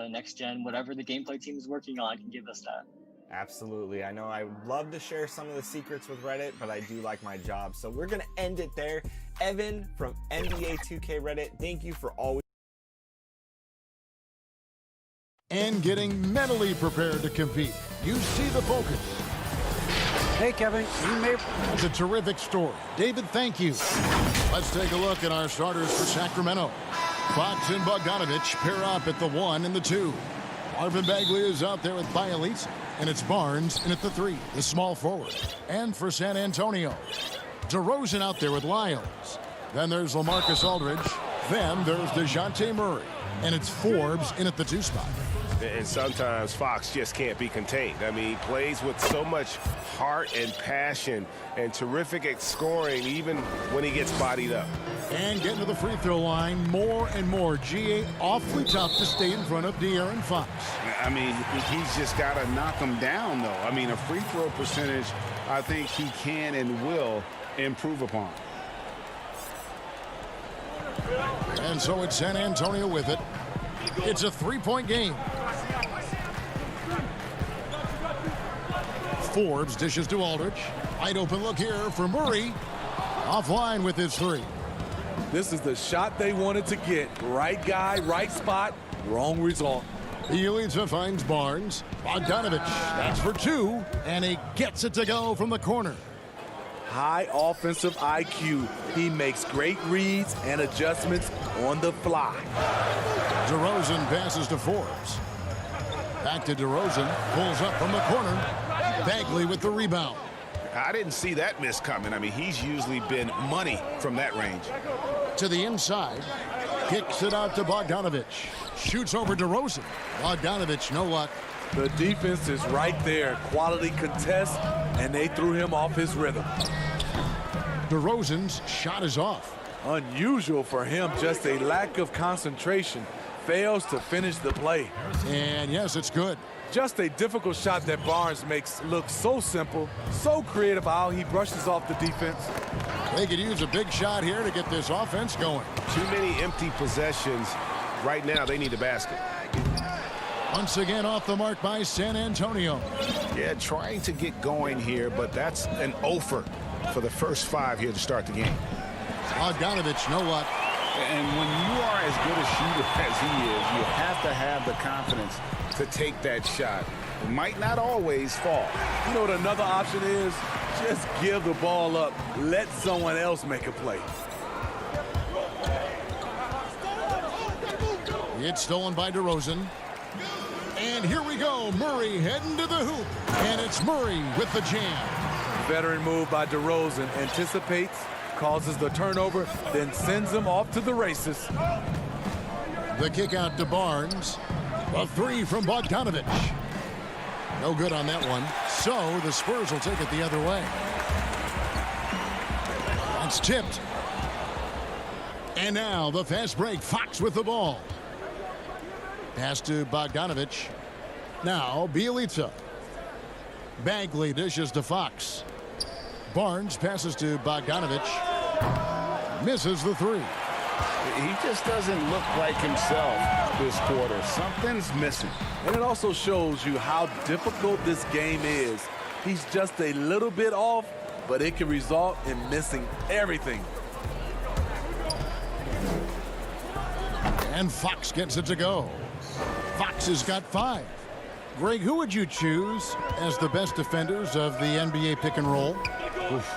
next gen, whatever the gameplay team is working on can give us that. Absolutely. I know I would love to share some of the secrets with Reddit, but I do like my job. So we're going to end it there. Evan from NBA 2K Reddit, thank you for always. And getting mentally prepared to compete. You see the focus. Hey, Kevin, you may... It's a terrific story. David, thank you. Let's take a look at our starters for Sacramento. Fox and Bogdanovich pair up at the 1 and the 2. Marvin Bagley is out there with Bielitsa, and it's Barnes in at the 3, the small forward. And for San Antonio, DeRozan out there with Lyles. Then there's LaMarcus Aldridge. Then there's DeJounte Murray, and it's Forbes in at the 2 spot. And sometimes Fox just can't be contained. I mean, he plays with so much heart and passion and terrific at scoring even when he gets bodied up. And getting to the free throw line more and more. GA awfully tough to stay in front of De'Aaron Fox. I mean, he's just got to knock him down, though. I mean, a free throw percentage, I think he can and will improve upon. And so it's San Antonio with it. It's a 3-point game. Forbes dishes to Aldridge. Wide open look here for Murray. Offline with his 3. This is the shot they wanted to get. Right guy, right spot, wrong result. Bielitsa finds Barnes. Bogdanovich, that's for 2, and he gets it to go from the corner. High offensive IQ. He makes great reads and adjustments on the fly. DeRozan passes to Forbes. Back to DeRozan. Pulls up from the corner. Bagley with the rebound. I didn't see that miss coming. I mean, he's usually been money from that range. To the inside. Kicks it out to Bogdanovich. Shoots over DeRozan. Bogdanovich, no luck. The defense is right there. Quality contest, and they threw him off his rhythm. DeRozan's shot is off. Unusual for him, just a lack of concentration. Fails to finish the play. And yes, it's good. Just a difficult shot that Barnes makes look so simple, so creative how he brushes off the defense. They could use a big shot here to get this offense going. Too many empty possessions. Right now, they need a basket. Once again off the mark by San Antonio. Yeah, trying to get going here, but that's an offer for the first 5 here to start the game. Bogdanovich, no luck. And when you are as good a shooter as he is, you have to have the confidence To take that shot. It might not always fall. You know what another option is? Just give the ball up. Let someone else make a play. It's stolen by DeRozan. And here we go. Murray heading to the hoop. And it's Murray with the jam. Veteran move by DeRozan. Anticipates, causes the turnover, then sends him off to the races. The kick out to Barnes. A 3 from Bogdanovich. No good on that one. So the Spurs will take it the other way. It's tipped. And now the fast break. Fox with the ball. Pass to Bogdanovich. Now Bielitsa. Bagley dishes to Fox. Barnes passes to Bogdanovich. Misses the 3. He just doesn't look like himself this quarter. Something's missing. And it also shows you how difficult this game is. He's just a little bit off, but it can result in missing everything. And Fox gets it to go. Fox has got 5. Greg, who would you choose as the best defenders of the NBA pick and roll? Oof.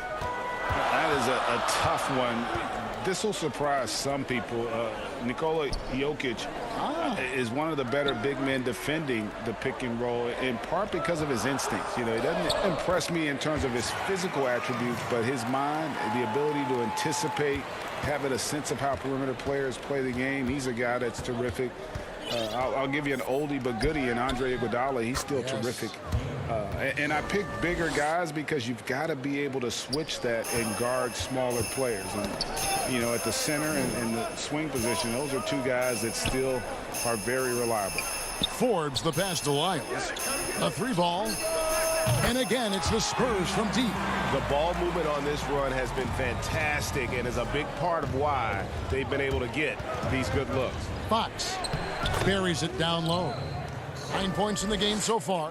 That is a tough one. This will surprise some people. Nikola Jokic is one of the better big men defending the pick and roll, in part because of his instincts. You know, he doesn't impress me in terms of his physical attributes, but his mind, the ability to anticipate, having a sense of how perimeter players play the game. He's a guy that's terrific. I'll give you an oldie but goodie in Andre Iguodala. He's still terrific. And I pick bigger guys because you've got to be able to switch that and guard smaller players. And, you know, at the center and the swing position, those are 2 guys that still are very reliable. Forbes the pass to Lyles. A 3 ball. And again, it's the Spurs from deep. The ball movement on this run has been fantastic and is a big part of why they've been able to get these good looks. Fox Buries it down low. 9 points in the game so far.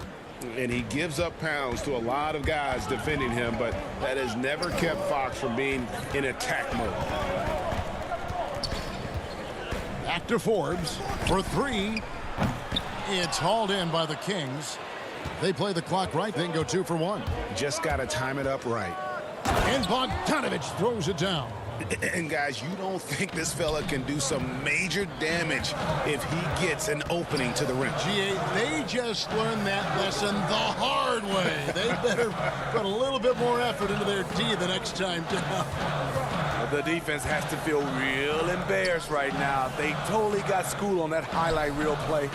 And he gives up pounds to a lot of guys defending him, but that has never kept Fox from being in attack mode. Back to Forbes for three. It's hauled in by the Kings. They play the clock right, then go 2 for 1. Just got to time it up right. And Bogdanovich throws it down. And guys, you don't think this fella can do some major damage if he gets an opening to the rim. GA, they just learned that lesson the hard way. They better put a little bit more effort into their D the next time down. The defense has to feel real embarrassed right now. They totally got schooled on that highlight reel play.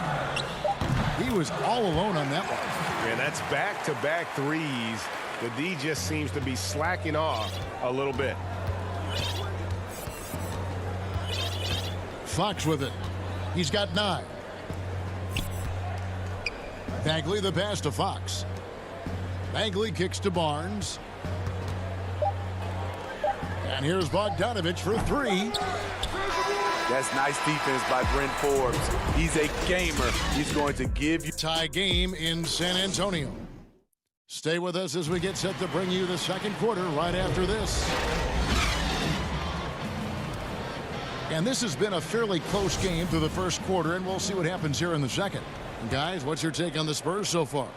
He was all alone on that one. And that's back-to-back threes. The D just seems to be slacking off a little bit. Fox with it. He's got 9. Bagley the pass to Fox. Bagley kicks to Barnes. And here's Bogdanovich for 3. That's nice defense by Brent Forbes. He's a gamer. He's going to give you... Tie game in San Antonio. Stay with us as we get set to bring you the second quarter right after this. And this has been a fairly close game through the first quarter, and we'll see what happens here in the second. And guys, what's your take on the Spurs so far?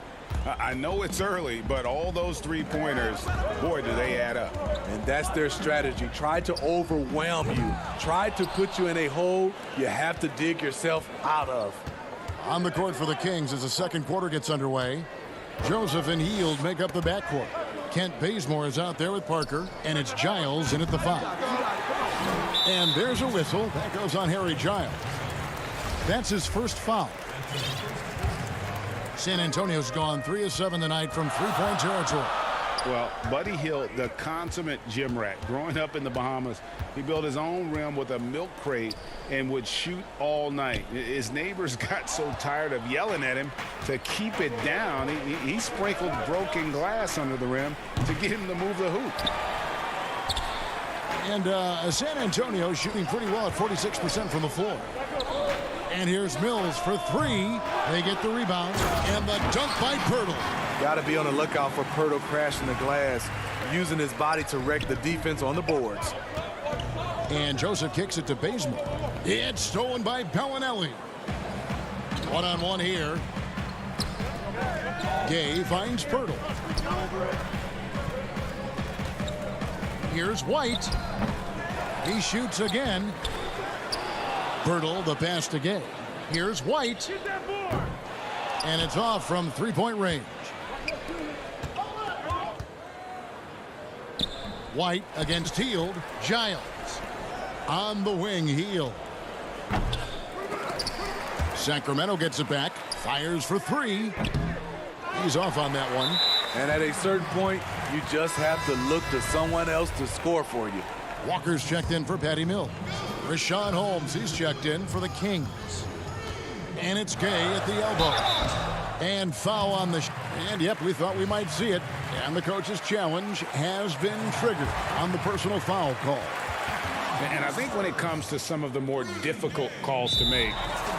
I know it's early, but all those three-pointers, boy, do they add up. And that's their strategy. Try to overwhelm you. Try to put you in a hole you have to dig yourself out of. On the court for the Kings as the second quarter gets underway. Joseph and Hield make up the backcourt. Kent Bazemore is out there with Parker, and it's Giles in at the 5. And there's a whistle. That goes on Harry Giles. That's his first foul. San Antonio's gone 3 of 7 tonight from three-point territory. Well, Buddy Hield, the consummate gym rat. Growing up in the Bahamas, he built his own rim with a milk crate and would shoot all night. His neighbors got so tired of yelling at him to keep it down. He sprinkled broken glass under the rim to get him to move the hoop. And San Antonio shooting pretty well at 46% from the floor. And here's Mills for 3. They get the rebound. And the dunk by Pirtle. Got to be on the lookout for Pirtle crashing the glass, using his body to wreck the defense on the boards. And Joseph kicks it to Bazemore. It's stolen by Bellinelli. One-on-one here. Gay finds Pirtle. Here's White. He shoots again. Pirtle, the pass to Gay. Here's White. And it's off from three-point range. White against Hield. Giles. On the wing, Hield. Sacramento gets it back. Fires for 3. He's off on that one. And at a certain point, you just have to look to someone else to score for you. Walker's checked in for Patty Mills. Rashawn Holmes, he's checked in for the Kings. And it's Gay at the elbow. And foul on the... And yep, we thought we might see it. And the coach's challenge has been triggered on the personal foul call. And I think when it comes to some of the more difficult calls to make,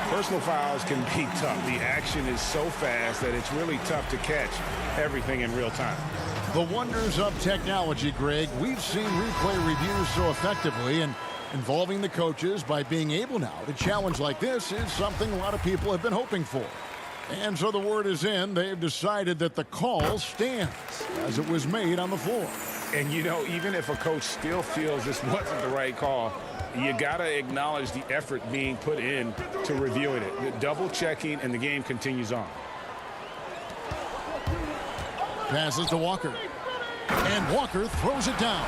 personal fouls can be tough. The action is so fast that it's really tough to catch everything in real time. The wonders of technology, Greg. We've seen replay reviews so effectively, and involving the coaches by being able now to challenge like this is something a lot of people have been hoping for. And so the word is in. They've decided that the call stands as it was made on the floor. And, you know, even if a coach still feels this wasn't the right call, you got to acknowledge the effort being put in to reviewing it. The double checking, and the game continues on. Passes to Walker. And Walker throws it down.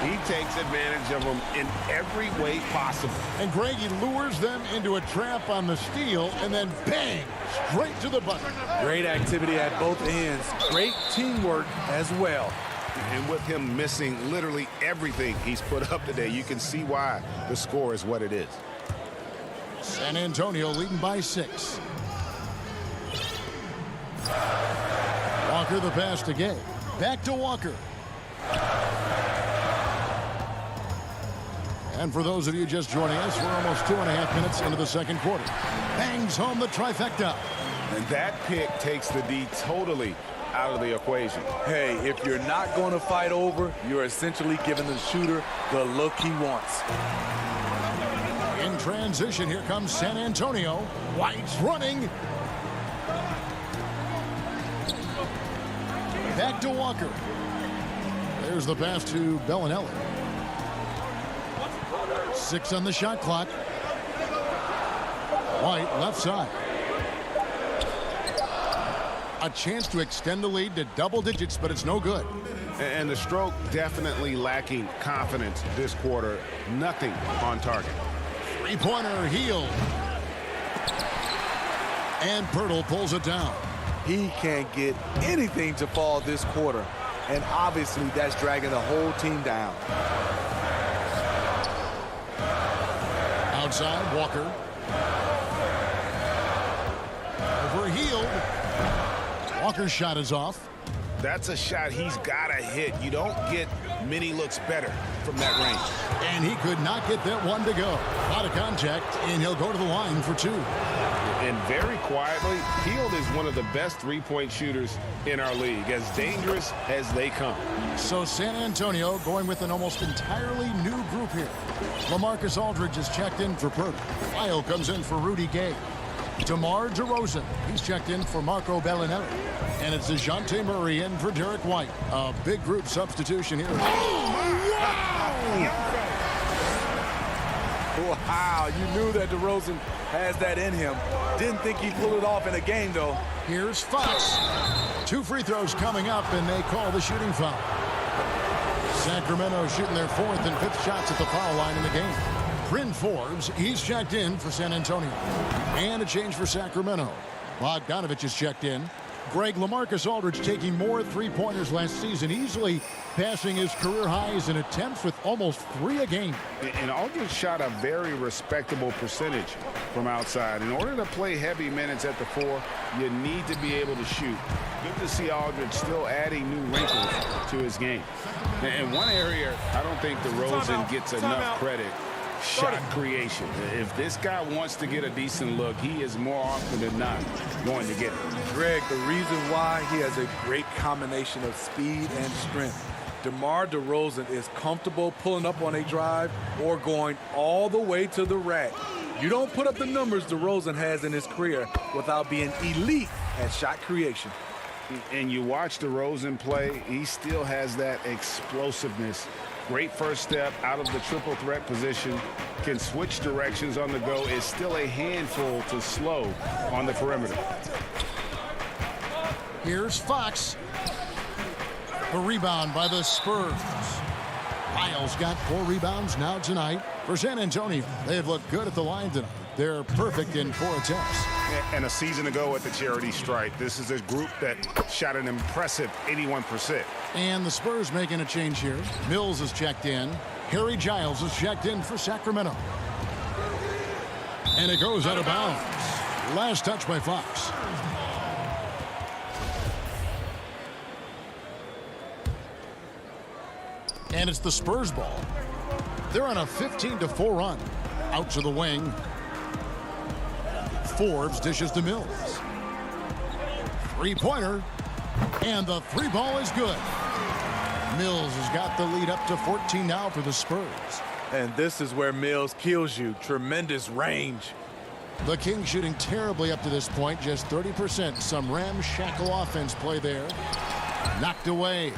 He takes advantage of them in every way possible. And Greg, he lures them into a trap on the steal, and then bang, straight to the bucket. Great activity at both ends. Great teamwork as well. And with him missing literally everything he's put up today, you can see why the score is what it is. San Antonio leading by 6. Walker the pass to Gay. Back to Walker. And for those of you just joining us, we're almost 2.5 minutes into the second quarter. Bangs home the trifecta. And that pick takes the D totally out of the equation. Hey, if you're not going to fight over, you're essentially giving the shooter the look he wants. In transition, here comes San Antonio. White's running. Back to Walker. There's the pass to Bellinelli. 6 on the shot clock. White left side. A chance to extend the lead to double digits, but it's no good. And the stroke definitely lacking confidence this quarter. Nothing on target. Three-pointer Hield. And Pirtle pulls it down. He can't get anything to fall this quarter. And obviously that's dragging the whole team down. Outside, Walker. Over Hield. Walker's shot is off. That's a shot he's got to hit. You don't get many looks better from that range. And he could not get that one to go. A lot of contact, and he'll go to the line for 2. And very quietly, Hield is one of the best three-point shooters in our league, as dangerous as they come. So San Antonio going with an almost entirely new group here. LaMarcus Aldridge is checked in for Pirtle. Lyle comes in for Rudy Gay. DeMar DeRozan, he's checked in for Marco Bellinelli. And it's DeJounte Murray in for Derek White. A big group substitution here. Oh, wow! Wow, you knew that DeRozan has that in him. Didn't think he'd pull it off in a game, though. Here's Fox. 2 free throws coming up, and they call the shooting foul. Sacramento shooting their 4th and 5th shots at the foul line in the game. Bryn Forbes, he's checked in for San Antonio. And a change for Sacramento. Bogdanovich is checked in. Greg, LaMarcus Aldridge taking more three-pointers last season, easily passing his career highs in attempts with almost 3 a game. And Aldridge shot a very respectable percentage from outside. In order to play heavy minutes at the 4, you need to be able to shoot. Good to see Aldridge still adding new wrinkles to his game. And one area I don't think DeRozan gets enough credit. Shot creation. If this guy wants to get a decent look, he is more often than not going to get it. Greg, the reason why he has a great combination of speed and strength. DeMar DeRozan is comfortable pulling up on a drive or going all the way to the rack. You don't put up the numbers DeRozan has in his career without being elite at shot creation. And you watch DeRozan play, he still has that explosiveness. Great first step out of the triple threat position. Can switch directions on the go. Is still a handful to slow on the perimeter. Here's Fox. A rebound by the Spurs. Lyles got 4 rebounds now tonight for San Antonio. They've looked good at the line tonight. They're perfect in 4 attempts. And a season ago at the charity stripe, this is a group that shot an impressive 81%. And the Spurs making a change here. Mills is checked in. Harry Giles is checked in for Sacramento. And it goes out of bounds. Last touch by Fox. And it's the Spurs ball. They're on a 15-4 run. Out to the wing. Forbes dishes to Mills. Three-pointer. And the 3-ball is good. Mills has got the lead up to 14 now for the Spurs. And this is where Mills kills you. Tremendous range. The Kings shooting terribly up to this point, just 30%. Some ramshackle offense play there. Knocked away.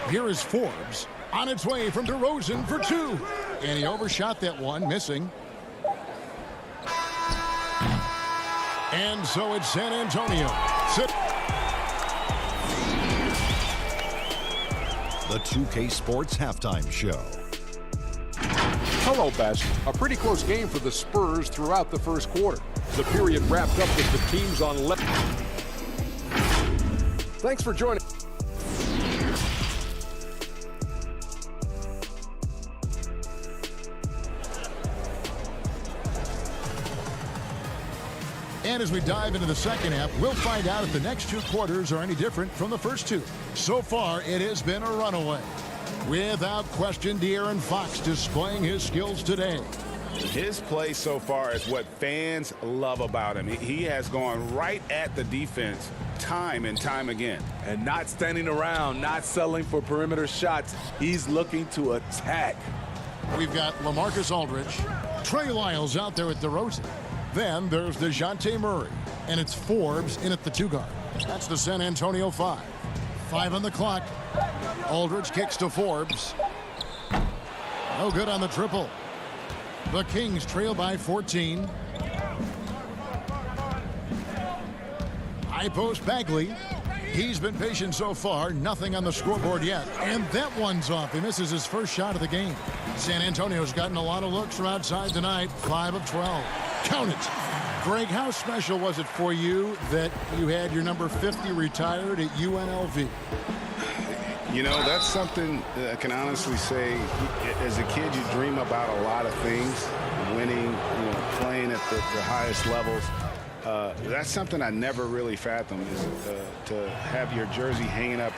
Here is Forbes on its way from DeRozan for 2. And he overshot that one, missing. And so it's San Antonio. The 2K Sports Halftime Show. Hello, Best. A pretty close game for the Spurs throughout the first quarter. The period wrapped up with the teams on left. Thanks for joining. And as we dive into the second half, we'll find out if the next 2 quarters are any different from the first 2. So far, it has been a runaway. Without question, De'Aaron Fox displaying his skills today. His play so far is what fans love about him. He has gone right at the defense time and time again. And not standing around, not settling for perimeter shots. He's looking to attack. We've got LaMarcus Aldridge. Trey Lyles out there at DeRozan. Then there's DeJounte Murray. And it's Forbes in at the 2 guard. That's the San Antonio 5. 5 on the clock. Aldridge kicks to Forbes. No good on the triple. The Kings trail by 14. High post Bagley. He's been patient so far. Nothing on the scoreboard yet. And that one's off. He misses his first shot of the game. San Antonio's gotten a lot of looks from outside tonight. 5 of 12. Count it. Greg, how special was it for you that you had your number 50 retired at UNLV? You know, that's something I can honestly say. As a kid, you dream about a lot of things. Winning, playing at the highest levels. That's something I never really fathomed, is to have your jersey hanging up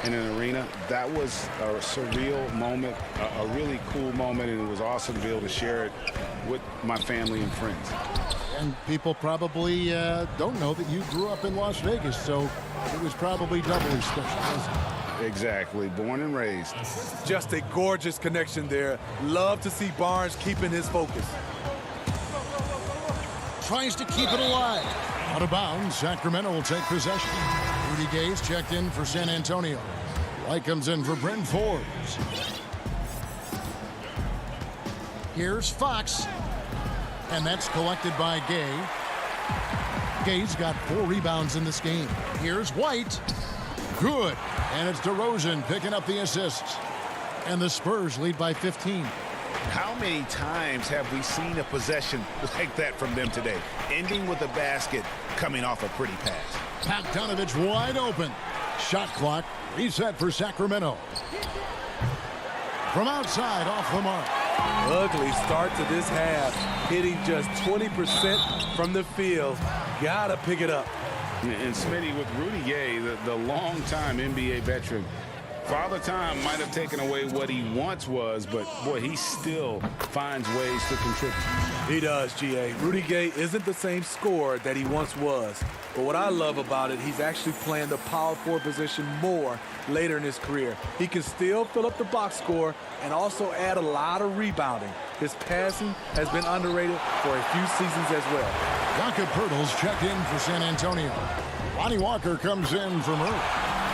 in an arena. That was a surreal moment, a really cool moment, and it was awesome to be able to share it with my family and friends. And people probably don't know that you grew up in Las Vegas, so it was probably doubly special, wasn't it? Exactly. Born and raised. Just a gorgeous connection there. Love to see Barnes keeping his focus. Tries to keep it alive. Out of bounds, Sacramento will take possession. Rudy Gay's checked in for San Antonio. White comes in for Bryn Forbes. Here's Fox. And that's collected by Gay. Gay's got 4 rebounds in this game. Here's White. Good. And it's DeRozan picking up the assists. And the Spurs lead by 15. How many times have we seen a possession like that from them today? Ending with a basket, coming off a pretty pass. Bogdanovich wide open. Shot clock reset for Sacramento. From outside, off the mark. Ugly start to this half. Hitting just 20% from the field. Gotta pick it up. And Smitty, with Rudy Gay, the longtime NBA veteran, Father Time might have taken away what he once was, but boy, he still finds ways to contribute. He does, G.A. Rudy Gay isn't the same scorer that he once was. But what I love about it, he's actually playing the power forward position more later in his career. He can still fill up the box score and also add a lot of rebounding. His passing has been underrated for a few seasons as well. Jakob Poeltl's checked in for San Antonio. Lonnie Walker comes in for Murray.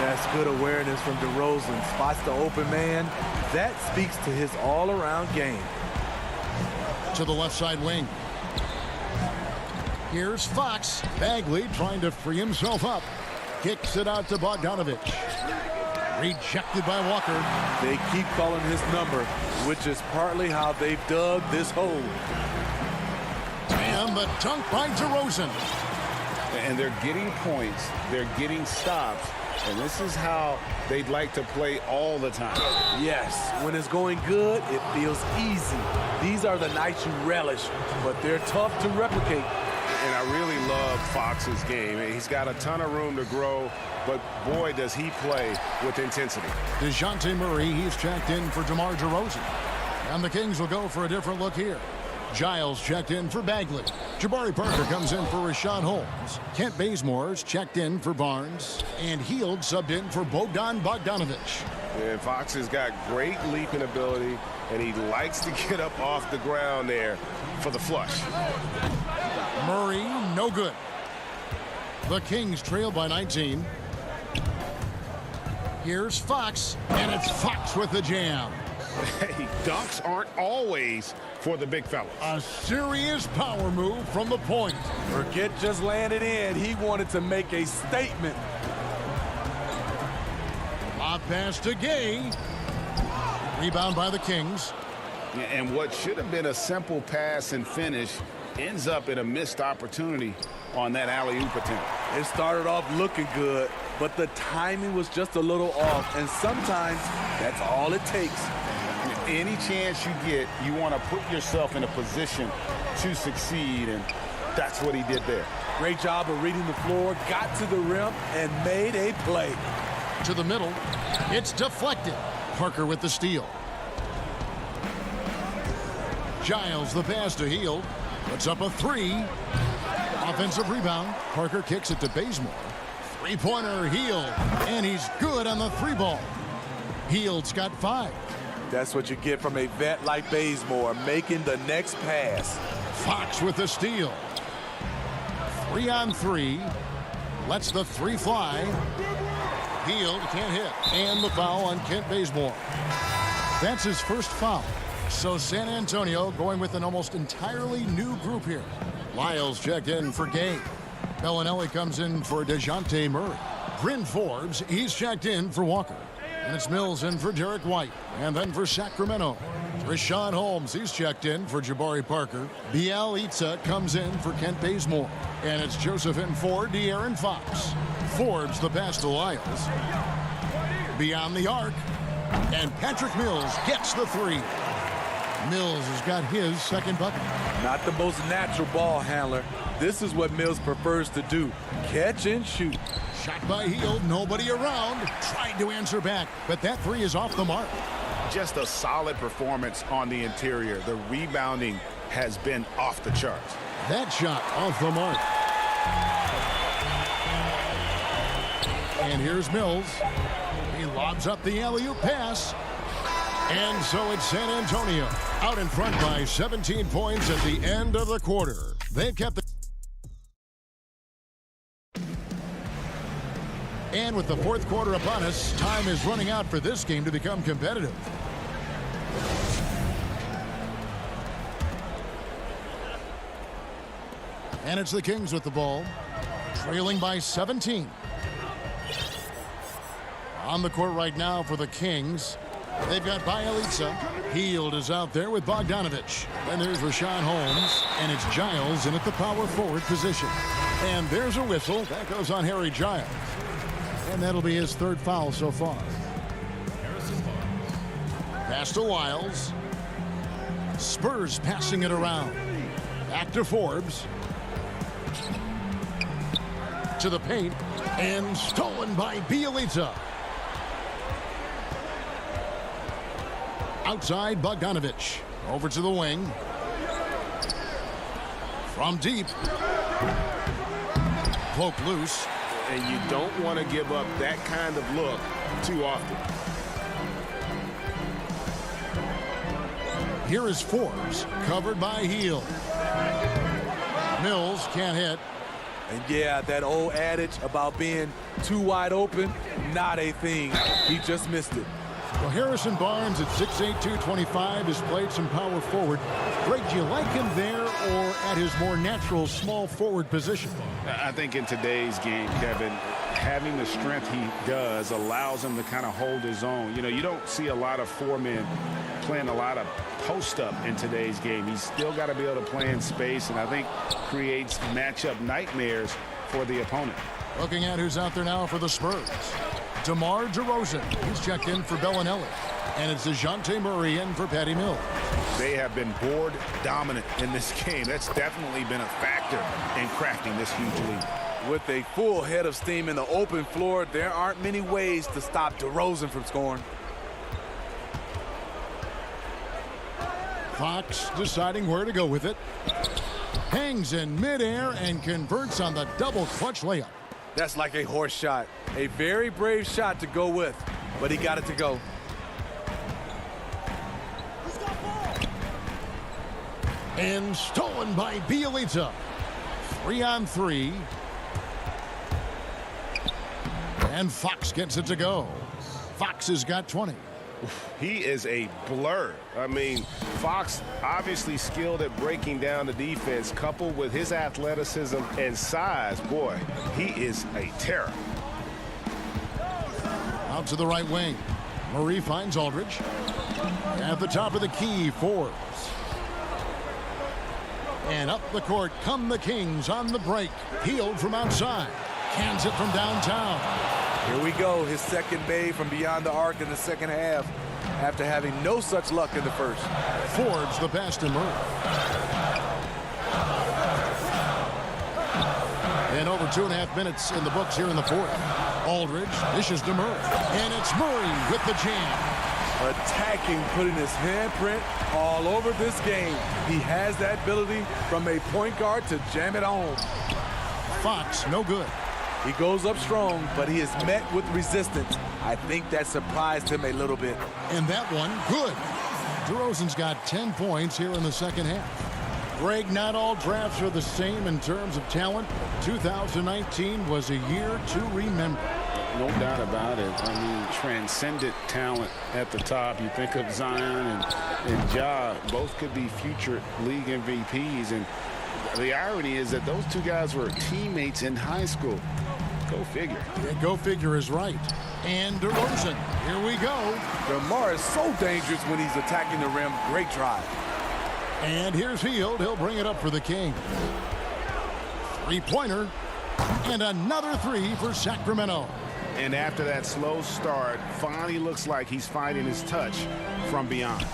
That's good awareness from DeRozan. Spots the open man. That speaks to his all-around game. To the left side wing. Here's Fox. Bagley trying to free himself up. Kicks it out to Bogdanovich. Rejected by Walker. They keep calling his number, which is partly how they've dug this hole. And the dunk by DeRozan. And they're getting points. They're getting stops. And this is how they'd like to play all the time. Yes, when it's going good, it feels easy. These are the nights you relish, but they're tough to replicate. And I really love Fox's game. He's got a ton of room to grow, but boy, does he play with intensity. DeJounte Murray, he's checked in for DeMar DeRozan. And the Kings will go for a different look here. Giles checked in for Bagley. Jabari Parker comes in for Rashawn Holmes. Kent Bazemore's checked in for Barnes. And Hield subbed in for Bogdanovich. And Fox has got great leaping ability, and he likes to get up off the ground there for the flush. Murray, no good. The Kings trail by 19. Here's Fox, and it's Fox with the jam. Hey, dunks aren't always for the big fellas. A serious power move from the point. Forget just landed in. He wanted to make a statement. Lob pass to Gay. Rebound by the Kings. And what should have been a simple pass and finish ends up in a missed opportunity on that alley-oop attempt. It started off looking good, but the timing was just a little off, and sometimes that's all it takes. Any chance you get, you want to put yourself in a position to succeed, and that's what he did there. Great job of reading the floor, got to the rim, and made a play. To the middle. It's deflected. Parker with the steal. Giles the pass to Hield. Puts up a three. Offensive rebound. Parker kicks it to Bazemore. Three-pointer, Hield. And he's good on the three ball. Hield's got 5. That's what you get from a vet like Bazemore, making the next pass. Fox with the steal. 3-on-3. Lets the three fly. Hield can't hit. And the foul on Kent Bazemore. That's his first foul. So San Antonio going with an almost entirely new group here. Lyles checked in for Gay. Bellinelli comes in for DeJounte Murray. Bryn Forbes, he's checked in for Walker. And it's Mills in for Derek White. And then for Sacramento, Rashawn Holmes, he's checked in for Jabari Parker. Bialica comes in for Kent Bazemore. And it's Joseph in for De'Aaron Fox. Forbes the pass to Lyles. Beyond the arc. And Patrick Mills gets the three. Mills has got his second bucket. Not the most natural ball handler. This is what Mills prefers to do. Catch and shoot. Shot by Hield, nobody around. Tried to answer back, but that three is off the mark. Just a solid performance on the interior. The rebounding has been off the charts. That shot off the mark. And here's Mills. He lobs up the alley-oop pass. And so it's San Antonio out in front by 17 points at the end of the quarter. They've kept the... And with the fourth quarter upon us, time is running out for this game to become competitive. And it's the Kings with the ball, trailing by 17. On the court right now for the Kings, they've got Bialica. Hield is out there with Bogdanovich. Then there's Rashawn Holmes, and it's Giles in at the power forward position. And there's a whistle. That goes on Harry Giles. And that'll be his third foul so far. Pass to Lyles. Spurs passing it around. Back to Forbes. To the paint. And stolen by Bialica. Outside, Bogdanovich. Over to the wing. From deep. Poke loose. And you don't want to give up that kind of look too often. Here is Forbes, covered by Hield. Mills can't hit. And yeah, that old adage about being too wide open, not a thing. He just missed it. Well, Harrison Barnes at 6'8", 225 has played some power forward. Greg, do you like him there or at his more natural small forward position? I think in today's game, Kevin, having the strength he does allows him to kind of hold his own. You know, you don't see a lot of four men playing a lot of post-up in today's game. He's still got to be able to play in space, and I think creates matchup nightmares for the opponent. Looking at who's out there now for the Spurs. DeMar DeRozan, he's checked in for Bellinelli. And it's DeJounte Murray in for Patty Mills. They have been board dominant in this game. That's definitely been a factor in crafting this huge lead. With a full head of steam in the open floor, there aren't many ways to stop DeRozan from scoring. Fox deciding where to go with it. Hangs in midair and converts on the double clutch layup. That's like a horse shot. A very brave shot to go with, but he got it to go. And stolen by Bialica. 3-on-3. And Fox gets it to go. Fox has got 20. He is a blur. I mean, Fox obviously skilled at breaking down the defense, coupled with his athleticism and size. Boy, he is a terror. Out to the right wing. Murray finds Aldridge. At the top of the key, Forbes. And up the court come the Kings on the break. Hield from outside. Cans it from downtown. Here we go, his second bathe from beyond the arc in the second half after having no such luck in the first. Forbes the pass to Murray. And over 2.5 minutes in the books here in the fourth. Aldridge dishes to Murray. And it's Murray with the jam. attacking, putting his handprint all over this game. He has that ability from a point guard to jam it home. Fox, no good. He goes up strong, but he is met with resistance. I think that surprised him a little bit. And that one, good. DeRozan's got 10 points here in the second half. Greg, not all drafts are the same in terms of talent. 2019 was a year to remember. No doubt about it. I mean, transcendent talent at the top. You think of Zion and Ja, both could be future league MVPs. And the irony is that those two guys were teammates in high school. Go figure. Yeah, go figure is right. And DeRozan, here we go. DeMar is so dangerous when he's attacking the rim. Great drive. And here's Hield. He'll bring it up for the King. Three-pointer. And another three for Sacramento. And after that slow start, finally looks like he's finding his touch from beyond.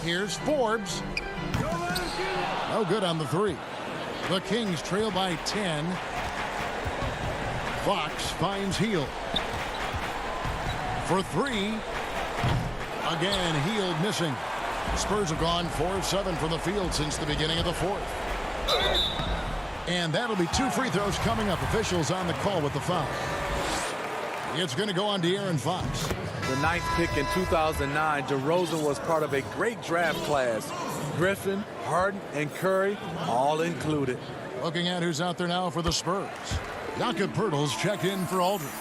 Here's Forbes. No good on the three. The Kings trail by 10. Fox finds Hield. For three. Again, Hield missing. The Spurs have gone 4 of 7 from the field since the beginning of the fourth. And that'll be 2 free throws coming up. Officials on the call with the foul. It's going to go on De'Aaron Fox. The 9th pick in 2009, DeRozan was part of a great draft class. Griffin, Harden, and Curry all included. Looking at who's out there now for the Spurs. Jakob Poeltl's checked in for Aldridge.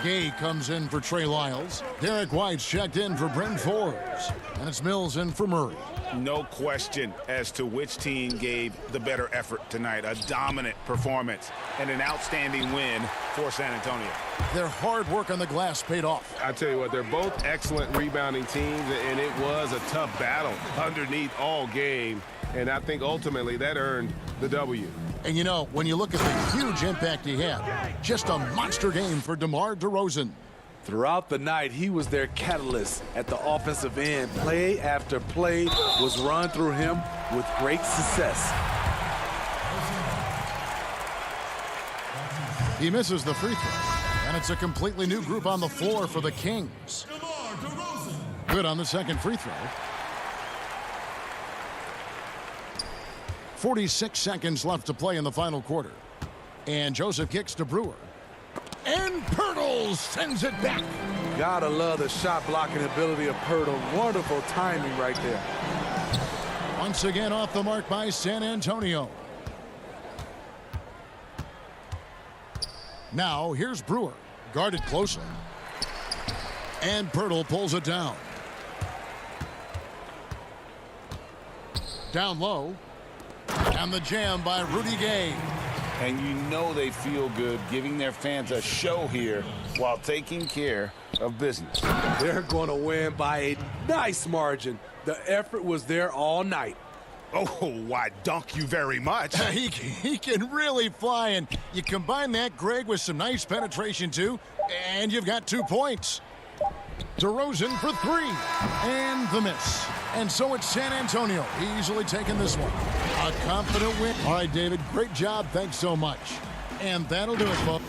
Gay comes in for Trey Lyles. Derek White's checked in for Bryn Forbes. And it's Mills in for Murray. No question as to which team gave the better effort tonight. A dominant performance and an outstanding win for San Antonio. Their hard work on the glass paid off. I tell you what, they're both excellent rebounding teams, and it was a tough battle underneath all game. And I think ultimately that earned the W. And you know, when you look at the huge impact he had, just a monster game for DeMar DeRozan. Throughout the night, he was their catalyst at the offensive end. Play after play was run through him with great success. He misses the free throw, and it's a completely new group on the floor for the Kings. Good on the second free throw. 46 seconds left to play in the final quarter. And Joseph kicks to Brewer. And Poeltl sends it back. Gotta love the shot blocking ability of Poeltl. Wonderful timing right there. Once again off the mark by San Antonio. Now here's Brewer, guarded closely. And Poeltl pulls it down. Down low. And the jam by Rudy Gay. And you know they feel good giving their fans a show here while taking care of business. They're going to win by a nice margin. The effort was there all night. Oh, why, dunk you very much. He can really fly, and you combine that, Greg, with some nice penetration, too, and you've got 2 points. DeRozan for 3, and the miss. And so it's San Antonio easily taking this one. A confident win. All right, David, great job. Thanks so much. And that'll do it, folks.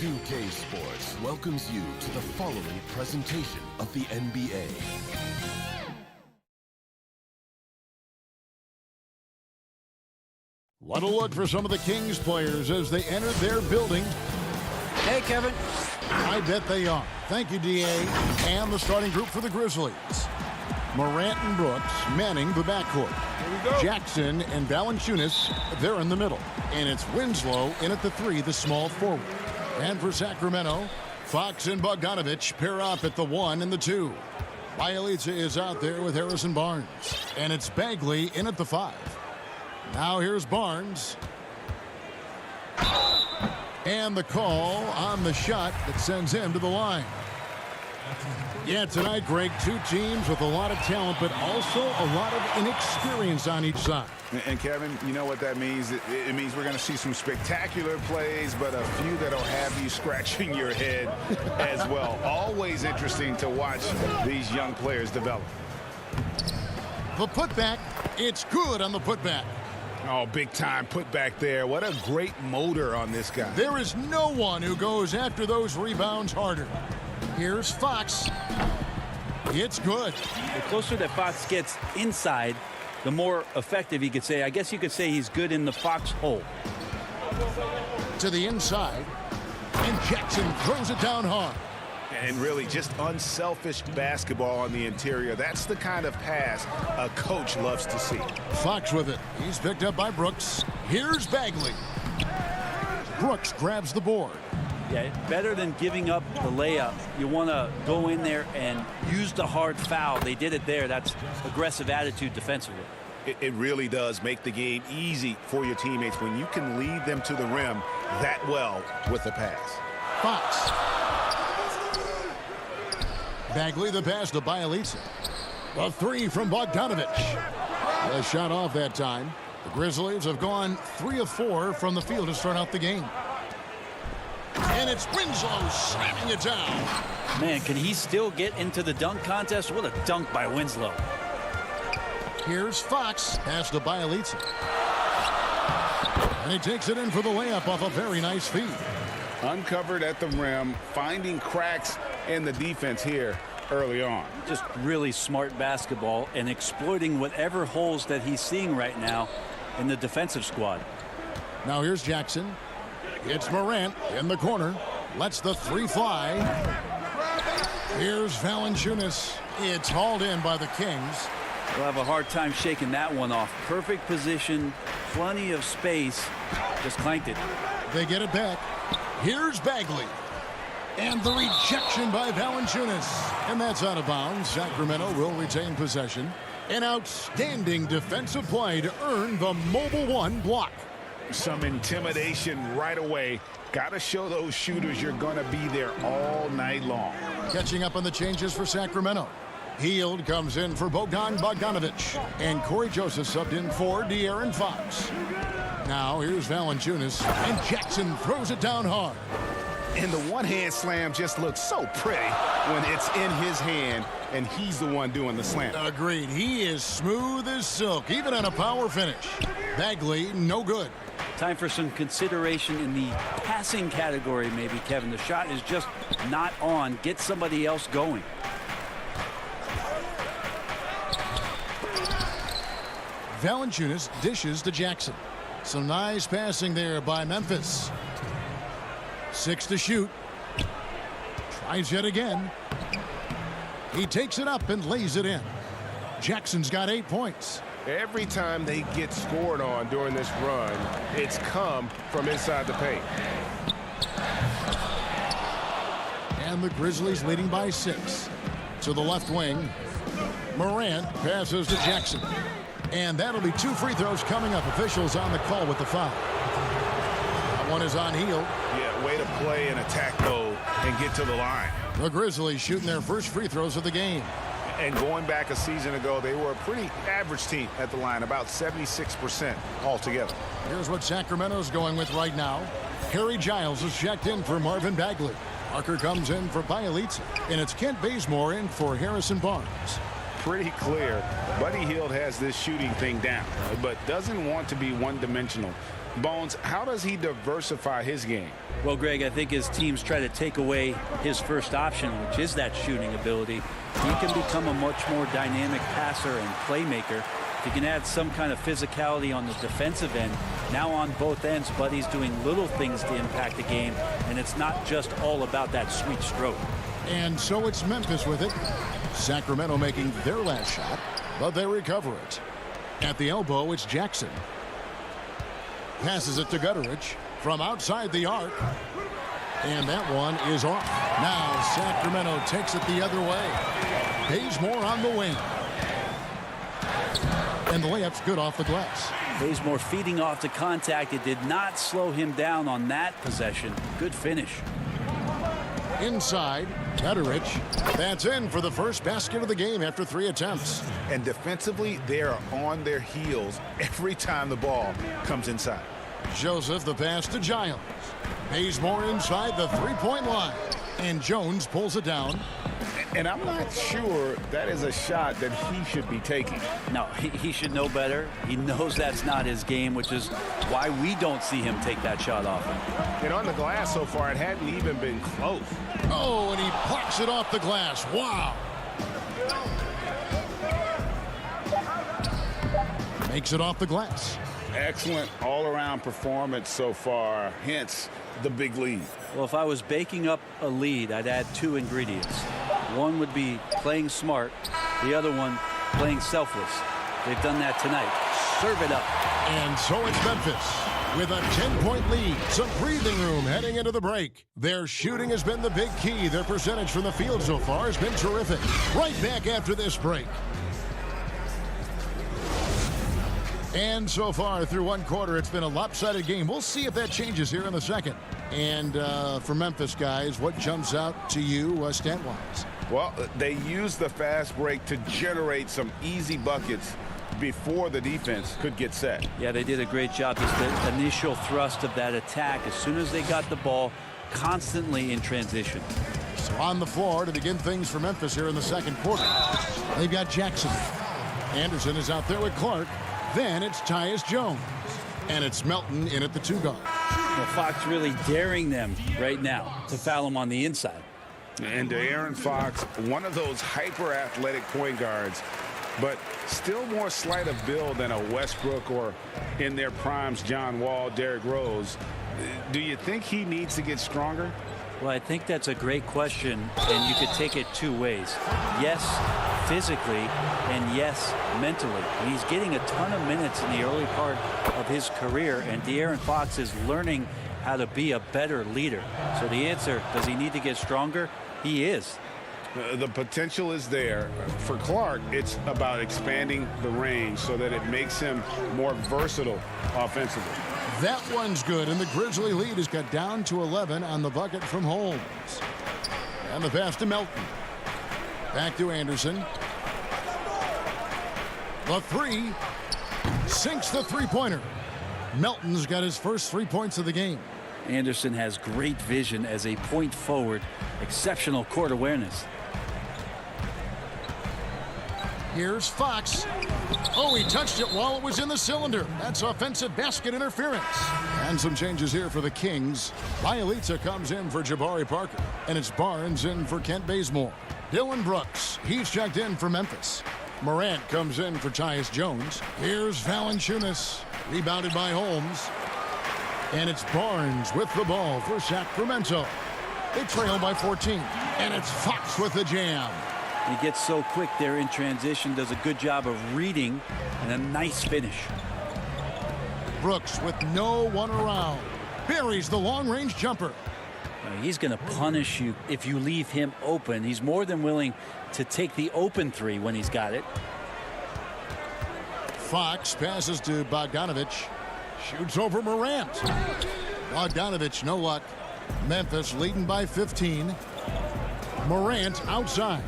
2K Sports welcomes you to the following presentation of the NBA. What a look for some of the Kings players as they enter their building. Hey, Kevin. I bet they are. Thank you, D.A. And the starting group for the Grizzlies. Morant and Brooks manning the backcourt. Jackson and Valanciunas, they're in the middle. And it's Winslow in at the 3, the small forward. And for Sacramento, Fox and Bogdanovich pair up at the 1 and the 2. Bielitsa is out there with Harrison Barnes. And it's Bagley in at the 5. Now here's Barnes. And the call on the shot that sends him to the line. Yeah, tonight, Greg, two teams with a lot of talent, but also a lot of inexperience on each side. And Kevin, you know what that means? It means we're going to see some spectacular plays, but a few that'll have you scratching your head as well. Always interesting to watch these young players develop. The putback, it's good on the putback. Oh, big time putback there. What a great motor on this guy. There is no one who goes after those rebounds harder. Here's Fox. It's good. The closer that Fox gets inside, the more effective he could say. I guess you could say he's good in the Fox hole. To the inside, and Jackson throws it down hard. And really just unselfish basketball on the interior. That's the kind of pass a coach loves to see. Fox with it. He's picked up by Brooks. Here's Bagley. Brooks grabs the board. Yeah, better than giving up the layup. You want to go in there and use the hard foul. They did it there. That's aggressive attitude defensively. It really does make the game easy for your teammates when you can lead them to the rim that well with the pass. Fox. Bagley, the pass to Bielitsa. A 3 from Bogdanovich. The shot off that time. The Grizzlies have gone 3 of 4 from the field to start out the game. And it's Winslow slamming it down. Man, can he still get into the dunk contest? What a dunk by Winslow. Here's Fox. Pass to Bielitsa. And he takes it in for the layup off a very nice feed. Uncovered at the rim, finding cracks in the defense here early on. Just really smart basketball and exploiting whatever holes that he's seeing right now in the defensive squad. Now here's Jackson. It's Morant in the corner. Lets the 3 fly. Here's Valanciunas. It's hauled in by the Kings. We'll have a hard time shaking that one off. Perfect position, plenty of space. Just clanked it. They get it back. Here's Bagley. And the rejection by Valanciunas. And that's out of bounds. Sacramento will retain possession. An outstanding defensive play to earn the mobile 1 block. Some intimidation right away. Got to show those shooters you're going to be there all night long. Catching up on the changes for Sacramento. Hield comes in for Bogdanovich. And Corey Joseph subbed in for De'Aaron Fox. Now here's Valanciunas. And Jackson throws it down hard. And the one-hand slam just looks so pretty when it's in his hand and he's the one doing the slam. Agreed. He is smooth as silk, even on a power finish. Bagley, no good. Time for some consideration in the passing category, maybe, Kevin. The shot is just not on. Get somebody else going. Valanciunas dishes to Jackson. Some nice passing there by Memphis. 6 to shoot. Tries yet again. He takes it up and lays it in. Jackson's got 8 points. Every time they get scored on during this run, it's come from inside the paint. And the Grizzlies leading by 6. To the left wing. Morant passes to Jackson. And that'll be 2 free throws coming up. Officials on the call with the foul. That one is on Hield. Yeah, way to play in attack mode and get to the line. The Grizzlies shooting their first free throws of the game. And going back a season ago, they were a pretty average team at the line, about 76% altogether. Here's what Sacramento's going with right now. Harry Giles is checked in for Marvin Bagley. Parker comes in for Bielitsa. And it's Kent Bazemore in for Harrison Barnes. pretty clear. Buddy Hield has this shooting thing down, but doesn't want to be one-dimensional. Bones, how does he diversify his game? Well, Greg, I think his teams try to take away his first option, which is that shooting ability. He can become a much more dynamic passer and playmaker. If you can add some kind of physicality on the defensive end, now on both ends, Buddy's doing little things to impact the game, and it's not just all about that sweet stroke. And so it's Memphis with it. Sacramento making their last shot, but they recover it. At the elbow, it's Jackson. Passes it to Gutteridge from outside the arc. And that one is off. Now Sacramento takes it the other way. Bazemore on the wing. And the layup's good off the glass. Bazemore feeding off the contact. It did not slow him down on that possession. Good finish. Inside, Gutteridge. That's in for the first basket of the game after 3 attempts. And defensively, they are on their heels every time the ball comes inside. Joseph, the pass to Giles. Bazemore inside the three-point line. And Jones pulls it down. And I'm not sure that is a shot that he should be taking. No, he should know better. He knows that's not his game, which is why we don't see him take that shot often. And on the glass so far, it hadn't even been close. Oh, and he plucks it off the glass. Wow. Makes it off the glass. Excellent all-around performance so far, hence the big lead. Well, if I was baking up a lead, I'd add 2 ingredients. One would be playing smart. The other one, playing selfless. They've done that tonight. Serve it up. And so it's Memphis with a 10-point lead. Some breathing room heading into the break. Their shooting has been the big key. Their percentage from the field so far has been terrific. Right back after this break. And so far through one quarter, it's been a lopsided game. We'll see if that changes here in the second. And for Memphis, guys, what jumps out to you stat-wise? Well, they used the fast break to generate some easy buckets before the defense could get set. Yeah, they did a great job. Just the initial thrust of that attack, as soon as they got the ball, constantly in transition. So on the floor to begin things for Memphis here in the second quarter. They've got Jackson. Anderson is out there with Clark. Then it's Tyus Jones. And it's Melton in at the 2 guard. Well, Fox really daring them right now to foul him on the inside. And De'Aaron Fox, one of those hyper-athletic point guards, but still more slight of build than a Westbrook or in their primes, John Wall, Derrick Rose. Do you think he needs to get stronger? Well, I think that's a great question, and you could take it 2 ways. Yes, physically, and yes, mentally. And he's getting a ton of minutes in the early part of his career, and De'Aaron Fox is learning how to be a better leader. So the answer, does he need to get stronger? He is. The potential is there. For Clark, it's about expanding the range so that it makes him more versatile offensively. That one's good, and the Grizzly lead has got down to 11 on the bucket from Holmes. And the pass to Melton. Back to Anderson. The 3 sinks the three-pointer. Melton's got his first 3 points of the game. Anderson has great vision as a point forward. Exceptional court awareness. Here's Fox. Oh, he touched it while it was in the cylinder. That's offensive basket interference. And some changes here for the Kings. Bielitsa comes in for Jabari Parker. And it's Barnes in for Kent Bazemore. Dylan Brooks, he's checked in for Memphis. Morant comes in for Tyus Jones. Here's Valanciunas, rebounded by Holmes. And it's Barnes with the ball for Sacramento. They trail by 14. And it's Fox with the jam. He gets so quick there in transition, does a good job of reading, and a nice finish. Brooks with no one around. Buries the long-range jumper. He's going to punish you if you leave him open. He's more than willing to take the open 3 when he's got it. Fox passes to Bogdanovich. Shoots over Morant. Bogdanovich, no luck. Memphis leading by 15. Morant outside.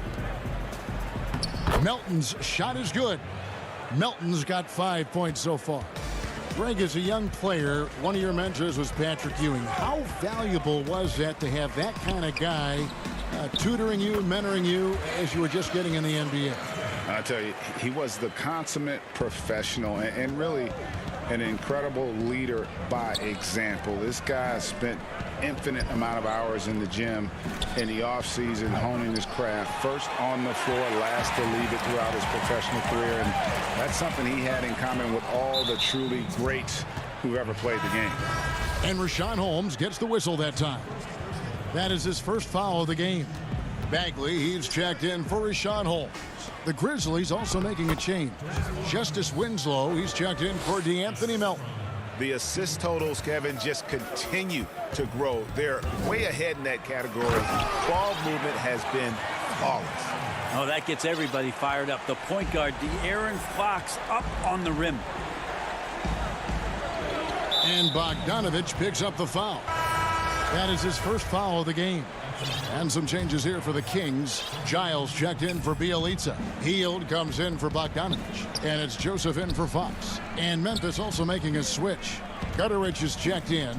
Melton's shot is good. Melton's got 5 points so far. Greg, as a young player, one of your mentors was Patrick Ewing. How valuable was that to have that kind of guy tutoring you, mentoring you as you were just getting in the NBA? I tell you, he was the consummate professional and really an incredible leader by example. This guy spent infinite amount of hours in the gym in the offseason honing his craft. First on the floor, last to leave it throughout his professional career. And that's something he had in common with all the truly greats who ever played the game. And Richaun Holmes gets the whistle that time. That is his first foul of the game. Bagley, he's checked in for Richaun Holmes. The Grizzlies also making a change. Justice Winslow, he's checked in for DeAnthony Melton. The assist totals, Kevin, just continue to grow. They're way ahead in that category. Ball movement has been flawless. Oh, that gets everybody fired up. The point guard, De'Aaron Fox, up on the rim. And Bogdanovich picks up the foul. That is his first foul of the game. And some changes here for the Kings. Giles checked in for Bjelica. Hield comes in for Bogdanovich. And it's Joseph in for Fox. And Memphis also making a switch. Gutterich is checked in.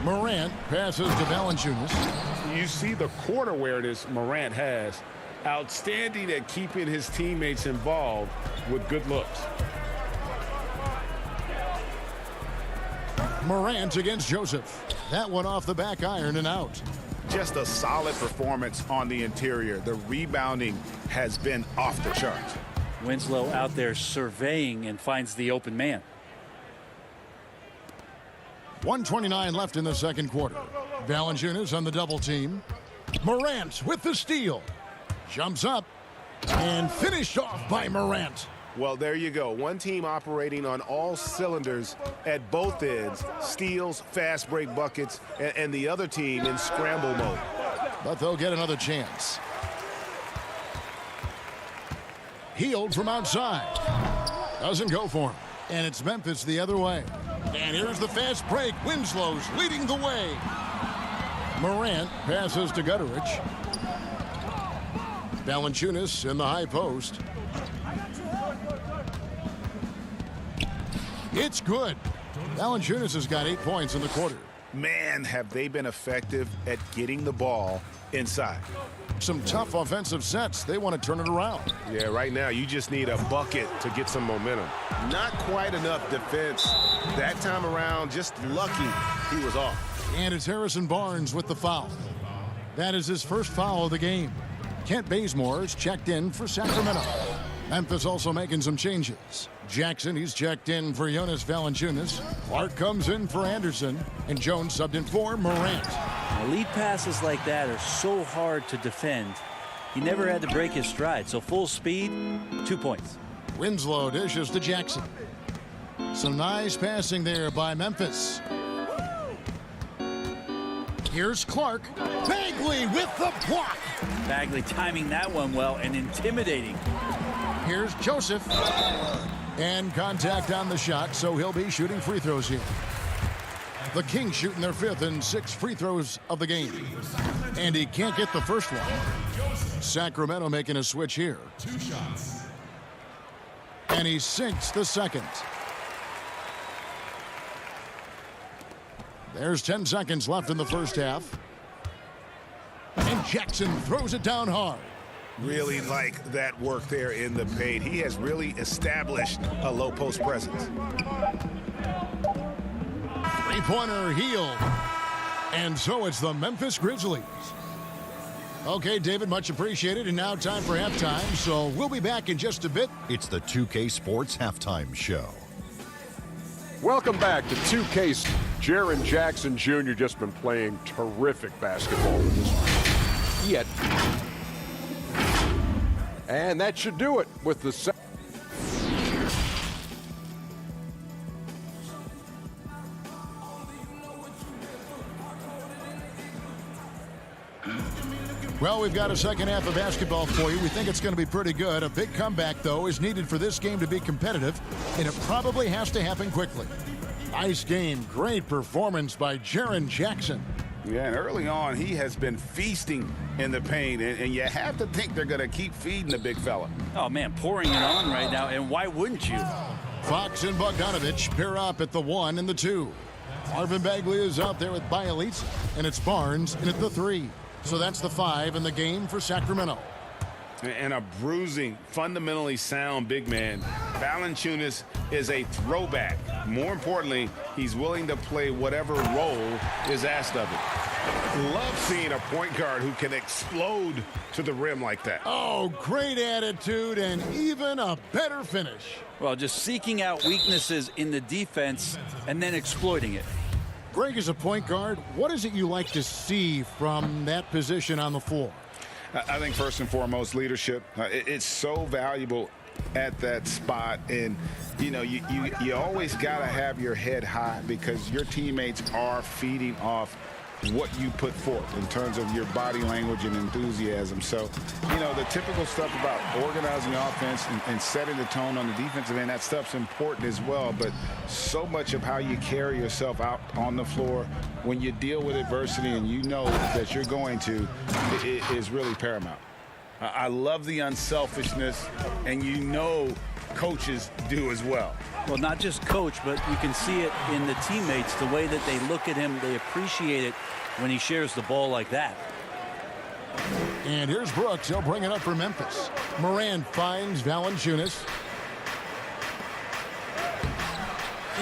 Morant passes to Valanciunas. You see the court awareness Morant has. Outstanding at keeping his teammates involved with good looks. Morant against Joseph. That one off the back iron and out. Just a solid performance on the interior. The rebounding has been off the charts. Winslow out there surveying and finds the open man. 1:29 left in the second quarter. Valanciunas on the double team. Morant with the steal. Jumps up and finished off by Morant. Well, there you go. One team operating on all cylinders at both ends. Steals, fast break buckets, and the other team in scramble mode. But they'll get another chance. Hield from outside. Doesn't go for him. And it's Memphis the other way. And here's the fast break. Winslow's leading the way. Morant passes to Gutterich. Valanciunas in the high post. It's good. Valanciunas has got 8 points in the quarter. Man, have they been effective at getting the ball inside. Some tough offensive sets. They want to turn it around. Yeah, right now you just need a bucket to get some momentum. Not quite enough defense. That time around, just lucky he was off. And it's Harrison Barnes with the foul. That is his first foul of the game. Kent Bazemore is checked in for Sacramento. Memphis also making some changes. Jackson, he's checked in for Jonas Valanciunas. Clark comes in for Anderson. And Jones subbed in for Morant. Now, lead passes like that are so hard to defend. He never had to break his stride. So full speed, 2 points. Winslow dishes to Jackson. Some nice passing there by Memphis. Here's Clark. Bagley with the block. Bagley timing that one well and intimidating. Here's Joseph. And contact on the shot, so he'll be shooting free throws here. The Kings shooting their 5th and 6th free throws of the game. And he can't get the first one. Sacramento making a switch here. 2 shots. And he sinks the second. There's 10 seconds left in the first half. And Jackson throws it down hard. Really like that work there in the paint. He has really established a low post presence. Three-pointer Hield. And so it's the Memphis Grizzlies. Okay, David, much appreciated. And now time for halftime. So we'll be back in just a bit. It's the 2K Sports Halftime Show. Welcome back to 2K. Jaren Jackson Jr. just been playing terrific basketball in this yet. And that should do it with the Well, we've got a second half of basketball for you. We think it's going to be pretty good. A big comeback, though, is needed for this game to be competitive, and it probably has to happen quickly. Nice game. Great performance by Jaren Jackson. Yeah, and early on, he has been feasting in the paint, and you have to think they're going to keep feeding the big fella. Oh, man, pouring it on right now, and why wouldn't you? Fox and Bogdanovich pair up at the 1 and the 2. Marvin Bagley is out there with Bjelica, and it's Barnes in at the 3. So that's the 5 in the game for Sacramento. And a bruising, fundamentally sound big man. Valanciunas is a throwback. More importantly, he's willing to play whatever role is asked of him. Love seeing a point guard who can explode to the rim like that. Oh, great attitude and even a better finish. Well, just seeking out weaknesses in the defense and then exploiting it. Greg, as a point guard, what is it you like to see from that position on the floor? I think first and foremost, leadership. It's so valuable at that spot. And, you know, you always got to have your head high because your teammates are feeding off what you put forth in terms of your body language and enthusiasm. So, you know, the typical stuff about organizing offense and setting the tone on the defensive end, that stuff's important as well. But so much of how you carry yourself out on the floor when you deal with adversity and you know that you're going to is really paramount. I love the unselfishness, and you know coaches do as well. Well, not just coach, but you can see it in the teammates, the way that they look at him. They appreciate it when he shares the ball like that. And here's Brooks. He'll bring it up for Memphis. Moran finds Valanciunas.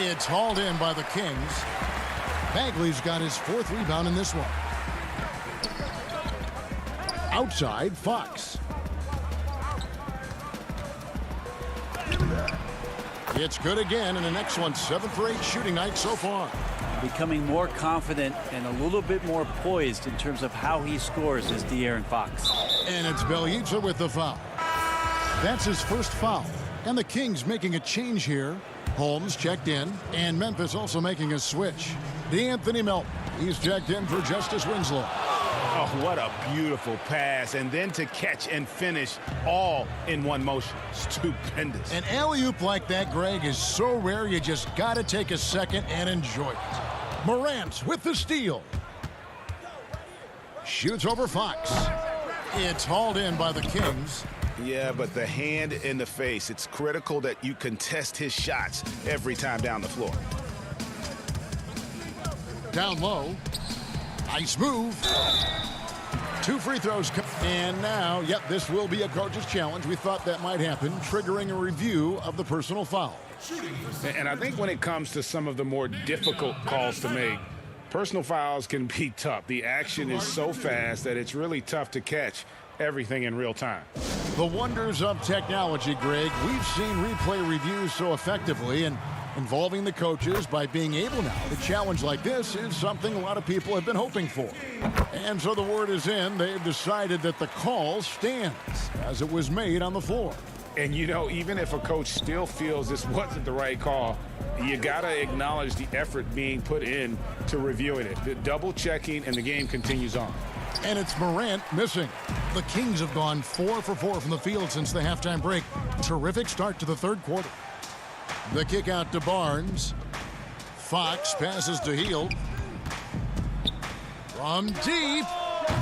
It's hauled in by the Kings. Bagley's got his 4th rebound in this one. Outside, Fox. It's good again, and the next one, 7 for 8 shooting night so far. Becoming more confident and a little bit more poised in terms of how he scores is De'Aaron Fox. And it's Bjelica with the foul. That's his first foul. And the Kings making a change here. Holmes checked in, and Memphis also making a switch. DeAnthony Melton, he's checked in for Justice Winslow. Oh, what a beautiful pass. And then to catch and finish all in one motion. Stupendous. An alley-oop like that, Greg, is so rare you just got to take a second and enjoy it. Morant with the steal. Shoots over Fox. It's hauled in by the Kings. Yeah, but the hand in the face. It's critical that you contest his shots every time down the floor. Down low. Nice move. 2 free throws. And now, yep, this will be a coach's challenge. We thought that might happen, triggering a review of the personal foul. And I think when it comes to some of the more difficult calls to make, personal fouls can be tough. The action is so fast that it's really tough to catch everything in real time. The wonders of technology, Greg. We've seen replay reviews so effectively, and involving the coaches by being able now to challenge like this is something a lot of people have been hoping for. And so the word is in. They've decided that the call stands as it was made on the floor. And, you know, even if a coach still feels this wasn't the right call, you got to acknowledge the effort being put in to reviewing it. The double checking, and the game continues on. And it's Morant missing. The Kings have gone 4 for 4 from the field since the halftime break. Terrific start to the 3rd quarter. The kick out to Barnes. Fox passes to Hield. From deep.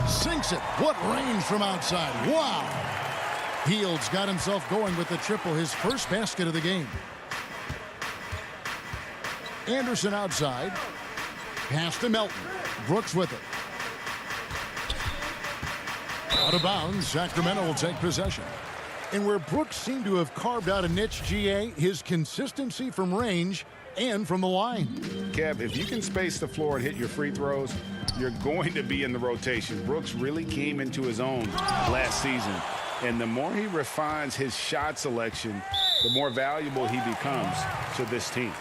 Sinks it. What range from outside. Wow. Hield's got himself going with the triple, his first basket of the game. Anderson outside. Pass to Melton. Brooks with it. Out of bounds. Sacramento will take possession. And where Brooks seemed to have carved out a niche, GA, his consistency from range and from the line. Kev, if you can space the floor and hit your free throws, you're going to be in the rotation. Brooks really came into his own last season. And the more he refines his shot selection, the more valuable he becomes to this team.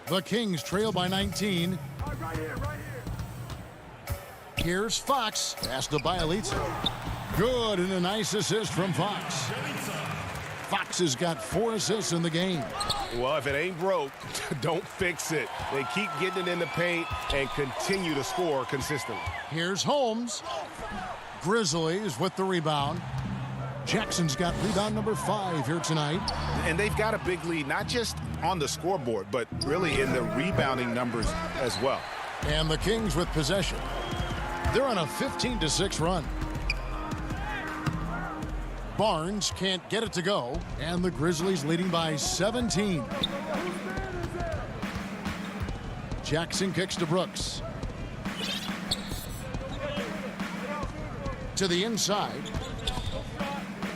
The Kings trail by 19. Here's Fox. Pass to Bjelica. Good, and a nice assist from Fox. Fox has got 4 assists in the game. Well, if it ain't broke, don't fix it. They keep getting it in the paint and continue to score consistently. Here's Holmes. Grizzlies with the rebound. Jackson's got rebound number 5 here tonight. And they've got a big lead, not just on the scoreboard, but really in the rebounding numbers as well. And the Kings with possession. They're on a 15-6 run. Barnes can't get it to go, and the Grizzlies leading by 17. Jackson kicks to Brooks. To the inside.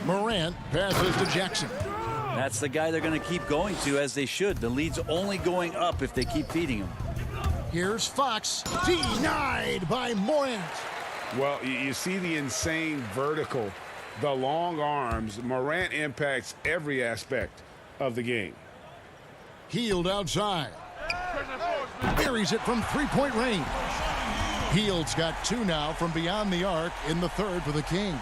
Morant passes to Jackson. That's the guy they're going to keep going to, as they should. The lead's only going up if they keep feeding him. Here's Fox. Denied by Morant. Well, you see the insane vertical, the long arms. Morant impacts every aspect of the game. Hield outside. Buries it from three-point range. Hield's got 2 now from beyond the arc in the third for the Kings.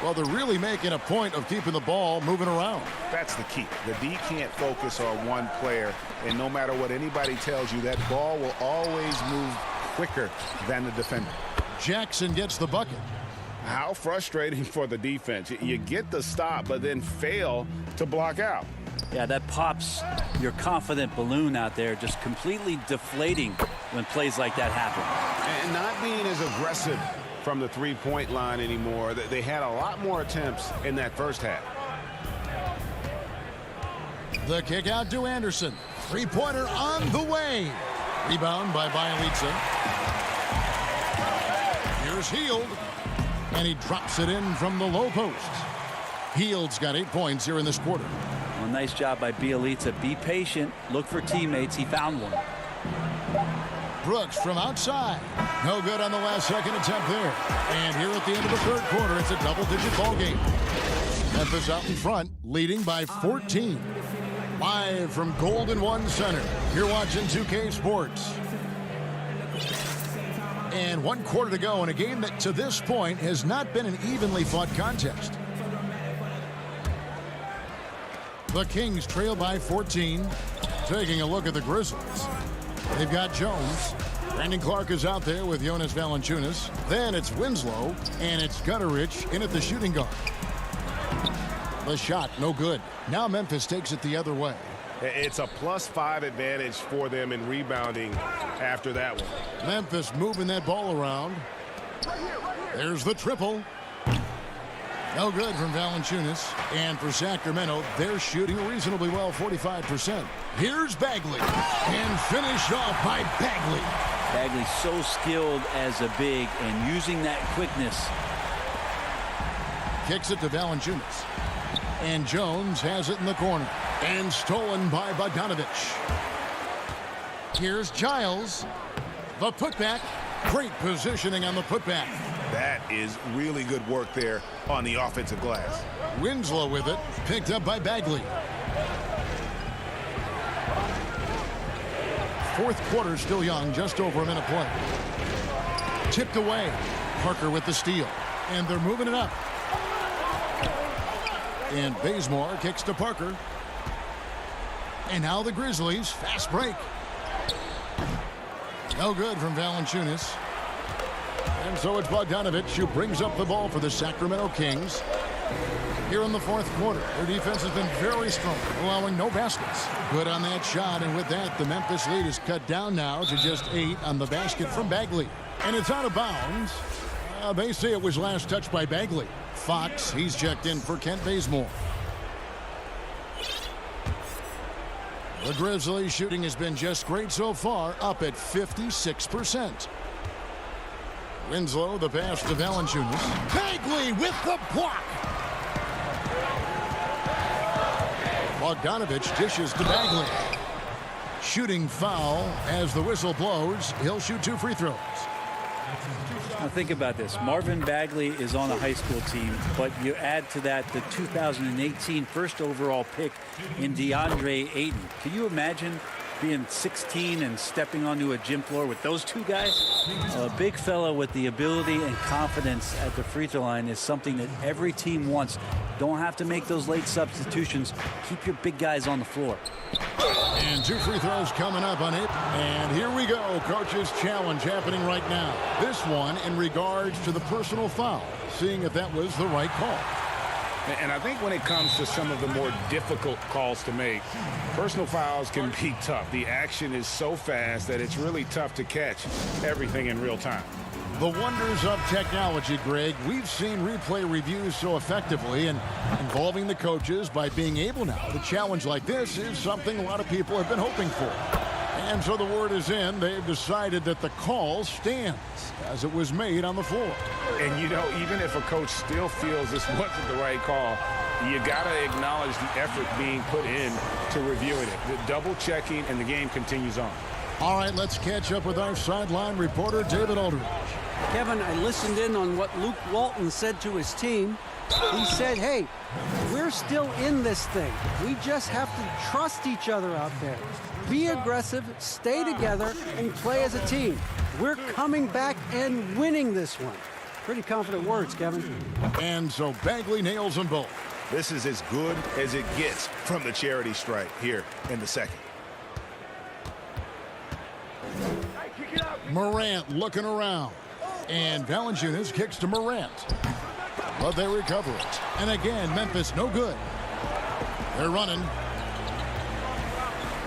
Well, they're really making a point of keeping the ball moving around. That's the key. The D can't focus on one player, and no matter what anybody tells you, that ball will always move quicker than the defender. Jackson gets the bucket. How frustrating for the defense. You get the stop, but then fail to block out. Yeah, that pops your confident balloon out there, just completely deflating when plays like that happen. And not being as aggressive from the three-point line anymore. They had a lot more attempts in that first half. The kick out to Anderson. Three-pointer on the way. Rebound by Bielitsa. Here's Hield. And he drops it in from the low post. Hield's got 8 points here in this quarter. Well, nice job by Bielitsa. Be patient. Look for teammates. He found one. Brooks from outside. No good on the last second attempt there. And here at the end of the third quarter, it's a double-digit ball game. Memphis out in front, leading by 14. Live from Golden One Center, you're watching 2K Sports. And 1 quarter to go in a game that to this point has not been an evenly fought contest. The Kings trail by 14. Taking a look at the Grizzlies. They've got Jones. Brandon Clark is out there with Jonas Valanciunas. Then it's Winslow, and it's Gutterich in at the shooting guard. The shot, no good. Now Memphis takes it the other way. It's a +5 advantage for them in rebounding after that one. Memphis moving that ball around. There's the triple. No good from Valanciunas. And for Sacramento, they're shooting reasonably well, 45%. Here's Bagley. And finished off by Bagley. Bagley's so skilled as a big and using that quickness. Kicks it to Valanciunas. And Jones has it in the corner. And stolen by Bogdanovich. Here's Giles. The putback. Great positioning on the putback. That is really good work there on the offensive glass. Winslow with it. Picked up by Bagley. Fourth quarter still young. Just over a minute play. Tipped away. Parker with the steal. And they're moving it up. And Bazemore kicks to Parker. And now the Grizzlies. Fast break. No good from Valanciunas. And so it's Bogdanovich who brings up the ball for the Sacramento Kings. Here in the fourth quarter, their defense has been very strong, allowing no baskets. Good on that shot, and with that, the Memphis lead is cut down now to just 8 on the basket from Bagley. And it's out of bounds. They say it was last touched by Bagley. Fox, he's checked in for Kent Bazemore. The Grizzlies shooting has been just great so far, up at 56%. Winslow, the pass to Valanciunas. Bagley with the block. Bogdanovich dishes to Bagley. Shooting foul as the whistle blows. He'll shoot 2 free throws. Now think about this. Marvin Bagley is on a high school team, but you add to that the 2018 first overall pick in DeAndre Ayton. Can you imagine being 16 and stepping onto a gym floor with those two guys? A big fella with the ability and confidence at the free throw line is something that every team wants. Don't have to make those late substitutions. Keep your big guys on the floor. And 2 free throws coming up on it. And here we go. Coach's challenge happening right now. This one in regards to the personal foul. Seeing if that was the right call. And I think when it comes to some of the more difficult calls to make, personal fouls can be tough. The action is so fast that it's really tough to catch everything in real time. The wonders of technology, Greg. We've seen replay reviews so effectively, and involving the coaches by being able now to challenge like this is something a lot of people have been hoping for. And so the word is in. They've decided that the call stands as it was made on the floor. And, you know, even if a coach still feels this wasn't the right call, you got to acknowledge the effort being put in to reviewing it. The double checking, and the game continues on. All right, let's catch up with our sideline reporter, David Aldridge. Kevin, I listened in on what Luke Walton said to his team. He said, hey, we're still in this thing. We just have to trust each other out there. Be aggressive, stay together, and play as a team. We're coming back and winning this one. Pretty confident words, Kevin. And so Bagley nails them both. This is as good as it gets from the charity stripe here in the second. Morant looking around. And Valanciunas kicks to Morant. But they recover it. And again, Memphis no good. They're running.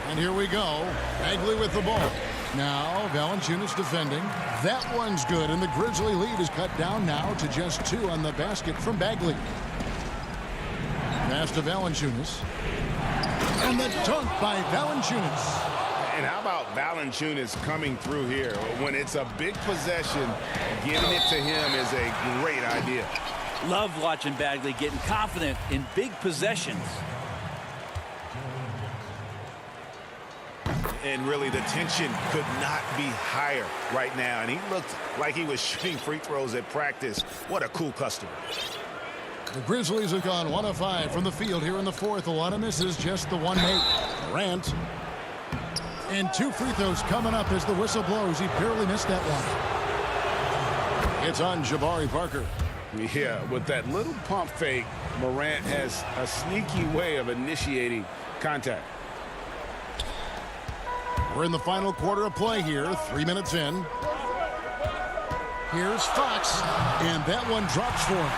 And here we go. Bagley with the ball. Now Valanciunas defending. That one's good. And the Grizzly lead is cut down now to just 2 on the basket from Bagley. Pass to Valanciunas. And the dunk by Valanciunas. And how about Valanciunas coming through here? When it's a big possession, giving it to him is a great idea. Love watching Bagley getting confident in big possessions. And really, the tension could not be higher right now. And he looked like he was shooting free throws at practice. What a cool customer. The Grizzlies have gone 1 of 5 from the field here in the fourth. A lot of misses, just the one made. Durant. And 2 free throws coming up as the whistle blows. He barely missed that one. It's on Jabari Parker. Yeah, with that little pump fake, Morant has a sneaky way of initiating contact. We're in the final quarter of play here. 3 minutes in. Here's Fox. And that one drops for him.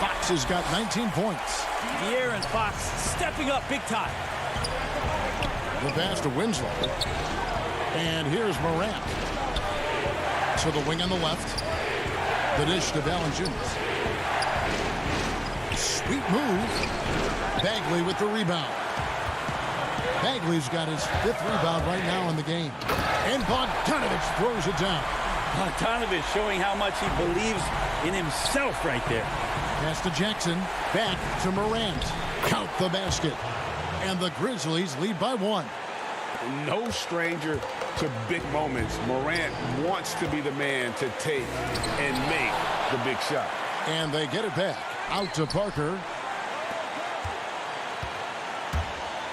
Fox has got 19 points. De'Aaron Fox stepping up big time. The pass to Winslow. And here's Morant. To the wing on the left. The dish to Valanciunas. Sweet move. Bagley with the rebound. Bagley's got his 5th rebound right now in the game. And Bogdanovich throws it down. Bogdanovich showing how much he believes in himself right there. Pass to Jackson. Back to Morant. Count the basket. And the Grizzlies lead by 1. No stranger to big moments. Morant wants to be the man to take and make the big shot. And they get it back. Out to Parker.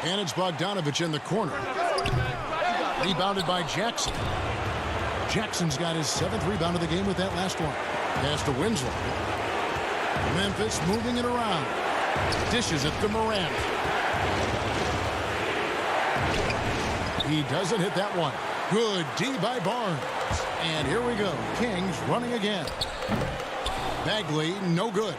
And it's Bogdanovich in the corner. Rebounded by Jackson. Jackson's got his 7th rebound of the game with that last one. Pass to Winslow. Memphis moving it around. Dishes it to Morant. He doesn't hit that one. Good D by Barnes. And here we go. Kings running again. Bagley, no good.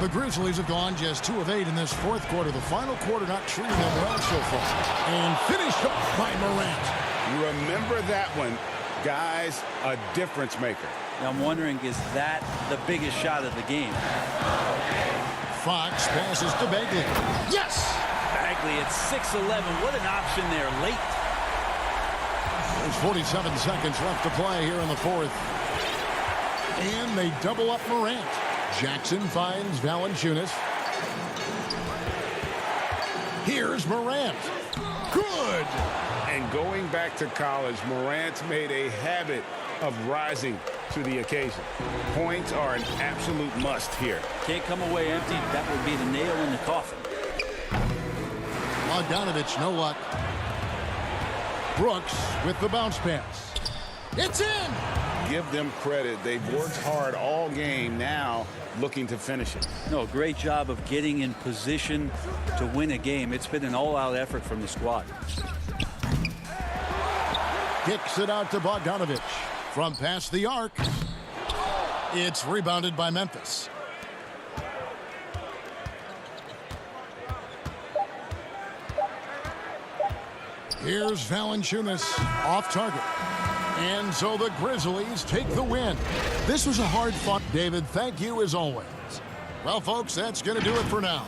The Grizzlies have gone just 2 of 8 in this fourth quarter. The final quarter not treating them well so far. And finished off by Morant. You remember that one. Guys, a difference maker. I'm wondering, is that the biggest shot of the game? Fox passes to Bagley. Yes! Bagley at 6'11". What an option there late. There's 47 seconds left to play here in the fourth. And they double up Morant. Jackson finds Valanciunas. Here's Morant. Good! And going back to college, Morant's made a habit of rising to the occasion. Points are an absolute must here. Can't come away empty. That would be the nail in the coffin. Bogdanovich, no luck. Brooks with the bounce pass. It's in! Give them credit. They've worked hard all game, now looking to finish it. No, great job of getting in position to win a game. It's been an all-out effort from the squad. Kicks it out to Bogdanovich. From past the arc. It's rebounded by Memphis. Here's Valanciunas off target. And so the Grizzlies take the win. This was a hard-fought. David, thank you as always. Well, folks, that's going to do it for now.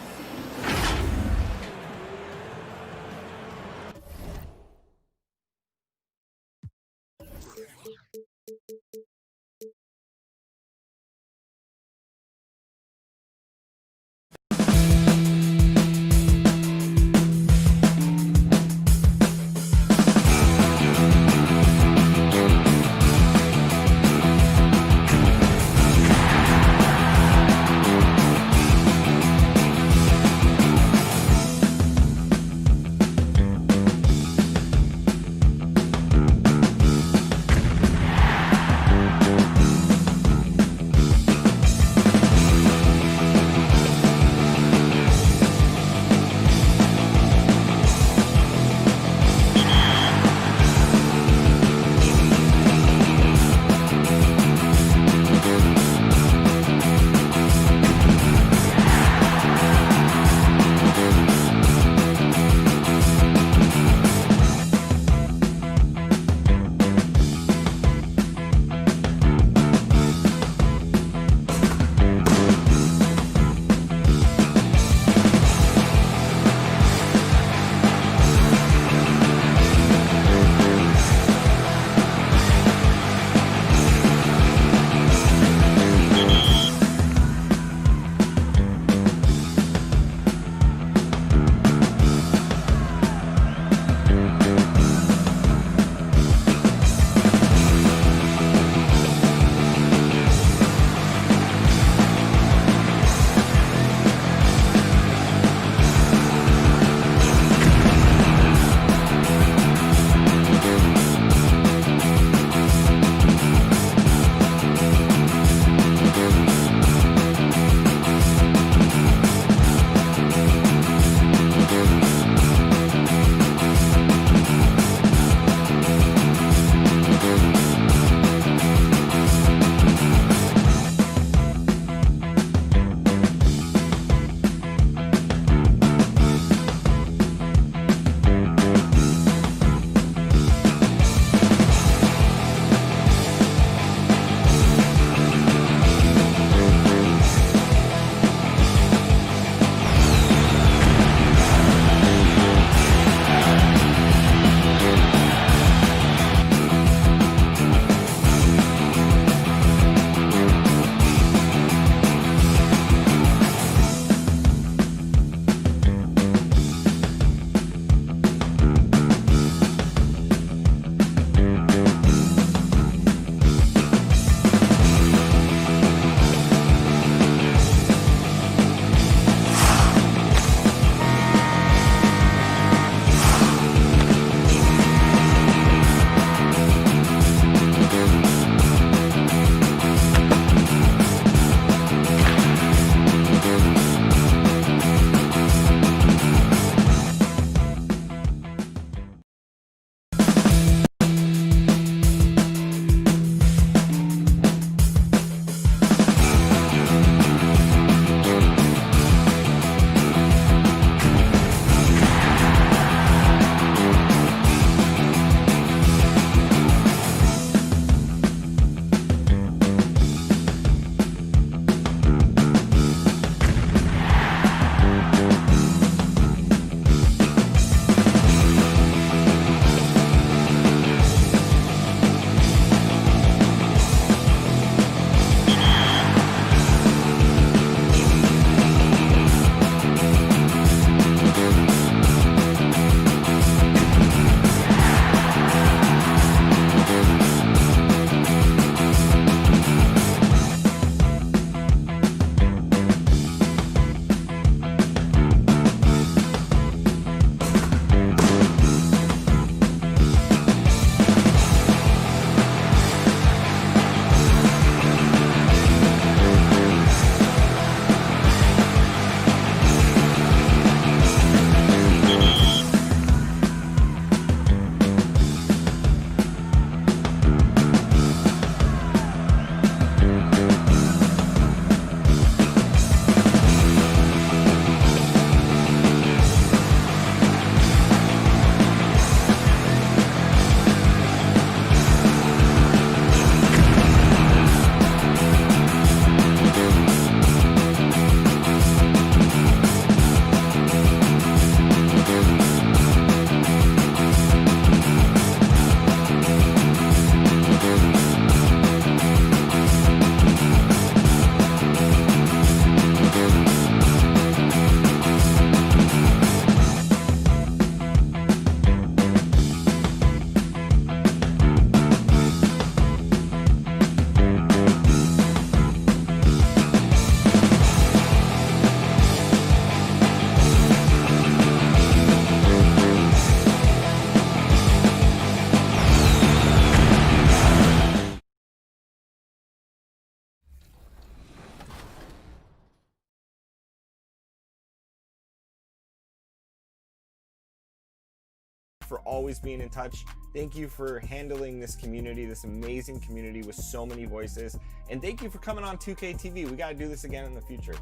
for always being in touch. Thank you for handling this community, this amazing community with so many voices. And thank you for coming on 2K TV. We got to do this again in the future.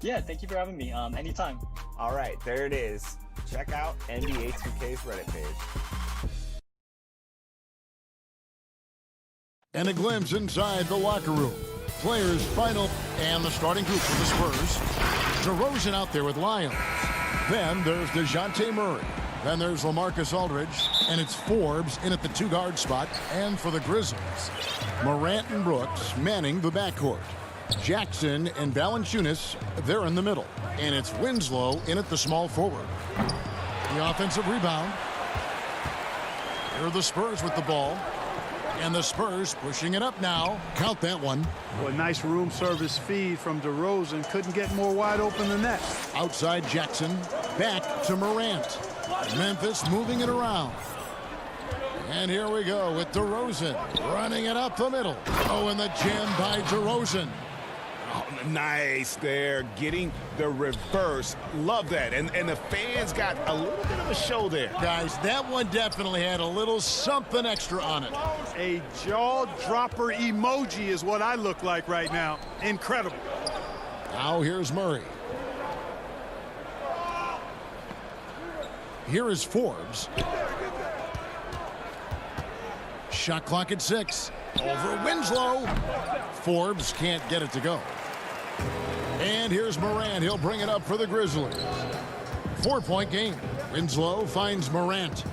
Yeah, thank you for having me. Anytime. All right, there it is. Check out NBA 2K's Reddit page. And a glimpse inside the locker room. Players final and the starting group for the Spurs. DeRozan out there with Lyons. Then there's DeJounte Murray. Then there's LaMarcus Aldridge. And it's Forbes in at the 2-guard spot. And for the Grizzlies, Morant and Brooks manning the backcourt. Jackson and Valanciunas, they're in the middle. And it's Winslow in at the small forward. The offensive rebound. Here are the Spurs with the ball. And the Spurs pushing it up now. Count that one. Well, nice room service feed from DeRozan. Couldn't get more wide open than that. Outside Jackson. Back to Morant. Memphis moving it around. And here we go with DeRozan running it up the middle. Oh, and the jam by DeRozan. Oh, nice there, getting the reverse. Love that. And the fans got a little bit of a show there. Guys, that one definitely had a little something extra on it. A jaw-dropper emoji is what I look like right now. Incredible. Now here's Murray. Here is Forbes. Shot clock at 6. Over Winslow. Forbes can't get it to go. And here's Morant. He'll bring it up for the Grizzlies. 4-point game. Winslow finds Morant.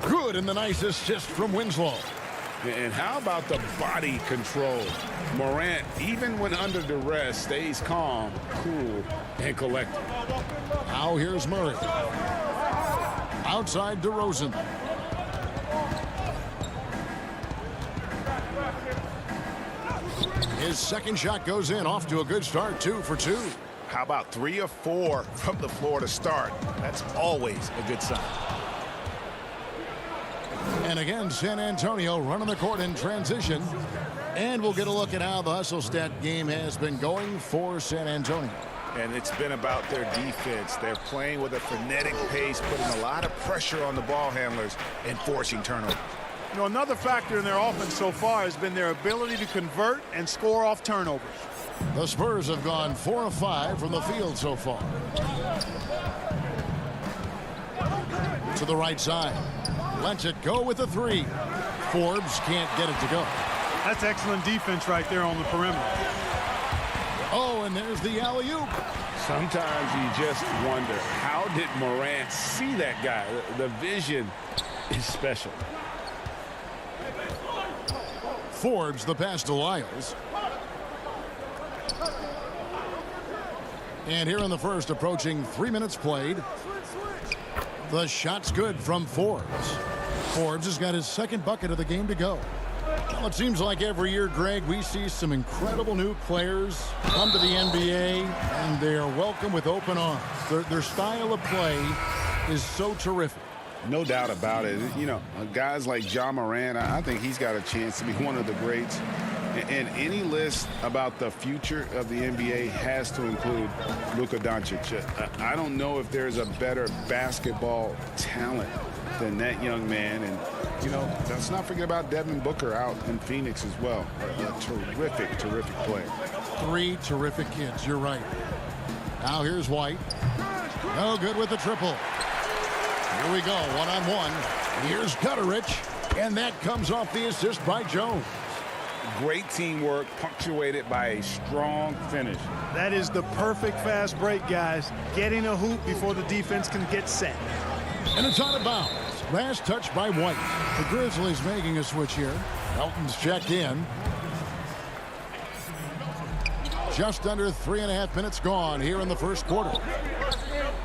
Good, and the nice assist from Winslow. And how about the body control? Morant, even when under duress, stays calm, cool, and collected. Now here's Murray. Outside DeRozan. His second shot goes in, off to a good start, 2 for 2. How about 3 or 4 from the floor to start? That's always a good sign. And again, San Antonio running the court in transition. And we'll get a look at how the hustle stat game has been going for San Antonio. And it's been about their defense. They're playing with a frenetic pace, putting a lot of pressure on the ball handlers and forcing turnovers. You know, another factor in their offense so far has been their ability to convert and score off turnovers. The Spurs have gone 4 of 5 from the field so far. To the right side. Lets it go with a 3. Forbes can't get it to go. That's excellent defense right there on the perimeter. Oh, and there's the alley-oop. Sometimes you just wonder, how did Morant see that guy? The vision is special. Forbes the pass to Lyles. And here in the first, approaching 3 minutes played. The shot's good from Forbes. Forbes has got his second bucket of the game to go. Well, it seems like every year, Greg, we see some incredible new players come to the NBA, and they are welcome with open arms. Their style of play is so terrific. No doubt about it. You know, guys like Ja Morant, I think he's got a chance to be one of the greats. And any list about the future of the NBA has to include Luka Doncic. I don't know if there's a better basketball talent than that young man. And, you know, let's not forget about Devin Booker out in Phoenix as well. A terrific, terrific player. 3 terrific kids, you're right. Now here's White. No good with the triple. Here we go, one-on-one. Here's Gutterich, and that comes off the assist by Jones. Great teamwork, punctuated by a strong finish. That is the perfect fast break, guys. Getting a hoop before the defense can get set. And it's out of bounds. Last touch by White. The Grizzlies making a switch here. Melton's checked in. Just under 3.5 minutes gone here in the first quarter.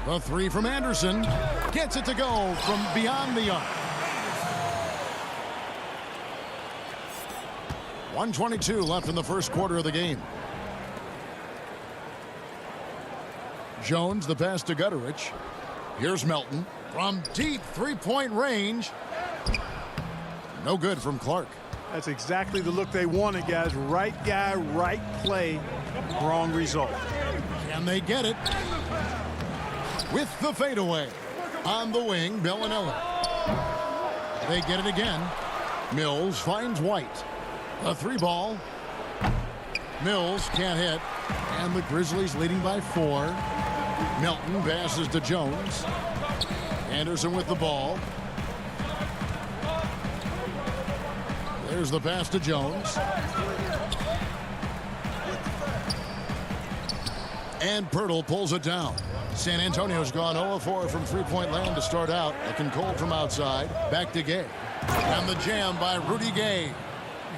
The 3 from Anderson. Gets it to go from beyond the arc. 1:22 left in the first quarter of the game. Jones, the pass to Gutterich. Here's Melton from deep three-point range. No good from Clark. That's exactly the look they wanted, guys. Right guy, right play, wrong result. Can they get it? With the fadeaway. On the wing, Bellinelli. They get it again. Mills finds White. A 3-ball. Mills can't hit. And the Grizzlies leading by 4. Milton passes to Jones. Anderson with the ball. There's the pass to Jones. And Pirtle pulls it down. San Antonio's gone 0-4 from three-point land to start out. Looking cold from outside. Back to Gay. And the jam by Rudy Gay.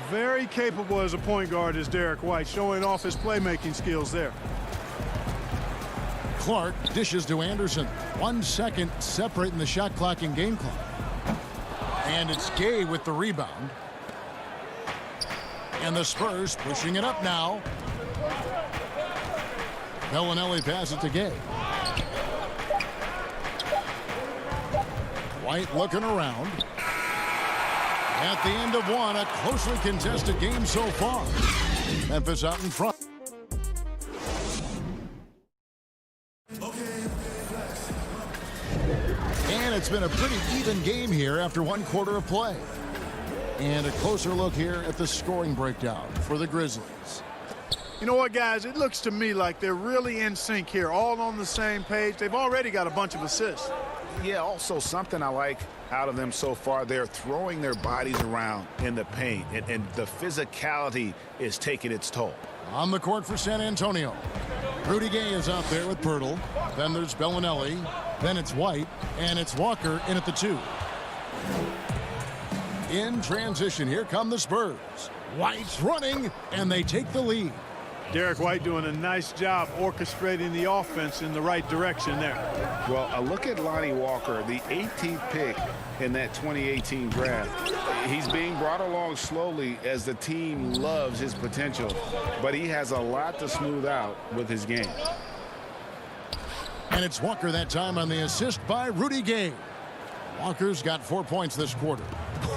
Very capable as a point guard is Derek White, showing off his playmaking skills there. Clark dishes to Anderson. 1 second separating the shot clock and game clock. And it's Gay with the rebound. And the Spurs pushing it up now. Bellinelli passes to Gay. White looking around. At the end of one, a closely contested game so far. Memphis out in front. And it's been a pretty even game here after 1 quarter of play. And a closer look here at the scoring breakdown for the Grizzlies. You know what, guys? It looks to me like they're really in sync here, all on the same page. They've already got a bunch of assists. Yeah, also something I like out of them so far, they're throwing their bodies around in the paint, and the physicality is taking its toll. On the court for San Antonio. Rudy Gay is out there with Pirtle. Then there's Bellinelli. Then it's White. And it's Walker in at the 2. In transition, here come the Spurs. White's running, and they take the lead. Derek White doing a nice job orchestrating the offense in the right direction there. Well, a look at Lonnie Walker, the 18th pick in that 2018 draft. He's being brought along slowly as the team loves his potential, but he has a lot to smooth out with his game. And it's Walker that time on the assist by Rudy Gay. Walker's got 4 points this quarter.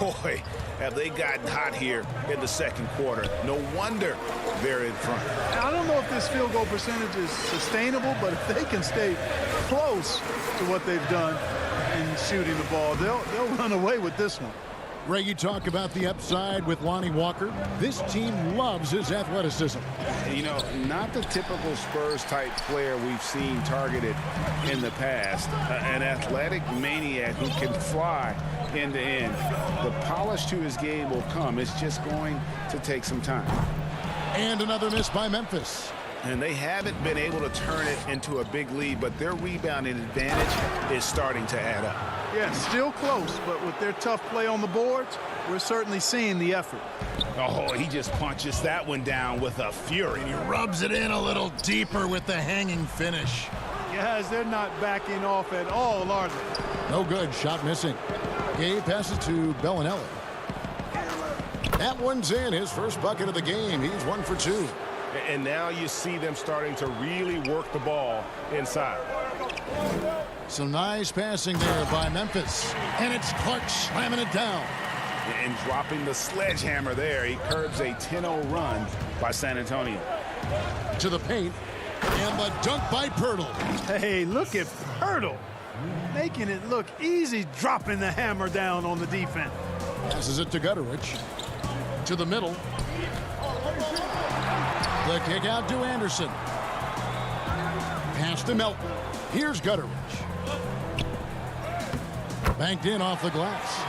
Boy, have they gotten hot here in the second quarter. No wonder they're in front. I don't know if this field goal percentage is sustainable, but if they can stay close to what they've done in shooting the ball, they'll run away with this one. Ray, you talk about the upside with Lonnie Walker. This team loves his athleticism. You know, not the typical Spurs-type player we've seen targeted in the past. An athletic maniac who can fly end to end. The polish to his game will come. It's just going to take some time. And another miss by Memphis. And they haven't been able to turn it into a big lead, but their rebounding advantage is starting to add up. Yeah, still close, but with their tough play on the boards, we're certainly seeing the effort. Oh, he just punches that one down with a fury. He rubs it in a little deeper with the hanging finish. Guys, they're not backing off at all, are they? No good. Shot missing. Gay passes to Bellinelli. That one's in. His first bucket of the game. He's 1 for 2. And now you see them starting to really work the ball inside. Some nice passing there by Memphis. And it's Clark slamming it down. And dropping the sledgehammer there. He curbs a 10-0 run by San Antonio. To the paint. And the dunk by Pirtle. Hey, look at Pirtle. Making it look easy, dropping the hammer down on the defense. Passes it to Gutterich. To the middle. The kick out to Anderson. Pass to Melton. Here's Gutterich. Banked in off the glass.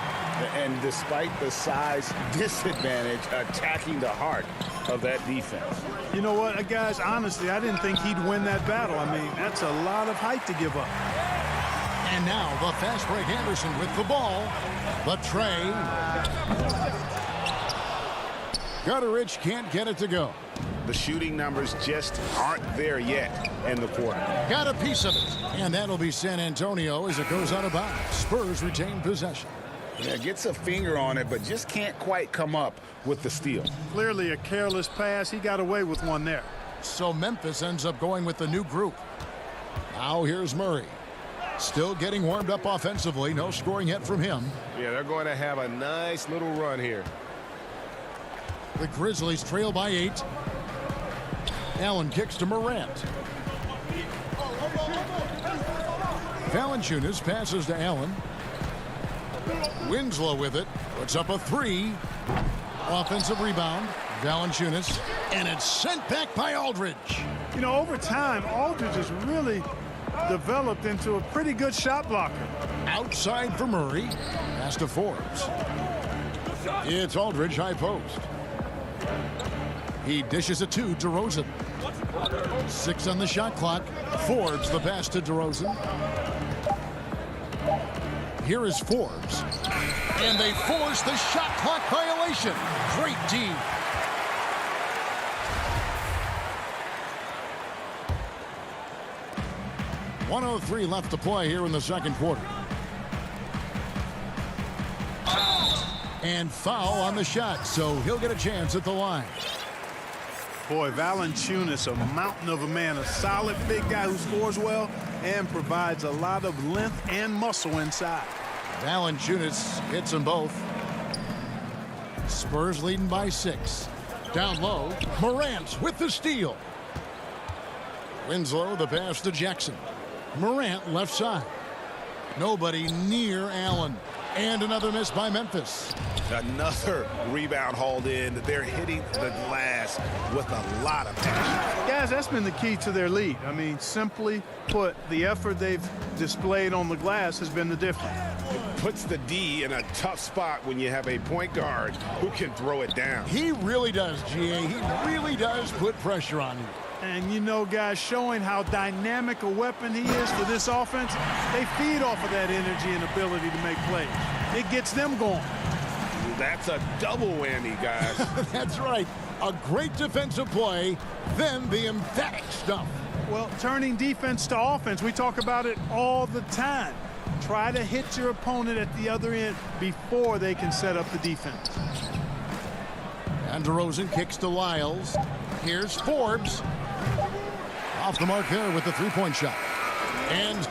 And despite the size disadvantage, attacking the heart of that defense. You know what, guys, honestly, I didn't think he'd win that battle. I mean, that's a lot of height to give up. And now the fast break Anderson with the ball. The tray. Gutterich can't get it to go. The shooting numbers just aren't there yet in the quarter. Got a piece of it. And that'll be San Antonio as it goes out of bounds. Spurs retain possession. Yeah, gets a finger on it, but just can't quite come up with the steal. Clearly a careless pass. He got away with one there. So Memphis ends up going with the new group. Now here's Murray. Still getting warmed up offensively. No scoring yet from him. Yeah, they're going to have a nice little run here. The Grizzlies trail by 8. Allen kicks to Morant. Valanciunas passes to Allen. Winslow with it. Puts up a three. Offensive rebound. Valanciunas. And it's sent back by Aldridge. You know, over time, Aldridge has really developed into a pretty good shot blocker. Outside for Murray. Pass to Forbes. It's Aldridge high post. He dishes it to DeRozan. 6 on the shot clock. Forbes the pass to DeRozan. Here is Forbes. And they force the shot clock violation. Great D. .103 left to play here in the second quarter. And foul on the shot, so he'll get a chance at the line. Boy, Valanciunas, a mountain of a man, a solid big guy who scores well and provides a lot of length and muscle inside. Valanciunas hits them both. Spurs leading by 6. Down low, Morant with the steal. Winslow the pass to Jackson. Morant left side. Nobody near Allen. And another miss by Memphis. Another rebound hauled in. They're hitting the glass with a lot of passion. Guys, that's been the key to their lead. I mean, simply put, the effort they've displayed on the glass has been the difference. It puts the D in a tough spot when you have a point guard who can throw it down. He really does, GA. He really does put pressure on you. And, you know, guys, showing how dynamic a weapon he is for this offense, they feed off of that energy and ability to make plays. It gets them going. That's a double whammy, guys. That's right. A great defensive play, then the emphatic stuff. Well, turning defense to offense, we talk about it all the time. Try to hit your opponent at the other end before they can set up the defense. And DeRozan kicks to Lyles. Here's Forbes. Off the mark there with the three-point shot. And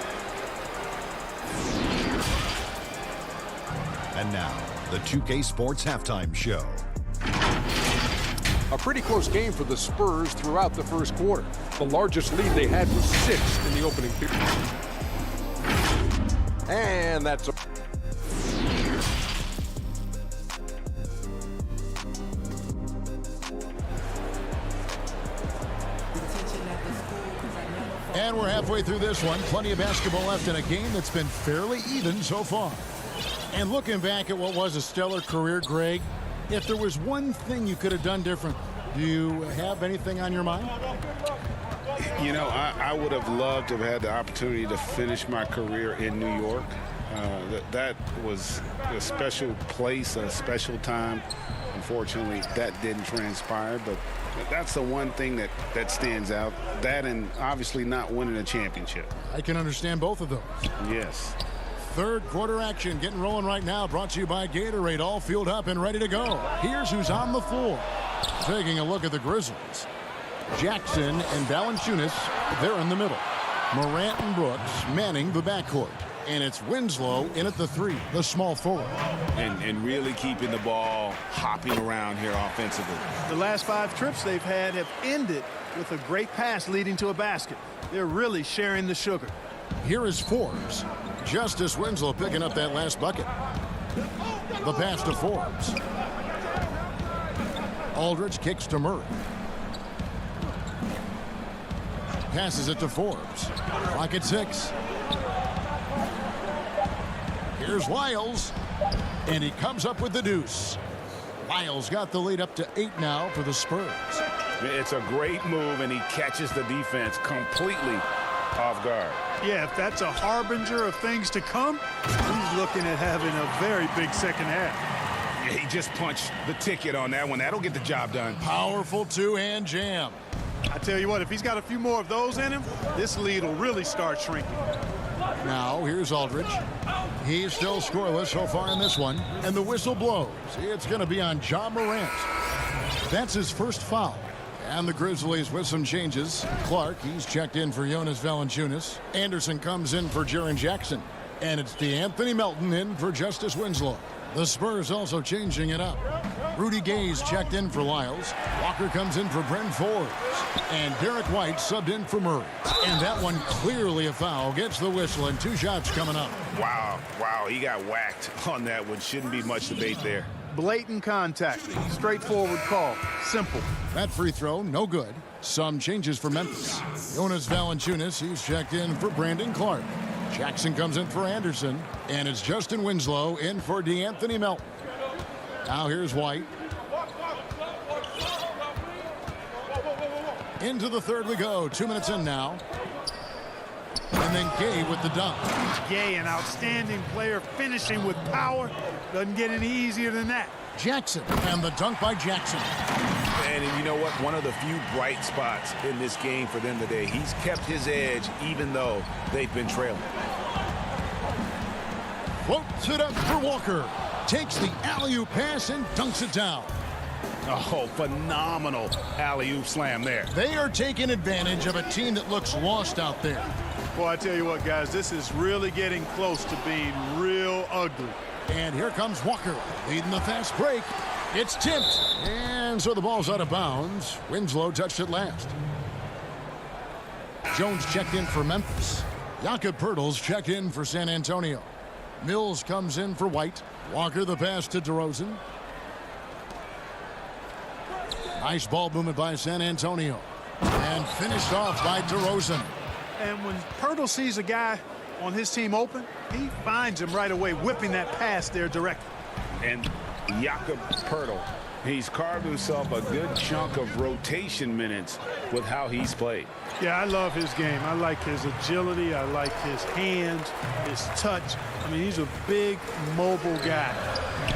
now, the 2K Sports Halftime Show. A pretty close game for the Spurs throughout the first quarter. The largest lead they had was 6 in the opening period. And that's a... And we're halfway through this one. Plenty of basketball left in a game that's been fairly even so far. And looking back at what was a stellar career, Greg, if there was one thing you could have done different, do you have anything on your mind? You know, I would have loved to have had the opportunity to finish my career in New York. That was a special place, a special time. Unfortunately, that didn't transpire, but that's the one thing that stands out. That and obviously not winning a championship. I can understand both of those. Yes. Third quarter action getting rolling right now. Brought to you by Gatorade. All fueled up and ready to go. Here's who's on the floor. Taking a look at the Grizzlies. Jackson and Valanciunas, they're in the middle. Morant and Brooks manning the backcourt. And it's Winslow in at the 3, the small forward. And really keeping the ball hopping around here offensively. The last 5 trips they've had have ended with a great pass leading to a basket. They're really sharing the sugar. Here is Forbes. Justice Winslow picking up that last bucket. The pass to Forbes. Aldridge kicks to Murray. Passes it to Forbes. Clock at 6. Here's Lyles, and he comes up with the deuce. Lyles got the lead up to 8 now for the Spurs. It's a great move, and he catches the defense completely off guard. Yeah, if that's a harbinger of things to come, he's looking at having a very big second half. Yeah, he just punched the ticket on that one. That'll get the job done. Powerful two-hand jam. I tell you what, if he's got a few more of those in him, this lead will really start shrinking. Now, here's Aldridge. He's still scoreless so far in this one, and the whistle blows. It's going to be on Ja Morant. That's his first foul. And the Grizzlies with some changes. Clark, he's checked in for Jonas Valanciunas. Anderson comes in for Jaren Jackson. And it's DeAnthony Melton in for Justice Winslow. The Spurs also changing it up. Rudy Gay's checked in for Lyles. Walker comes in for Brent Forbes. And Derek White subbed in for Murray. And that one clearly a foul. Gets the whistle and 2 shots coming up. Wow, he got whacked on that one. Shouldn't be much debate there. Blatant contact. Straightforward call. Simple. That free throw, no good. Some changes for Memphis. Jonas Valanciunas, he's checked in for Brandon Clark. Jackson comes in for Anderson. And it's Justin Winslow in for DeAnthony Melton. Now here's White. Into the third we go. 2 minutes in now. And then Gay with the dunk. Gay, an outstanding player, finishing with power. Doesn't get any easier than that. Jackson, and the dunk by Jackson. And you know what? One of the few bright spots in this game for them today. He's kept his edge even though they've been trailing. Floats it up for Walker. Takes the alley-oop pass and dunks it down. Oh, phenomenal alley-oop slam there. They are taking advantage of a team that looks lost out there. Well, I tell you what, guys, this is really getting close to being real ugly. And here comes Walker, leading the fast break. It's tipped, and so the ball's out of bounds. Winslow touched it last. Jones checked in for Memphis. Jakob Poeltl's checked in for San Antonio. Mills comes in for White. Walker the pass to DeRozan. Nice ball movement by San Antonio. And finished off by DeRozan. And when Poeltl sees a guy on his team open, he finds him right away, whipping that pass there directly. And Jakob Poeltl, he's carved himself a good chunk of rotation minutes with how he's played. Yeah, I love his game. I like his agility. I like his hands, his touch. I mean, he's a big, mobile guy.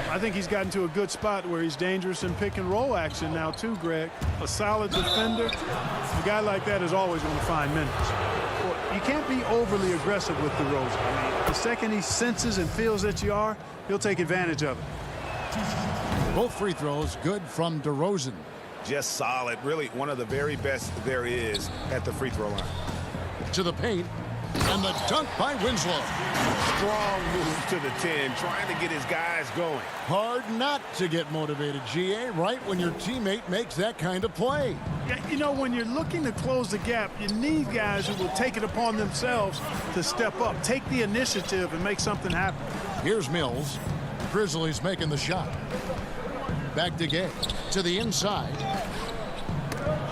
I think he's gotten to a good spot where he's dangerous in pick and roll action now too, Greg. A solid defender. A guy like that is always going to find minutes. Well, you can't be overly aggressive with DeRozan. I mean, the second he senses and feels that you are, he'll take advantage of it. Both free throws good from DeRozan. Just solid. Really one of the very best there is at the free throw line. To the paint. And the dunk by Winslow. Strong move to the 10, trying to get his guys going. Hard not to get motivated, GA, right when your teammate makes that kind of play. Yeah, you know, when you're looking to close the gap, you need guys who will take it upon themselves to step up, take the initiative and make something happen. Here's Mills. Grizzlies making the shot. Back to Gay. To the inside.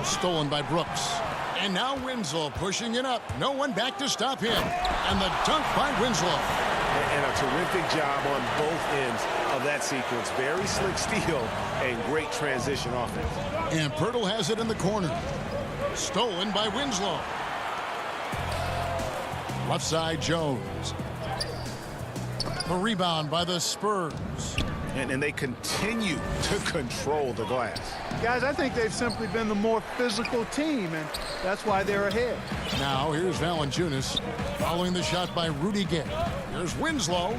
Stolen by Brooks. And now Winslow pushing it up. No one back to stop him. And the dunk by Winslow. And a terrific job on both ends of that sequence. Very slick steal and great transition offense. And Poeltl has it in the corner. Stolen by Winslow. Left side, Jones. The rebound by the Spurs. And they continue to control the glass. Guys, I think they've simply been the more physical team, and that's why they're ahead. Now here's Valanciunas following the shot by Rudy Gay. Here's Winslow,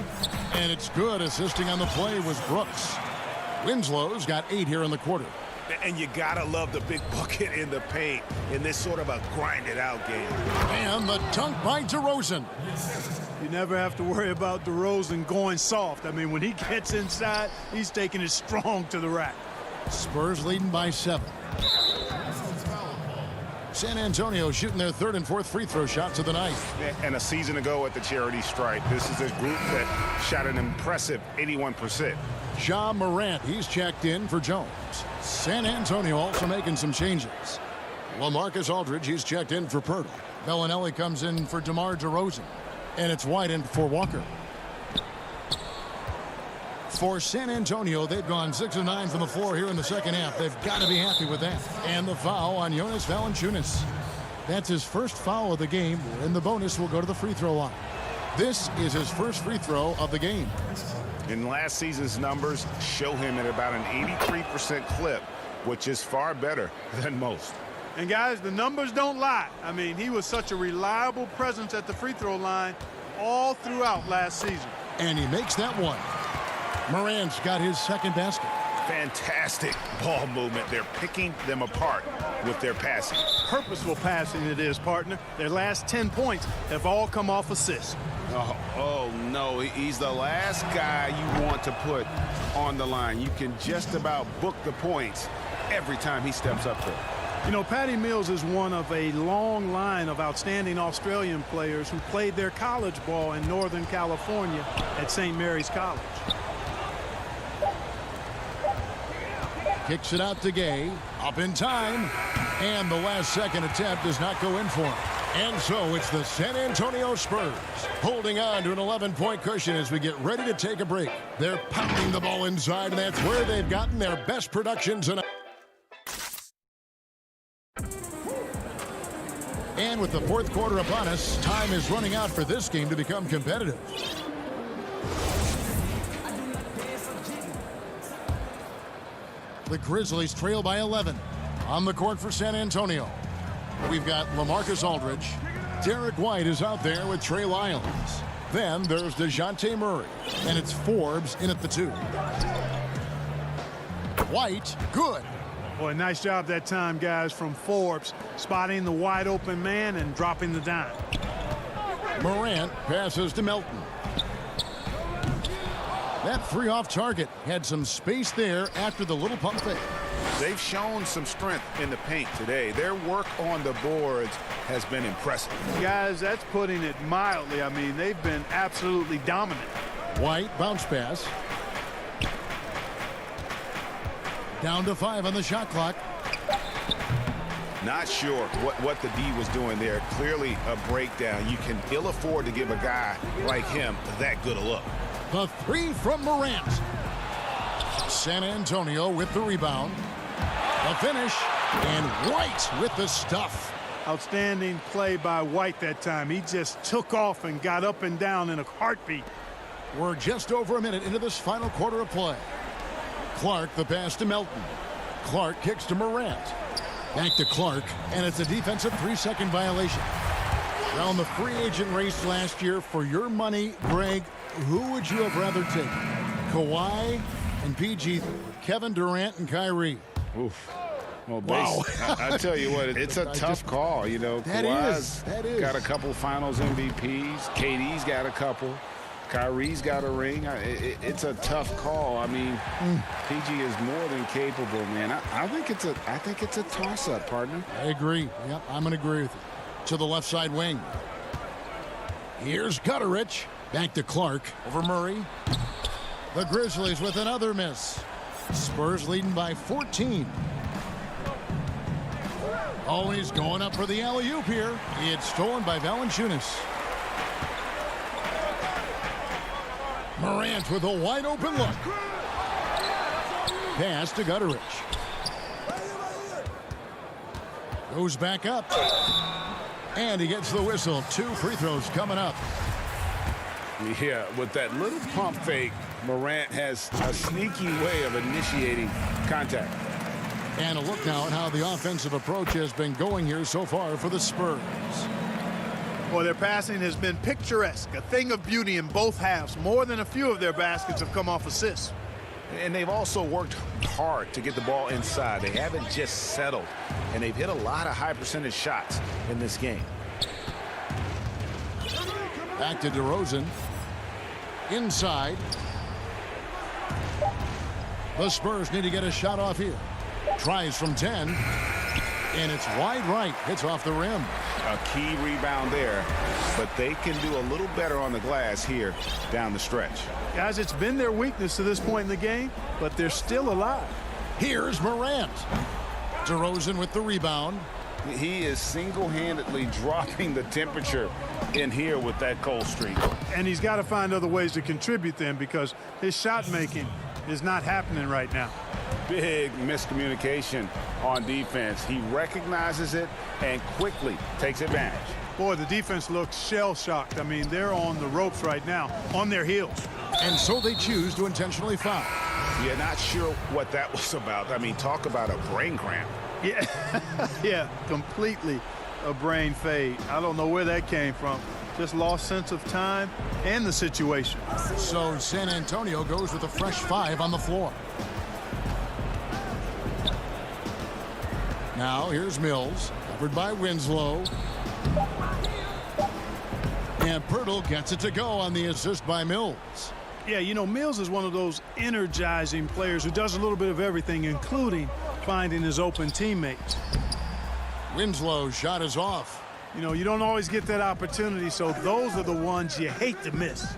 and it's good. Assisting on the play was Brooks. Winslow's got 8 here in the quarter. And you gotta love the big bucket in the paint in this sort of a grinded-out game. And the dunk by DeRozan. You never have to worry about DeRozan going soft. I mean, when he gets inside, he's taking it strong to the rack. Spurs leading by 7. San Antonio shooting their 3rd and 4th free throw shots of the night. And a season ago at the charity stripe, this is a group that shot an impressive 81%. Ja Morant, he's checked in for Jones. San Antonio also making some changes. LaMarcus Aldridge, he's checked in for Poeltl. Bellinelli comes in for DeMar DeRozan. And it's White in for Walker. For San Antonio, they've gone 6 of 9 from the floor here in the second half. They've got to be happy with that. And the foul on Jonas Valanciunas. That's his first foul of the game, and the bonus will go to the free throw line. This is his first free throw of the game. In last season's numbers, show him at about an 83% clip, which is far better than most. And guys, the numbers don't lie. I mean, he was such a reliable presence at the free throw line all throughout last season. And he makes that one. Morant's got his second basket. Fantastic ball movement. They're picking them apart with their passing. Purposeful passing it is, partner. Their last 10 points have all come off assists. Oh, no, he's the last guy you want to put on the line. You can just about book the points every time he steps up there. You know, Patty Mills is one of a long line of outstanding Australian players who played their college ball in Northern California at St. Mary's College. Kicks it out to Gay. Up in time. And the last second attempt does not go in for him. And so it's the San Antonio Spurs holding on to an 11-point cushion as we get ready to take a break. They're pounding the ball inside, and that's where they've gotten their best production tonight. And with the fourth quarter upon us, time is running out for this game to become competitive. The Grizzlies trail by 11. On the court for San Antonio, we've got LaMarcus Aldridge. Derek White is out there with Trey Lyles. Then there's DeJounte Murray, and it's Forbes in at the 2. White, good. Boy, nice job that time, guys, from Forbes, spotting the wide open man and dropping the dime. Morant passes to Melton. That 3 off target had some space there after the little pump fake. They've shown some strength in the paint today. Their work on the boards has been impressive. Guys, that's putting it mildly. I mean, they've been absolutely dominant. White bounce pass. Down to 5 on the shot clock. Not sure what the D was doing there. Clearly a breakdown. You can ill afford to give a guy like him that good a look. The 3 from Morant. San Antonio with the rebound. The finish. And White with the stuff. Outstanding play by White that time. He just took off and got up and down in a heartbeat. We're just over a minute into this final quarter of play. Clark, the pass to Melton. Clark kicks to Morant. Back to Clark, and it's a defensive 3-second violation. Now in the free agent race last year, for your money, Greg, who would you have rather taken? Kawhi and PG, Kevin Durant and Kyrie. Oof. Well, wow. I tell you what, it's a tough call. You know, Kawhi's got a couple finals MVPs. KD's got a couple. Kyrie's got a ring. It's a tough call. I mean, PG is more than capable, man. I think it's a toss-up, partner. I agree. Yep, I'm going to agree with you. To the left side wing. Here's Gutterich. Back to Clark. Over Murray. The Grizzlies with another miss. Spurs leading by 14. Oh, he's going up for the alley-oop here. It's stolen by Valanciunas. Morant with a wide-open look. Pass to Gutterich. Goes back up. And he gets the whistle. 2 free throws coming up. Yeah, with that little pump fake, Morant has a sneaky way of initiating contact. And a look now at how the offensive approach has been going here so far for the Spurs. Well, their passing has been picturesque, a thing of beauty in both halves. More than a few of their baskets have come off assists. And they've also worked hard to get the ball inside. They haven't just settled. And they've hit a lot of high percentage shots in this game. Back to DeRozan. Inside. The Spurs need to get a shot off here. Tries from 10. And it's wide right. Hits off the rim. A key rebound there. But they can do a little better on the glass here down the stretch. Guys, it's been their weakness to this point in the game, but they're still alive. Here's Morant. DeRozan with the rebound. He is single-handedly dropping the temperature in here with that cold streak. And he's got to find other ways to contribute then, because his shot making is not happening right now. Big miscommunication on defense. He recognizes it and quickly takes advantage. Boy, the defense looks shell-shocked. I mean, they're on the ropes right now, on their heels. And so they choose to intentionally foul. Yeah, not sure what that was about. I mean, talk about a brain cramp. Yeah, yeah, completely a brain fade. I don't know where that came from. Just lost sense of time and the situation. So San Antonio goes with a fresh 5 on the floor. Now here's Mills, covered by Winslow. And Pirtle gets it to go on the assist by Mills. Yeah, you know, Mills is one of those energizing players who does a little bit of everything, including finding his open teammates. Winslow's shot is off. You know, you don't always get that opportunity, so those are the ones you hate to miss.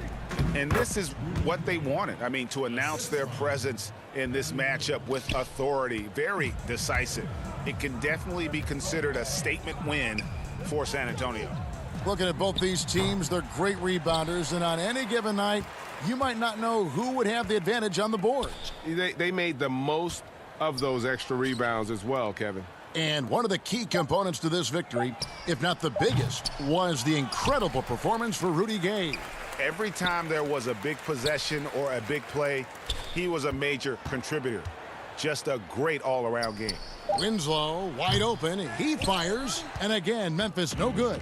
And this is what they wanted. I mean, to announce their presence in this matchup with authority, very decisive. It can definitely be considered a statement win for San Antonio. Looking at both these teams, they're great rebounders, and on any given night, you might not know who would have the advantage on the boards. They made the most of those extra rebounds as well, Kevin. And one of the key components to this victory, if not the biggest, was the incredible performance for Rudy Gay. Every time there was a big possession or a big play, he was a major contributor. Just a great all-around game. Winslow wide open. He fires. And again, Memphis no good.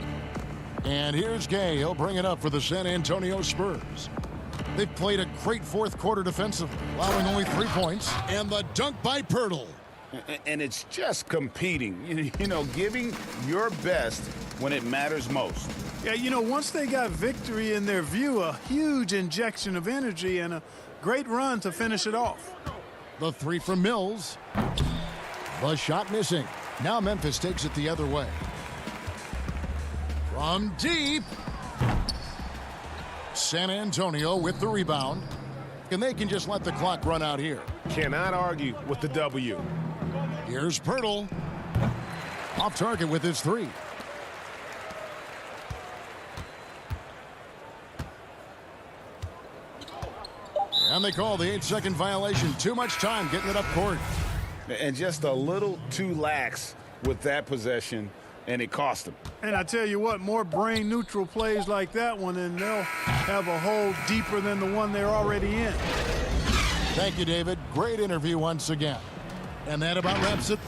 And here's Gay. He'll bring it up for the San Antonio Spurs. They've played a great fourth quarter defensively, allowing only 3 points. And the dunk by Pirtle. And it's just competing, you know, giving your best when it matters most. Yeah, you know, once they got victory in their view, a huge injection of energy and a great run to finish it off. The three from Mills. The shot missing. Now Memphis takes it the other way. From deep. San Antonio with the rebound. And they can just let the clock run out here. Cannot argue with the W. Here's Pirtle. Off target with his three. And they call the 8-second violation. Too much time getting it up court. And just a little too lax with that possession, and it cost them. And I tell you what, more brain neutral plays like that one, and they'll have a hole deeper than the one they're already in. Thank you, David. Great interview once again. And that about wraps it.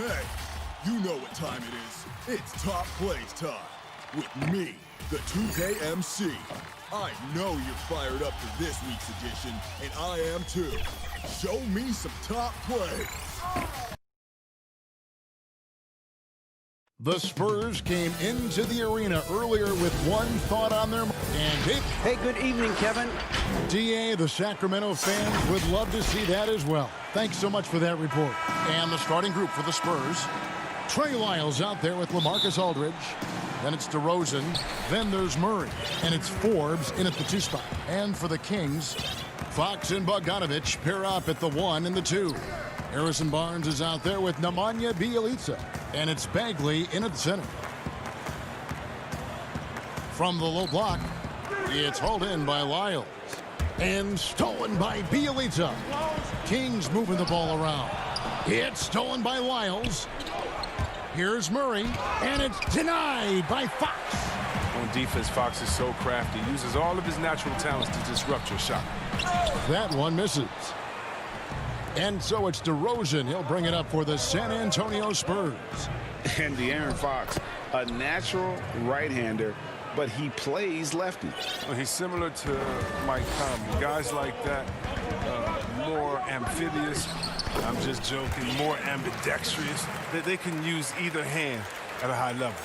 Hey, you know what time it is. It's Top Plays time. With me, the 2K MC. I know you're fired up for this week's edition, and I am too. Show me some top plays. The Spurs came into the arena earlier with one thought on their mind. And hey, good evening, Kevin. DA, the Sacramento fans would love to see that as well. Thanks so much for that report. And the starting group for the Spurs. Trey Lyles out there with LaMarcus Aldridge. Then it's DeRozan. Then there's Murray. And it's Forbes in at the 2 spot. And for the Kings, Fox and Bogdanovic pair up at the 1 and the 2. Harrison Barnes is out there with Nemanja Bjelica. And it's Bagley in at the center. From the low block, it's hauled in by Lyles. And stolen by Bjelica. Kings moving the ball around. It's stolen by Lyles. Here's Murray, and it's denied by Fox. On defense, Fox is so crafty. He uses all of his natural talents to disrupt your shot. That one misses. And so it's DeRozan. He'll bring it up for the San Antonio Spurs. And De'Aaron Fox, a natural right-hander, but he plays lefty. Well, he's similar to Mike Conley. Guys like that, more amphibious. I'm just joking, more ambidextrous. They can use either hand at a high level.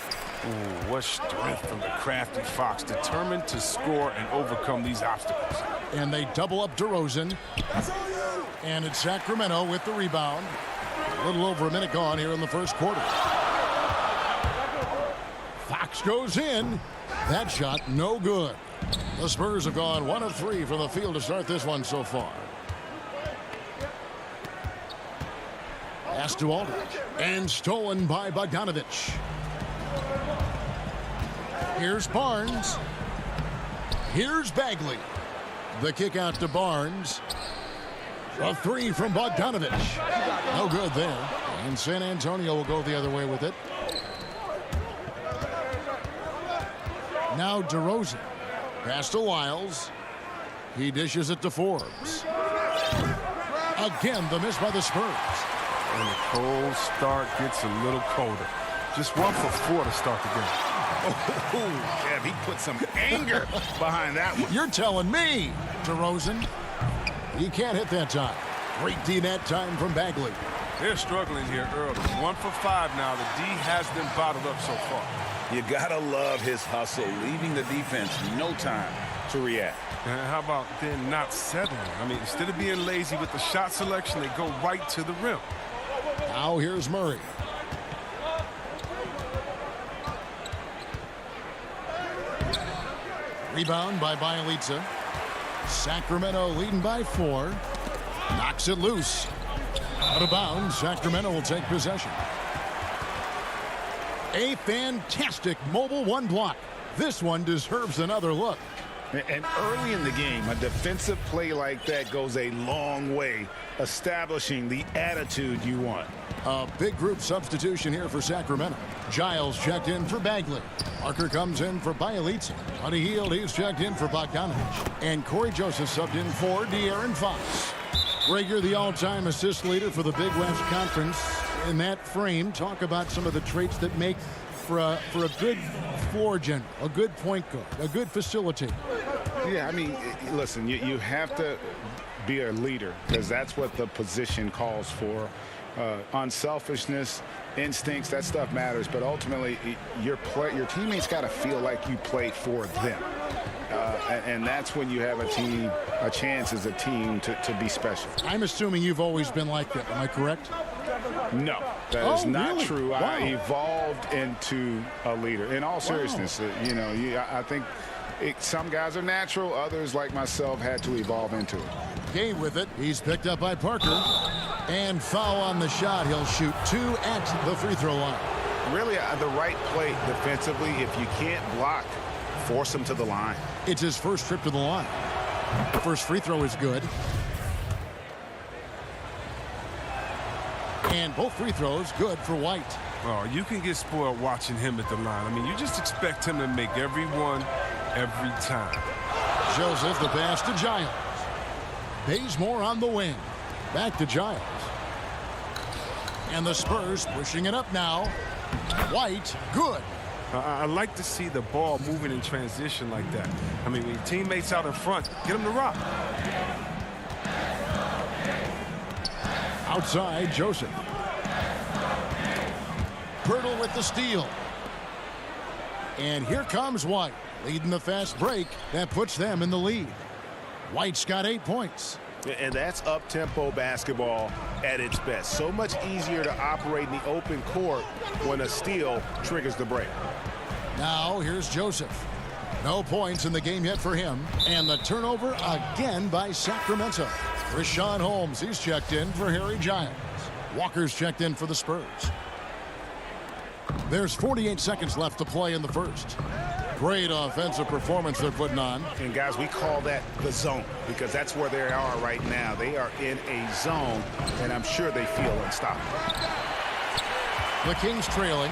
Ooh, what strength from the crafty Fox, determined to score and overcome these obstacles. And they double up DeRozan. And it's Sacramento with the rebound. A little over a minute gone here in the first quarter. Fox goes in. That shot no good. The Spurs have gone 1 of 3 from the field to start this one so far. Pass to Aldridge. And stolen by Bogdanovic. Here's Barnes. Here's Bagley. The kick out to Barnes. A 3 from Bogdanovic. No good there. And San Antonio will go the other way with it. Now DeRozan. Pass to Lyles. He dishes it to Forbes. Again, the miss by the Spurs. And the cold start gets a little colder. Just 1 for 4 to start the game. Oh, Kev, he put some anger behind that one. You're telling me, DeRozan. He can't hit that time. Great D that time from Bagley. They're struggling here early. 1 for 5 now. The D has them bottled up so far. You gotta love his hustle, leaving the defense no time to react. And how about then not settling? I mean, instead of being lazy with the shot selection, they go right to the rim. Now here's Murray. Rebound by Bjelica. Sacramento leading by 4. Knocks it loose. Out of bounds. Sacramento will take possession. A fantastic mobile 1 block. This one deserves another look. And early in the game, a defensive play like that goes a long way, establishing the attitude you want. A big group substitution here for Sacramento. Giles checked in for Bagley. Parker comes in for Bjelica. Buddy Hield, he's checked in for Bogdanovic. And Corey Joseph subbed in for De'Aaron Fox. Greg, you're the all-time assist leader for the Big West Conference. In that frame, talk about some of the traits that make for a good floor general, a good point guard, a good facilitator. Yeah, I mean, listen, you have to be a leader because that's what the position calls for. Unselfishness, instincts, that stuff matters. But ultimately, your teammates got to feel like you played for them. And that's when you have a chance as a team to be special. I'm assuming you've always been like that. Am I correct? No, that is not really? true. Wow. I evolved into a leader. In all seriousness, I think some guys are natural. Others, like myself, had to evolve into it. Gay with it. He's picked up by Parker. And foul on the shot. He'll shoot 2 at the free throw line. Really, the right play defensively. If you can't block, force him to the line. It's his first trip to the line. The first free throw is good. And both free throws good for White. Oh, you can get spoiled watching him at the line. I mean, you just expect him to make every one every time. Joseph, the pass to Giles. Bazemore on the wing. Back to Giles. And the Spurs pushing it up now. White, good. I like to see the ball moving in transition like that. I mean, when your teammates out in front, get them to rock. Outside, Joseph. Pirtle with the steal. And here comes White, leading the fast break. That puts them in the lead. White's got 8 points. And that's up-tempo basketball at its best. So much easier to operate in the open court when a steal triggers the break. Now here's Joseph. No points in the game yet for him. And the turnover again by Sacramento. Richaun Holmes, he's checked in for Harry Giles. Walker's checked in for the Spurs. There's 48 seconds left to play in the first. Great offensive performance they're putting on. And guys, we call that the zone because that's where they are right now. They are in a zone, and I'm sure they feel unstoppable. The Kings trailing.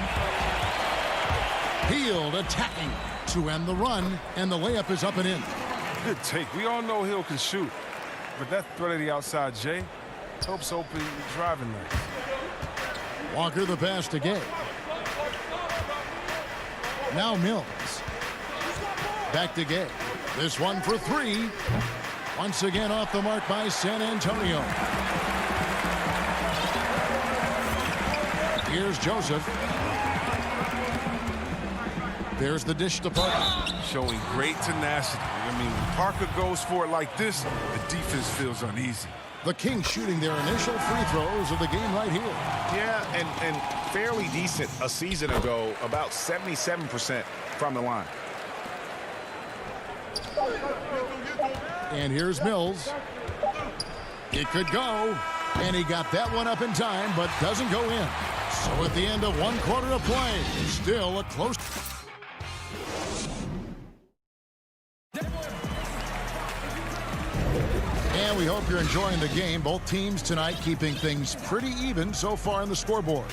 Hield attacking to end the run, and the layup is up and in. Good take. We all know Hill can shoot, but that threat of the outside, Jay, helps open driving lanes. Walker the pass to Gay. Now Mills. Back to Gay. This one for three. Once again off the mark by San Antonio. Here's Joseph. There's the dish to Parker. Showing great tenacity. I mean, when Parker goes for it like this, the defense feels uneasy. The Kings shooting their initial free throws of the game right here. Yeah, and fairly decent a season ago, about 77% from the line. And here's Mills. It could go, and he got that one up in time, but doesn't go in. So at the end of 1 quarter of play, still a close. And we hope you're enjoying the game. Both teams tonight keeping things pretty even so far on the scoreboard.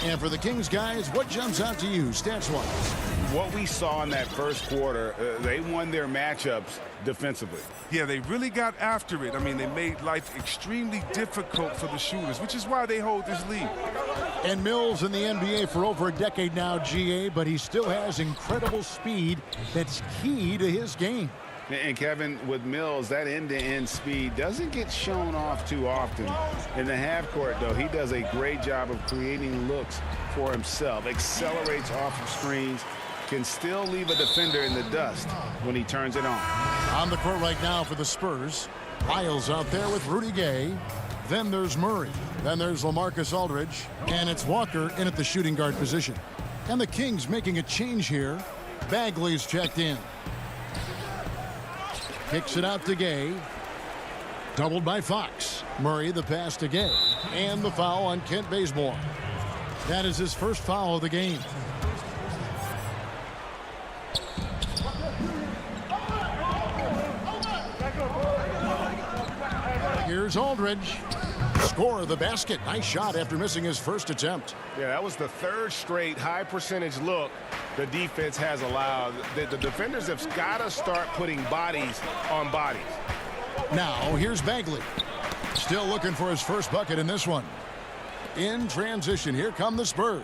And for the Kings guys, what jumps out to you stats-wise? What we saw in that first quarter, they won their matchups defensively. Yeah, they really got after it. I mean, they made life extremely difficult for the shooters, which is why they hold this lead. And Mills in the NBA for over a decade now, GA, but he still has incredible speed that's key to his game. And Kevin, with Mills, that end-to-end speed doesn't get shown off too often. In the half court, though, he does a great job of creating looks for himself, accelerates off of screens, can still leave a defender in the dust when he turns it on. On the court right now for the Spurs, Lyles out there with Rudy Gay. Then there's Murray. Then there's LaMarcus Aldridge. And it's Walker in at the shooting guard position. And the Kings making a change here. Bagley's checked in. Kicks it out to Gay. Doubled by Fox. Murray the pass to Gay. And the foul on Kent Bazemore. That is his first foul of the game. Here's Aldridge. Score the basket. Nice shot after missing his first attempt. Yeah, that was the third straight high percentage look the defense has allowed. The defenders have got to start putting bodies on bodies. Now here's Bagley. Still looking for his first bucket in this one. In transition, here come the Spurs.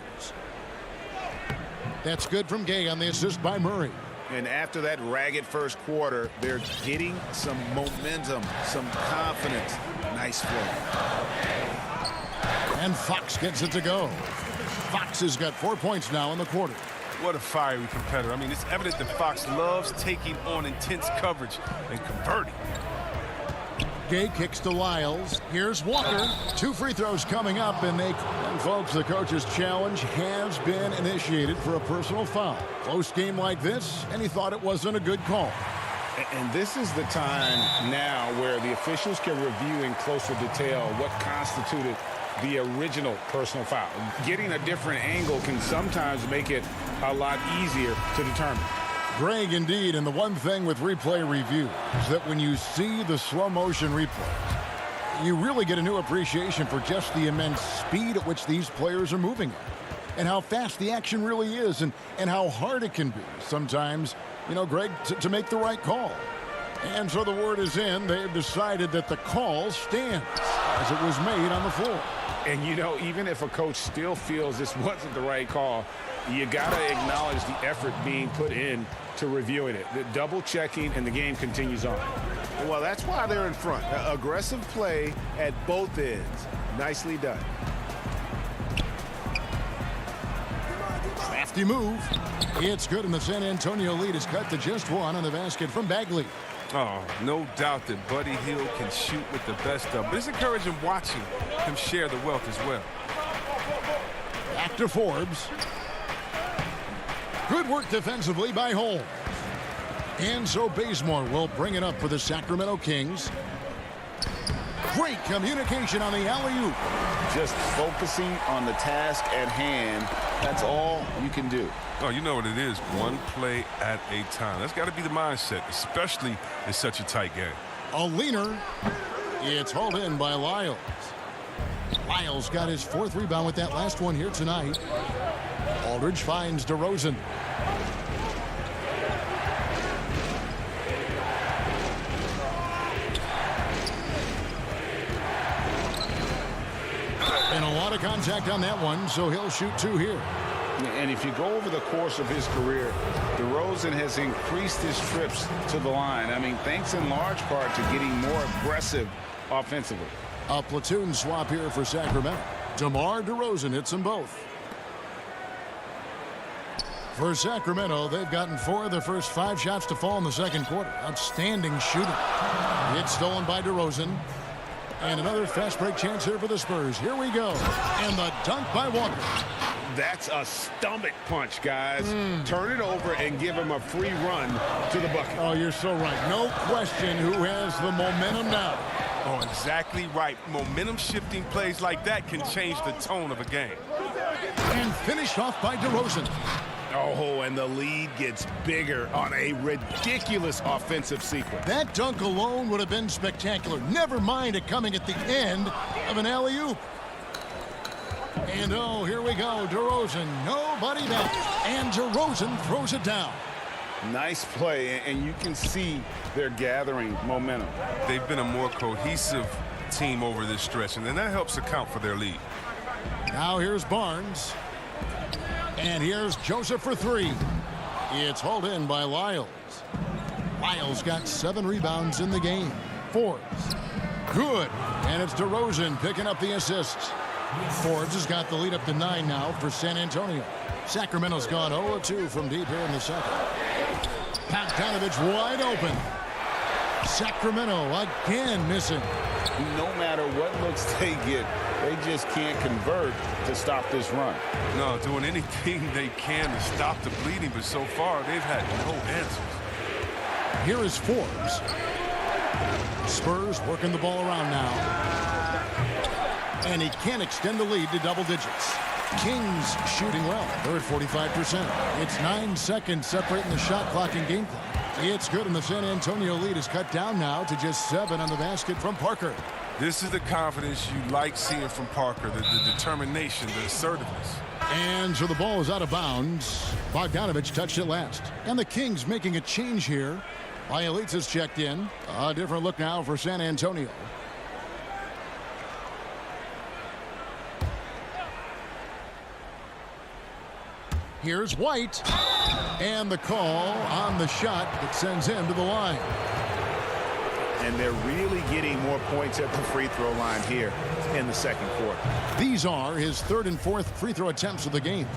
That's good from Gay on the assist by Murray. And after that ragged first quarter, they're getting some momentum, some confidence. Nice flow. And Fox gets it to go. Fox has got 4 points now in the quarter. What a fiery competitor. I mean, it's evident that Fox loves taking on intense coverage and converting. Gay kicks to Lyles. Here's Walker. 2 free throws coming up, and folks, the coach's challenge has been initiated for a personal foul. Close game like this, and he thought it wasn't a good call. And this is the time now where the officials can review in closer detail what constituted the original personal foul. Getting a different angle can sometimes make it a lot easier to determine. Greg, indeed, and the one thing with replay review is that when you see the slow motion replay, you really get a new appreciation for just the immense speed at which these players are moving at, and how fast the action really is, and how hard it can be sometimes, you know, Greg, to make the right call. And so the word is in. They've decided that the call stands as it was made on the floor. And, you know, even if a coach still feels this wasn't the right call, you got to acknowledge the effort being put in to reviewing it. The double checking, and the game continues on. Well, that's why they're in front. Aggressive play at both ends. Nicely done. Crafty move. It's good, and the San Antonio lead is cut to just one on the basket from Bagley. Oh, no doubt that Buddy Hield can shoot with the best of, but it's encouraging watching him share the wealth as well. Back to Forbes. Good work defensively by Holmes. And so Bazemore will bring it up for the Sacramento Kings. Great communication on the alley-oop. Just focusing on the task at hand. That's all you can do. Oh, you know what it is. One play at a time. That's got to be the mindset, especially in such a tight game. A leaner. It's hauled in by Lyles. Lyles got his fourth rebound with that last one here tonight. Aldridge finds DeRozan. And a lot of contact on that one, so he'll shoot two here. And if you go over the course of his career, DeRozan has increased his trips to the line. I mean, thanks in large part to getting more aggressive offensively. A platoon swap here for Sacramento. DeMar DeRozan hits them both. For Sacramento, they've gotten 4 of their first 5 shots to fall in the second quarter. Outstanding shooting. It's stolen by DeRozan. And another fast break chance here for the Spurs. Here we go. And the dunk by Walker. That's a stomach punch, guys. Turn it over and give him a free run to the bucket. Oh, you're so right. No question who has the momentum now. Oh, exactly right. Momentum-shifting plays like that can change the tone of a game. And finished off by DeRozan. Oh, and the lead gets bigger on a ridiculous offensive sequence. That dunk alone would have been spectacular. Never mind it coming at the end of an alley-oop. And oh, here we go. DeRozan, nobody back. And DeRozan throws it down. Nice play, and you can see they're gathering momentum. They've been a more cohesive team over this stretch, and then that helps account for their lead. Now here's Barnes. And here's Joseph for 3. It's hauled in by Lyles. Lyles got 7 rebounds in the game. Forbes. Good. And it's DeRozan picking up the assists. Forbes has got the lead up to 9 now for San Antonio. Sacramento's gone 0-2 from deep here in the second. Bogdanovich wide open. Sacramento again missing. No matter what looks they get, they just can't convert to stop this run. No, doing anything they can to stop the bleeding, but so far they've had no answers. Here is Forbes. Spurs working the ball around now. And he can't extend the lead to double digits. Kings shooting well. They're at 45%. It's 9 seconds separating the shot clock and game clock. It's good, and the San Antonio lead is cut down now to just 7 on the basket from Parker. This is the confidence you like seeing from Parker, the determination, the assertiveness. And so the ball is out of bounds. Bogdanovich touched it last. And the Kings making a change here. Bielitz has checked in. A different look now for San Antonio. Here's White. And the call on the shot that sends him to the line. And they're really getting more points at the free throw line here in the second quarter. These are his 3rd and 4th free throw attempts of the game.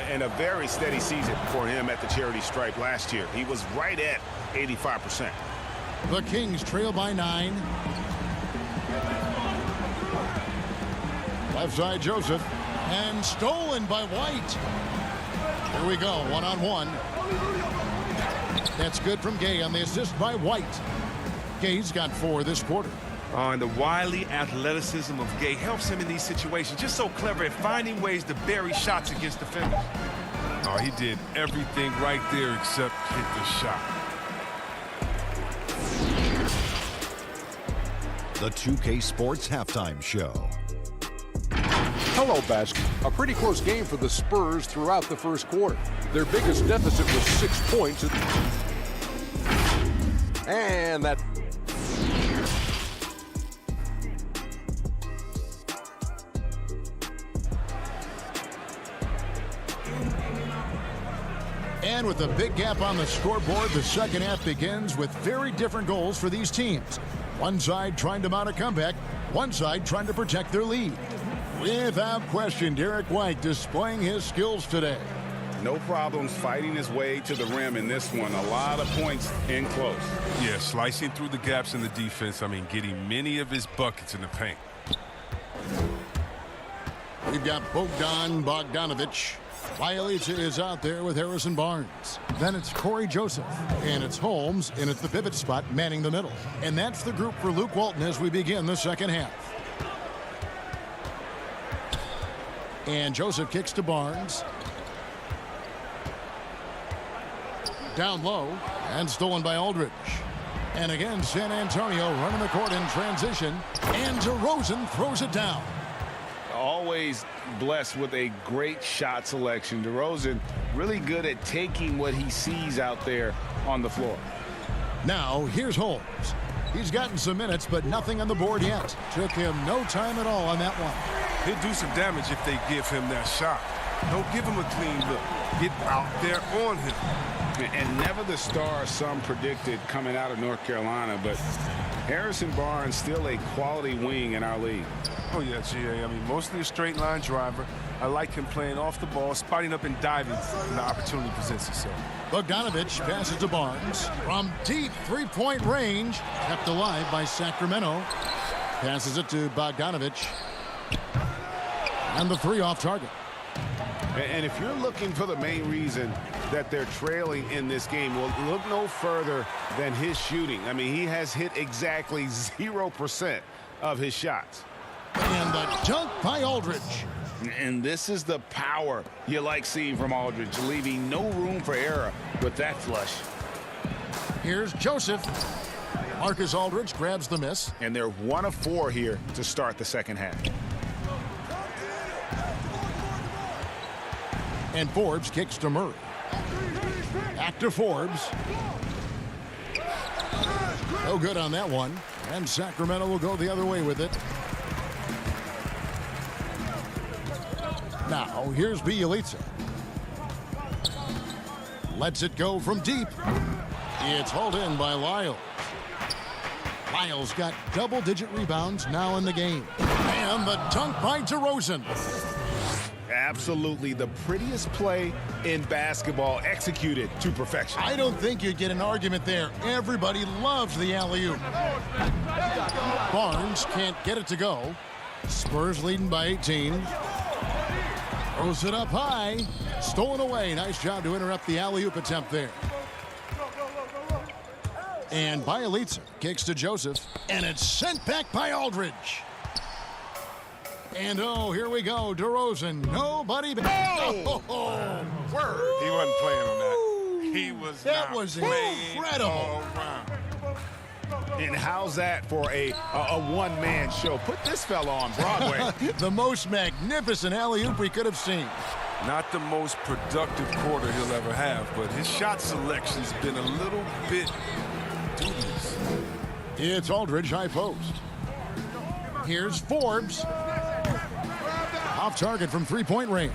And a very steady season for him at the charity stripe last year. He was right at 85%. The Kings trail by 9. Left side Joseph. And stolen by White. Here we go, 1-on-1. That's good from Gay on the assist by White. Gay's got 4 this quarter. And the wily athleticism of Gay helps him in these situations. Just so clever at finding ways to bury shots against defenders. Oh, he did everything right there except hit the shot. The 2K Sports Halftime Show. Hello, Basket. A pretty close game for the Spurs throughout the first quarter. Their biggest deficit was 6 points. And that... And with a big gap on the scoreboard, the second half begins with very different goals for these teams. One side trying to mount a comeback, one side trying to protect their lead. Without question, Derek White displaying his skills today. No problems fighting his way to the rim in this one. A lot of points in close. Yeah, slicing through the gaps in the defense. I mean, getting many of his buckets in the paint. We've got Bogdanovich. Bielitsa is out there with Harrison Barnes. Then it's Corey Joseph. And it's Holmes in at the pivot spot, manning the middle. And that's the group for Luke Walton as we begin the second half. And Joseph kicks to Barnes. Down low and stolen by Aldridge. And again, San Antonio running the court in transition. And DeRozan throws it down. Always blessed with a great shot selection. DeRozan really good at taking what he sees out there on the floor. Now, here's Holmes. He's gotten some minutes, but nothing on the board yet. Took him no time at all on that one. He'll do some damage if they give him that shot. Don't give him a clean look. Get out there on him. And never the star some predicted coming out of North Carolina, but Harrison Barnes still a quality wing in our league. Oh, yeah, GA. I mean, mostly a straight line driver. I like him playing off the ball, spotting up and diving when the opportunity presents itself. Bogdanovich passes to Barnes from deep three-point range, kept alive by Sacramento. Passes it to Bogdanovich. And the three off target. And if you're looking for the main reason that they're trailing in this game, well, look no further than his shooting. I mean, he has hit exactly 0% of his shots. And the dunk by Aldridge. And this is the power you like seeing from Aldridge, leaving no room for error with that flush. Here's Joseph. Marcus Aldridge grabs the miss. And they're 1 of 4 here to start the second half. And Forbes kicks to Murray. Back to Forbes. No good on that one. And Sacramento will go the other way with it. Now, here's Bielitsa. Lets it go from deep. It's hauled in by Lyles. Lyles got double-digit rebounds now in the game. And the dunk by DeRozan. Absolutely the prettiest play in basketball, executed to perfection. I don't think you'd get an argument there. Everybody loves the alley-oop. Barnes can't get it to go. Spurs leading by 18. Throws it up high. Stolen away. Nice job to interrupt the alley-oop attempt there. And Bielitsa kicks to Joseph. And it's sent back by Aldridge. And oh, here we go. DeRozan. Nobody. Oh! Word. He wasn't playing on that. He was that not was playing incredible. all around. And how's that for a one-man show? Put this fella on Broadway. The most magnificent alley-oop we could have seen. Not the most productive quarter he'll ever have, but his shot selection's been a little bit dubious. It's Aldridge high post. Here's Forbes. Off target from three-point range.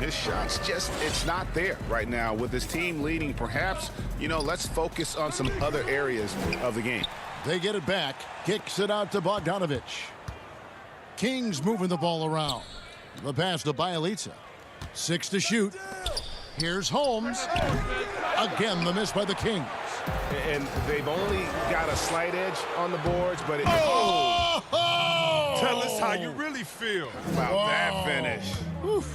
His shot's just, it's not there right now. With his team leading, perhaps, let's focus on some other areas of the game. They get it back. Kicks it out to Bogdanovich. Kings moving the ball around. The pass to Bielitsa. 6 to shoot. Here's Holmes. Again, the miss by the Kings. And they've only got a slight edge on the boards, but Tell us how you really feel about that finish. Oof.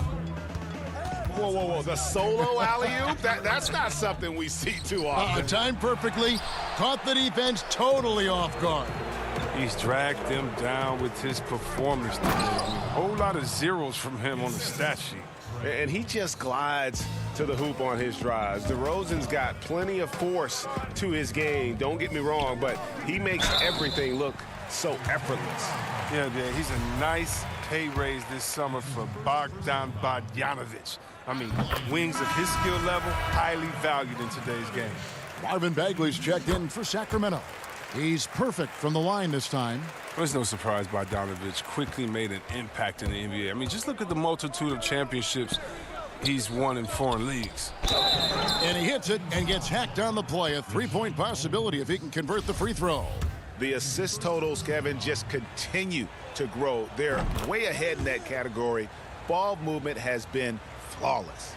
Whoa. The solo alley-oop? That's not something we see too often. Timed perfectly. Caught the defense totally off guard. He's dragged them down with his performance today. A whole lot of zeros from him on the stat sheet. And he just glides to the hoop on his drives. DeRozan's got plenty of force to his game, don't get me wrong, but he makes everything look so effortless. Yeah, he's a nice pay raise this summer for Bogdan Bogdanovich. I mean, wings of his skill level, highly valued in today's game. Marvin Bagley's checked in for Sacramento. He's perfect from the line this time. There's no surprise Bogdanovich quickly made an impact in the NBA. I mean, just look at the multitude of championships he's won in foreign leagues. And he hits it and gets hacked on the play. A three-point possibility if he can convert the free throw. The assist totals, Kevin, just continue to grow. They're way ahead in that category. Ball movement has been flawless.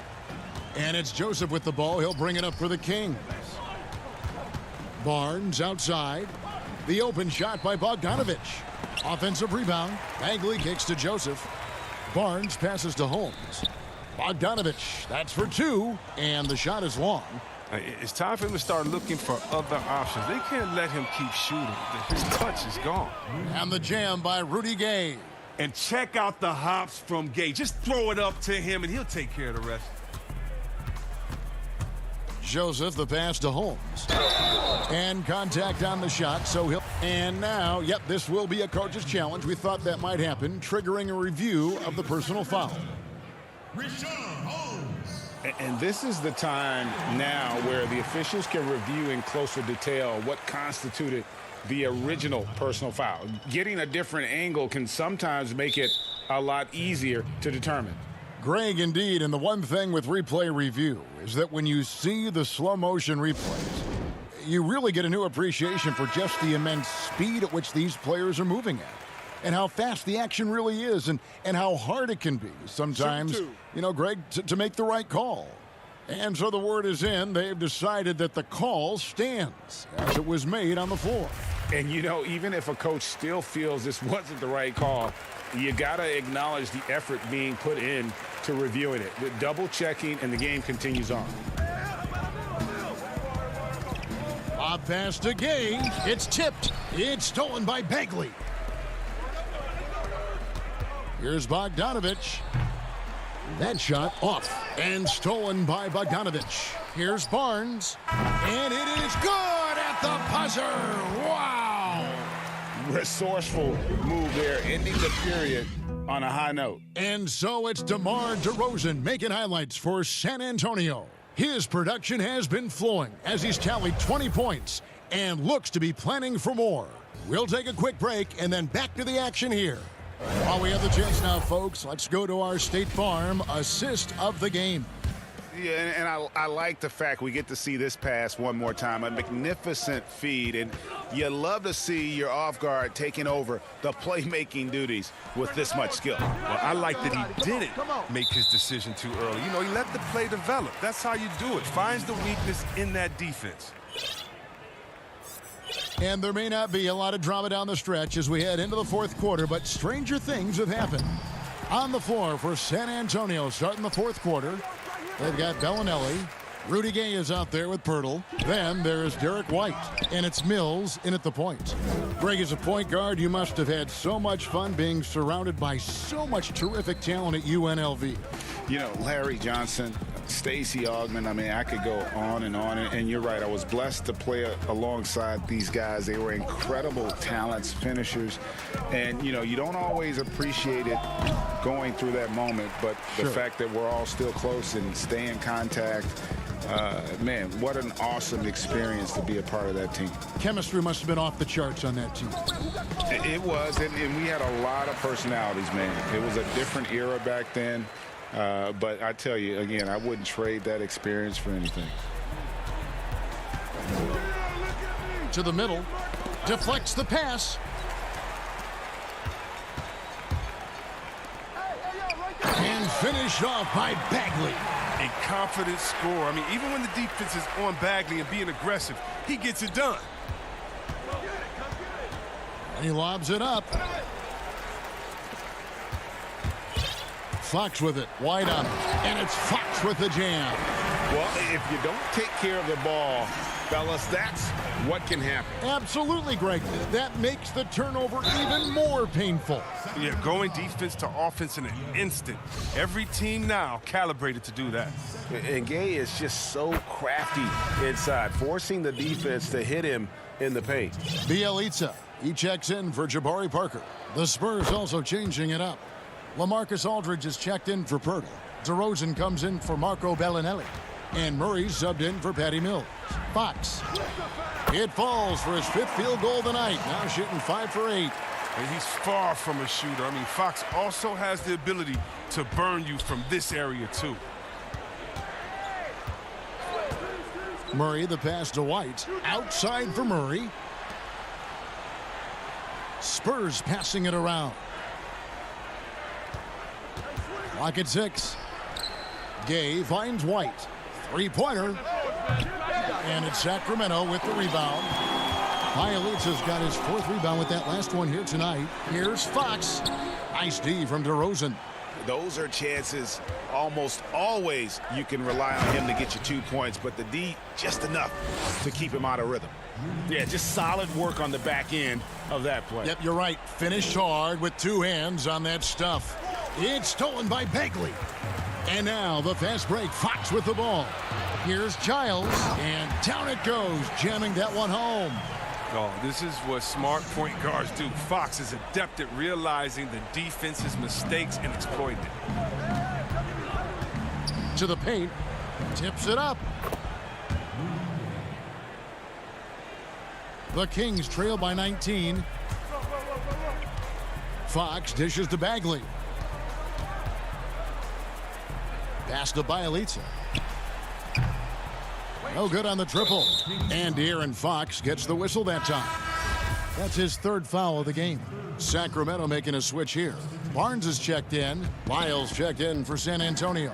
And it's Joseph with the ball. He'll bring it up for the Kings. Barnes outside. The open shot by Bogdanovich. Offensive rebound. Bagley kicks to Joseph. Barnes passes to Holmes. Bogdanovich, that's for two, and the shot is long. It's time for him to start looking for other options. They can't let him keep shooting. His touch is gone. And the jam by Rudy Gay. And check out the hops from Gay. Just throw it up to him, and he'll take care of the rest. Joseph, the pass to Holmes. And contact on the shot, so he'll... And now, yep, this will be a coach's challenge. We thought that might happen, triggering a review of the personal foul. And this is the time now where the officials can review in closer detail what constituted the original personal foul. Getting a different angle can sometimes make it a lot easier to determine. Greg, indeed, and the one thing with replay review is that when you see the slow motion replays, you really get a new appreciation for just the immense speed at which these players are moving at. And how fast the action really is, and how hard it can be sometimes, you know, Greg, to make the right call. And so the word is in. They've decided that the call stands as it was made on the floor. And, you know, even if a coach still feels this wasn't the right call, you got to acknowledge the effort being put in to reviewing it. The double checking, and the game continues on. Bob pass to Gay. It's tipped. It's stolen by Bagley. Here's Bogdanovich. That shot off and stolen by Bogdanovich. Here's Barnes. And it is good at the buzzer. Wow. Resourceful move there, ending the period on a high note. And so it's DeMar DeRozan making highlights for San Antonio. His production has been flowing as he's tallied 20 points and looks to be planning for more. We'll take a quick break and then back to the action here. While we have the chance now, folks, let's go to our State Farm assist of the game. Yeah, and I like the fact we get to see this pass one more time. A magnificent feed, and you love to see your off guard taking over the playmaking duties with this much skill. Well, I like that he didn't make his decision too early. You know, he let the play develop. That's how you do it. Finds the weakness in that defense. And there may not be a lot of drama down the stretch as we head into the fourth quarter, but stranger things have happened. On the floor for San Antonio starting the fourth quarter, they've got Bellinelli. Rudy Gay is out there with Pirtle. Then there's Derek White, and it's Mills in at the point. Greg, as a point guard, you must have had so much fun being surrounded by so much terrific talent at UNLV. You know, Larry Johnson, Stacey Augmon, I mean, I could go on, and you're right. I was blessed to play alongside these guys. They were incredible talents, finishers, and, you know, you don't always appreciate it going through that moment, but the fact that we're all still close and stay in contact, man, what an awesome experience to be a part of that team. Chemistry must have been off the charts on that team. It was, and we had a lot of personalities, man. It was a different era back then. But I tell you, again, I wouldn't trade that experience for anything. To the middle, deflects the pass. And finished off by Bagley. A confident score. I mean, even when the defense is on Bagley and being aggressive, he gets it done. And he lobs it up. Fox with it, wide on it, and it's Fox with the jam. Well, if you don't take care of the ball, fellas, that's what can happen. Absolutely, Greg. That makes the turnover even more painful. Yeah, going defense to offense in an instant. Every team now calibrated to do that. And Gay is just so crafty inside, forcing the defense to hit him in the paint. Bielitsa, he checks in for Jabari Parker. The Spurs also changing it up. LaMarcus Aldridge is checked in for Pirtle. DeRozan comes in for Marco Bellinelli. And Murray subbed in for Patty Mills. Fox. It falls for his 5th field goal of the night. Now shooting 5 for 8. And he's far from a shooter. I mean, Fox also has the ability to burn you from this area, too. Murray, the pass to White. Outside for Murray. Spurs passing it around. Clock at 6. Gay finds White. 3-pointer. And it's Sacramento with the rebound. Bielitsa's got his 4th rebound with that last one here tonight. Here's Fox. Nice D from DeRozan. Those are chances almost always you can rely on him to get you 2 points, but the D just enough to keep him out of rhythm. Yeah, just solid work on the back end of that play. Yep, you're right. Finished hard with 2 hands on that stuff. It's stolen by Bagley. And now the fast break. Fox with the ball. Here's Giles, and down it goes, jamming that one home. Oh, this is what smart point guards do. Fox is adept at realizing the defense's mistakes and exploiting it. To the paint, tips it up. The Kings trail by 19. Fox dishes to Bagley. Pass to Bielitsa. No good on the triple. And De'Aaron Fox gets the whistle that time. That's his 3rd foul of the game. Sacramento making a switch here. Barnes is checked in. Lyles checked in for San Antonio.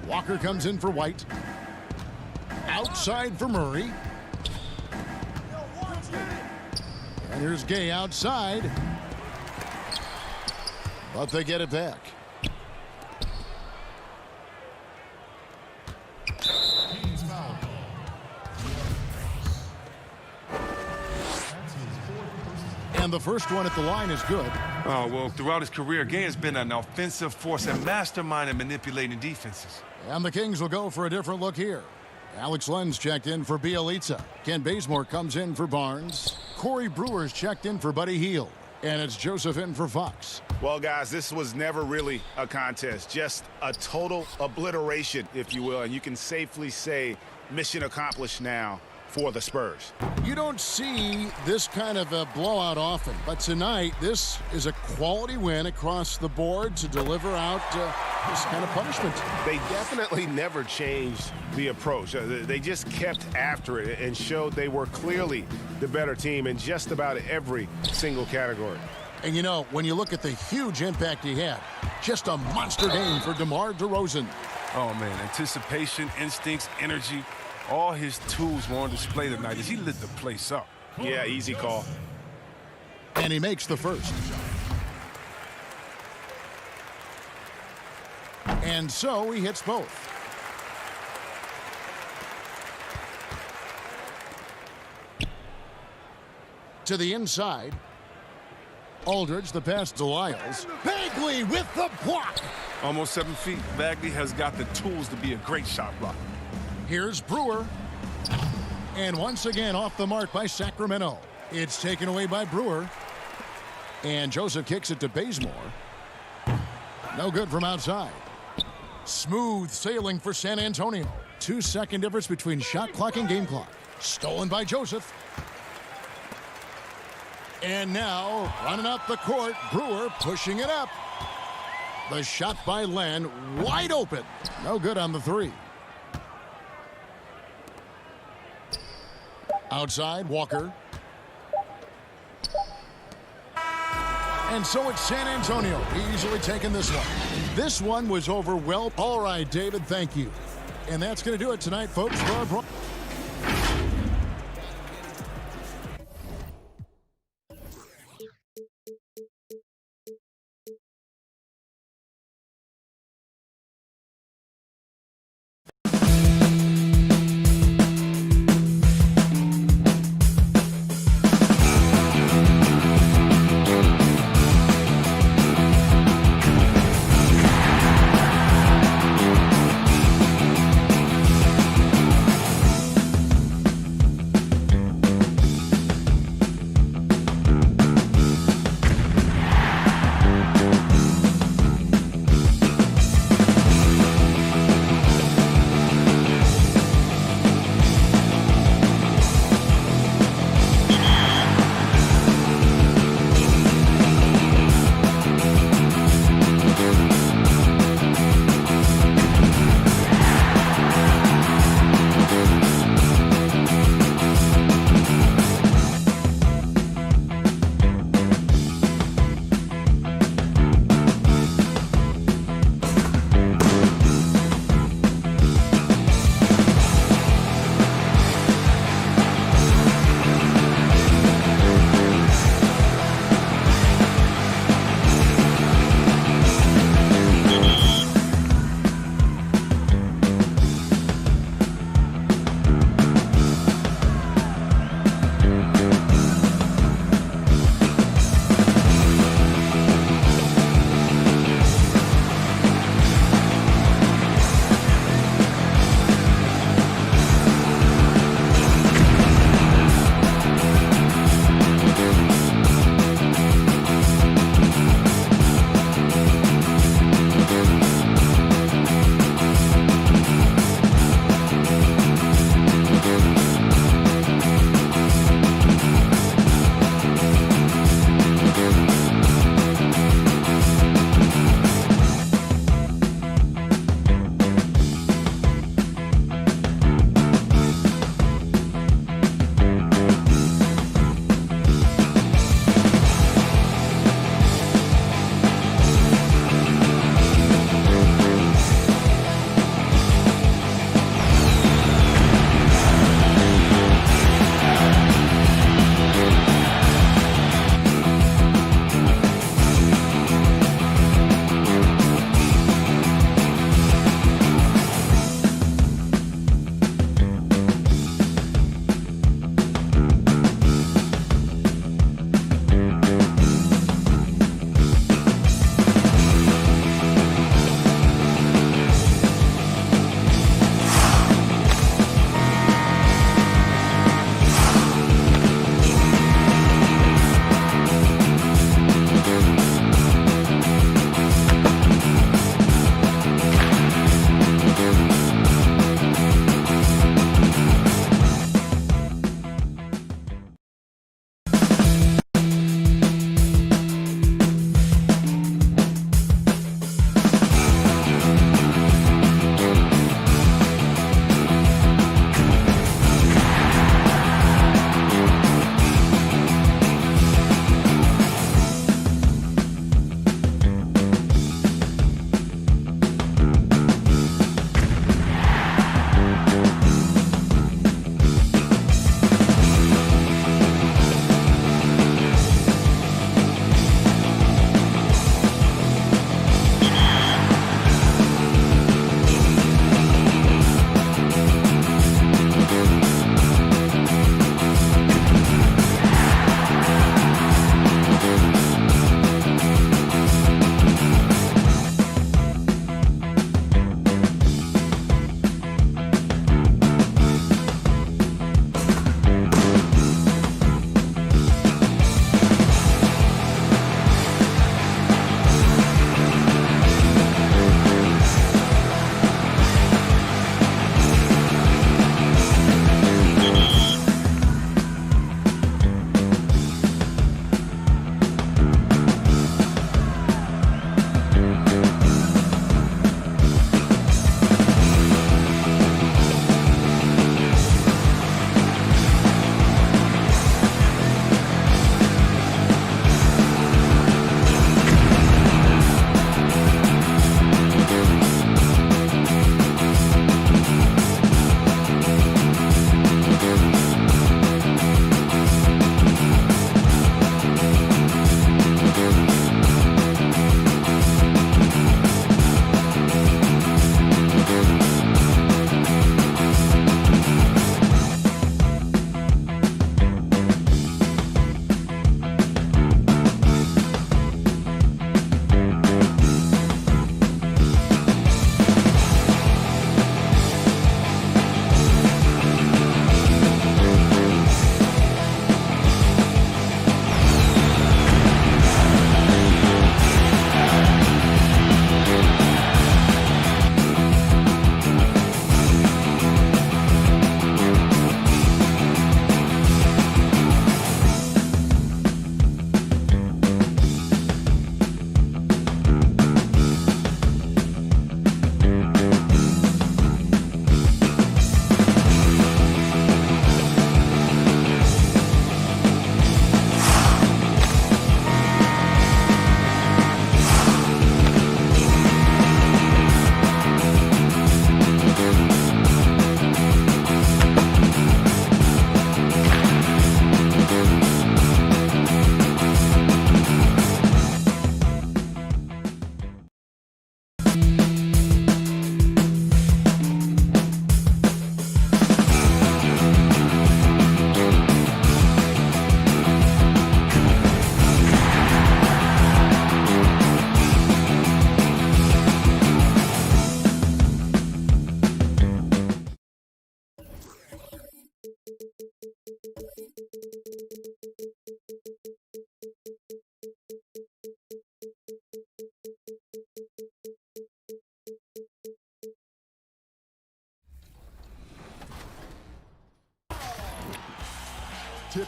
Walker comes in for White. Outside for Murray. And here's Gay outside. But they get it back. And the first one at the line is good. Oh, well, throughout his career, Gay has been an offensive force and mastermind in manipulating defenses. And the Kings will go for a different look here. Alex Len's checked in for Bielitsa. Ken Bazemore comes in for Barnes. Corey Brewer's checked in for Buddy Hield. And it's Joseph in for Fox. Well, guys, this was never really a contest. Just a total obliteration, if you will. And you can safely say mission accomplished now for the Spurs. You don't see this kind of a blowout often, but tonight this is a quality win across the board to deliver out this kind of punishment. They definitely never changed the approach. They just kept after it and showed they were clearly the better team in just about every single category. And you know, when you look at the huge impact he had, just a monster game for DeMar DeRozan. Oh, man, anticipation, instincts, energy. All his tools were on display tonight as he lit the place up. Yeah, easy call. And he makes the first. And so he hits both. To the inside. Aldridge, the pass to Lyles. Bagley with the block. Almost 7 feet. Bagley has got the tools to be a great shot blocker. Here's Brewer. And once again off the mark by Sacramento. It's taken away by Brewer. And Joseph kicks it to Bazemore. No good from outside. Smooth sailing for San Antonio. 2-second difference between shot clock and game clock. Stolen by Joseph. And now running up the court, Brewer pushing it up. The shot by Len, wide open. No good on the 3. Outside, Walker. And so it's San Antonio easily taking this one. This one was over well. All right, David, thank you. And that's going to do it tonight, folks, for our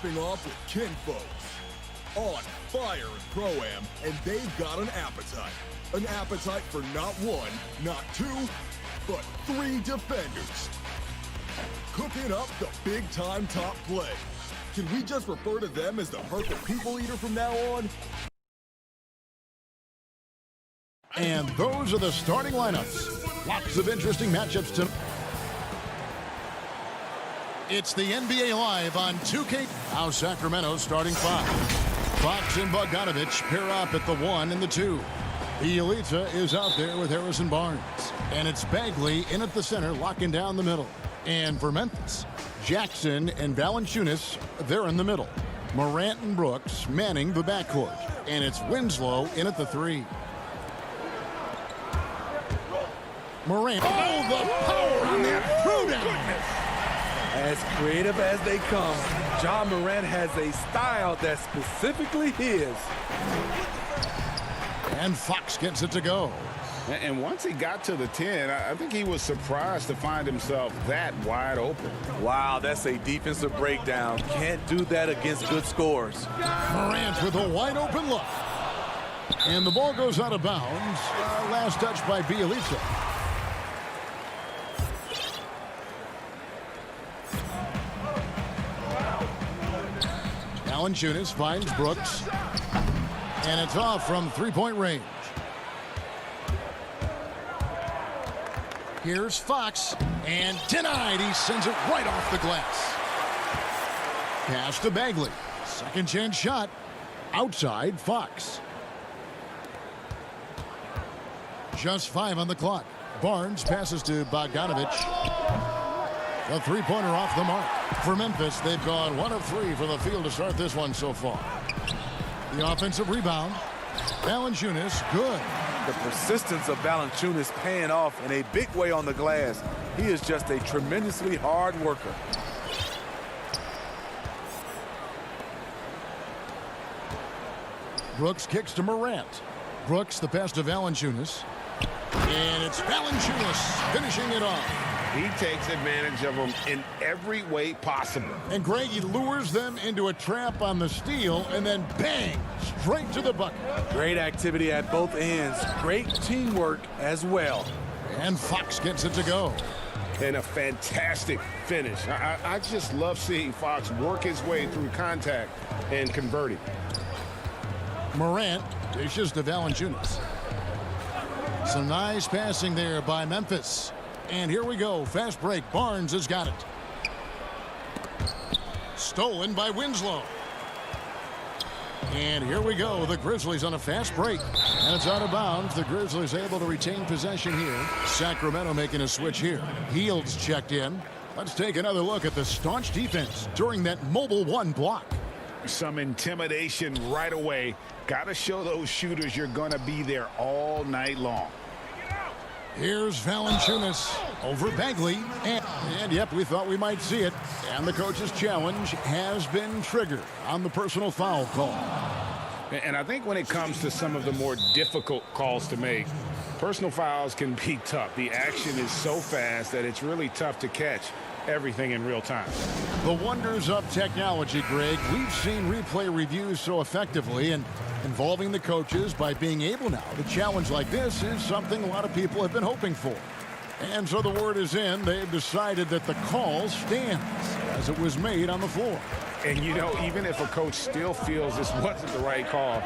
tipping off with kinfolks. On fire in Pro-Am, and they've got an appetite. An appetite for not one, not two, but 3 defenders. Cooking up the big-time top play. Can we just refer to them as the perfect people eater from now on? And those are the starting lineups. Lots of interesting matchups tonight. It's the NBA Live on 2K. Now Sacramento's starting 5. Fox and Bogdanovich pair up at the 1 and the 2. Bielitsa is out there with Harrison Barnes. And it's Bagley in at the center, locking down the middle. And for Memphis, Jackson and Valanciunas, they're in the middle. Morant and Brooks manning the backcourt. And it's Winslow in at the 3. Morant. Oh, the power on that throwdown. As creative as they come, Ja Morant has a style that's specifically his. And Fox gets it to go. And once he got to the 10, I think he was surprised to find himself that wide open. Wow, that's a defensive breakdown. Can't do that against good scores. Morant with a wide open look. And the ball goes out of bounds. Last touch by Bielitsa. Valanciunas finds Brooks. And it's off from three-point range. Here's Fox. And denied. He sends it right off the glass. Pass to Bagley. Second chance shot. Outside Fox. Just 5 on the clock. Barnes passes to Bogdanovich. A three-pointer off the mark. For Memphis, they've gone 1 of 3 from the field to start this one so far. The offensive rebound. Valanciunas, good. The persistence of Valanciunas paying off in a big way on the glass. He is just a tremendously hard worker. Brooks kicks to Morant. Brooks, the pass to Valanciunas. And it's Valanciunas finishing it off. He takes advantage of them in every way possible. And Greg, he lures them into a trap on the steal, and then bang, straight to the bucket. Great activity at both ends. Great teamwork as well. And Fox gets it to go. And a fantastic finish. I just love seeing Fox work his way through contact and converting. Morant dishes to Valanciunas. Some nice passing there by Memphis. And here we go. Fast break. Barnes has got it. Stolen by Winslow. And here we go. The Grizzlies on a fast break. And it's out of bounds. The Grizzlies able to retain possession here. Sacramento making a switch here. Heald's checked in. Let's take another look at the staunch defense during that mobile 1 block. Some intimidation right away. Got to show those shooters you're going to be there all night long. Here's Valanciunas over Bagley. And yep, we thought we might see it. And the coach's challenge has been triggered on the personal foul call. And I think when it comes to some of the more difficult calls to make, personal fouls can be tough. The action is so fast that it's really tough to catch everything in real time. The wonders of technology, Greg. We've seen replay reviews so effectively, and involving the coaches by being able now to challenge like this is something a lot of people have been hoping for. And so the word is in. They've decided that the call stands as it was made on the floor. And, you know, even if a coach still feels this wasn't the right call,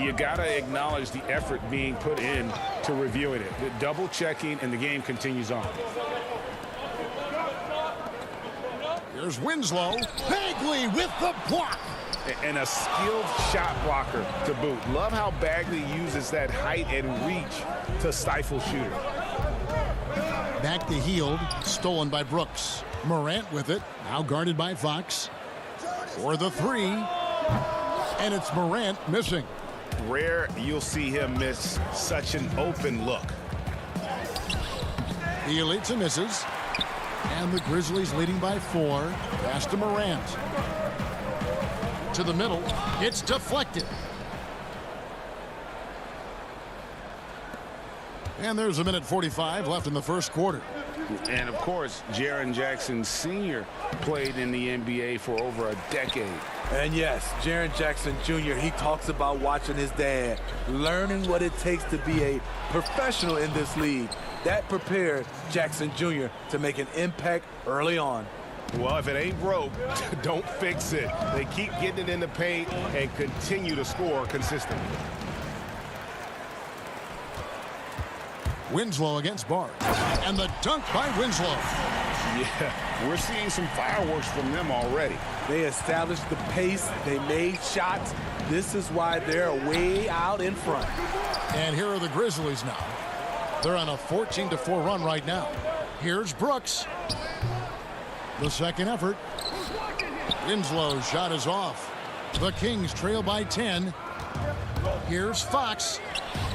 you got to acknowledge the effort being put in to reviewing it. The double checking, and the game continues on. Here's Winslow. Bagley with the block. And a skilled shot blocker to boot. Love how Bagley uses that height and reach to stifle shooters. Back to Hield. Stolen by Brooks. Morant with it. Now guarded by Fox. For the 3. And it's Morant missing. Rare you'll see him miss such an open look. Bielitsa misses. And the Grizzlies leading by 4. Pass to Morant. To the middle. It's deflected. And there's a minute 45 left in the first quarter. And, of course, Jaren Jackson Sr. played in the NBA for over a decade. And yes, Jaren Jackson Jr., he talks about watching his dad, learning what it takes to be a professional in this league. That prepared Jackson Jr. to make an impact early on. Well, if it ain't broke, don't fix it. They keep getting it in the paint and continue to score consistently. Winslow against Bart. And the dunk by Winslow. Yeah, we're seeing some fireworks from them already. They established the pace. They made shots. This is why they're way out in front. And here are the Grizzlies now. They're on a 14-4 run right now. Here's Brooks. The second effort. Winslow's shot is off. The Kings trail by 10. Here's Fox.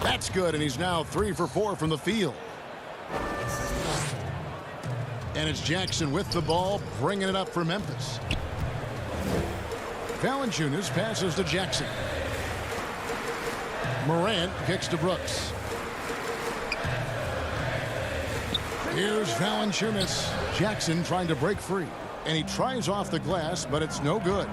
That's good, and he's now 3 for 4 from the field. And it's Jackson with the ball, bringing it up for Memphis. Valanciunas passes to Jackson. Morant kicks to Brooks. Here's Valanciunas. Jackson trying to break free. And he tries off the glass, but it's no good.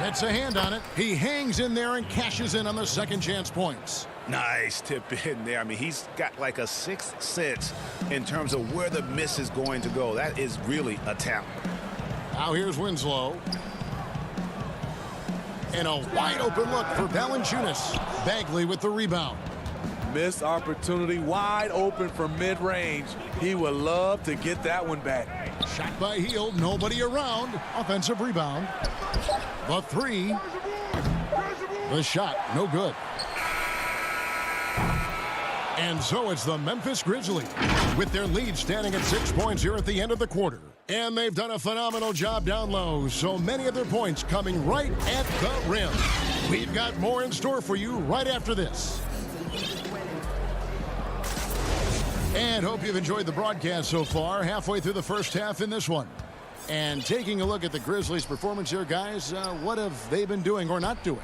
Gets a hand on it. He hangs in there and cashes in on the second chance points. Nice tip in there. I mean, he's got like a sixth sense in terms of where the miss is going to go. That is really a talent. Now here's Winslow. And a wide open look for Valanciunas. Bagley with the rebound. Missed opportunity, wide open from mid-range. He would love to get that one back. Shot by Hield, nobody around. Offensive rebound. The three. The shot, no good. And so it's the Memphis Grizzlies with their lead standing at 6 points here at the end of the quarter. And they've done a phenomenal job down low, so many of their points coming right at the rim. We've got more in store for you right after this. And hope you've enjoyed the broadcast so far, halfway through the first half in this one. And taking a look at the Grizzlies' performance here, guys, what have they been doing or not doing?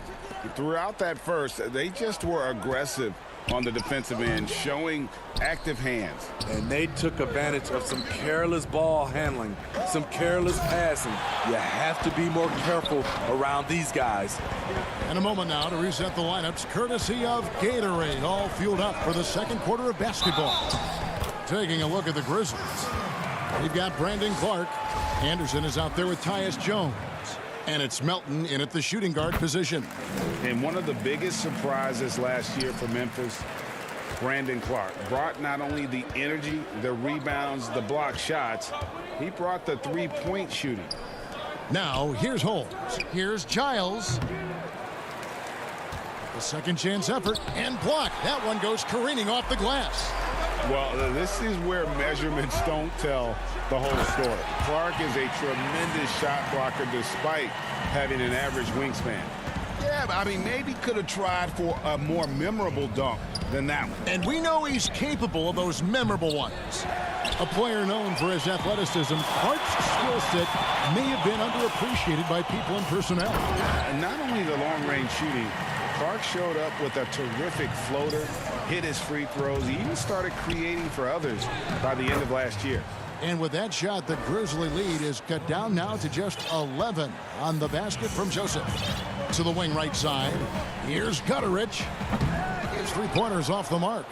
Throughout that first, they just were aggressive on the defensive end, showing active hands. And they took advantage of some careless ball handling, some careless passing. You have to be more careful around these guys. In a moment now to reset the lineups, courtesy of Gatorade, all fueled up for the second quarter of basketball. Taking a look at the Grizzlies. We've got Brandon Clark. Anderson is out there with Tyus Jones. And it's Melton in at the shooting guard position. And one of the biggest surprises last year for Memphis, Brandon Clark, brought not only the energy, the rebounds, the block shots, he brought the three-point shooting. Now, here's Holmes. Here's Giles. The second chance effort and block. That one goes careening off the glass. Well, this is where measurements don't tell the whole story. Clark is a tremendous shot blocker despite having an average wingspan. Yeah, I mean, maybe could have tried for a more memorable dunk than that one. And we know he's capable of those memorable ones. A player known for his athleticism, Clark's skill set may have been underappreciated by people and personnel. And not only the long-range shooting, Clark showed up with a terrific floater, hit his free throws. He even started creating for others by the end of last year. And with that shot, the Grizzly lead is cut down now to just 11 on the basket from Joseph. To the wing right side, here's Gutterich. His three-pointers off the mark.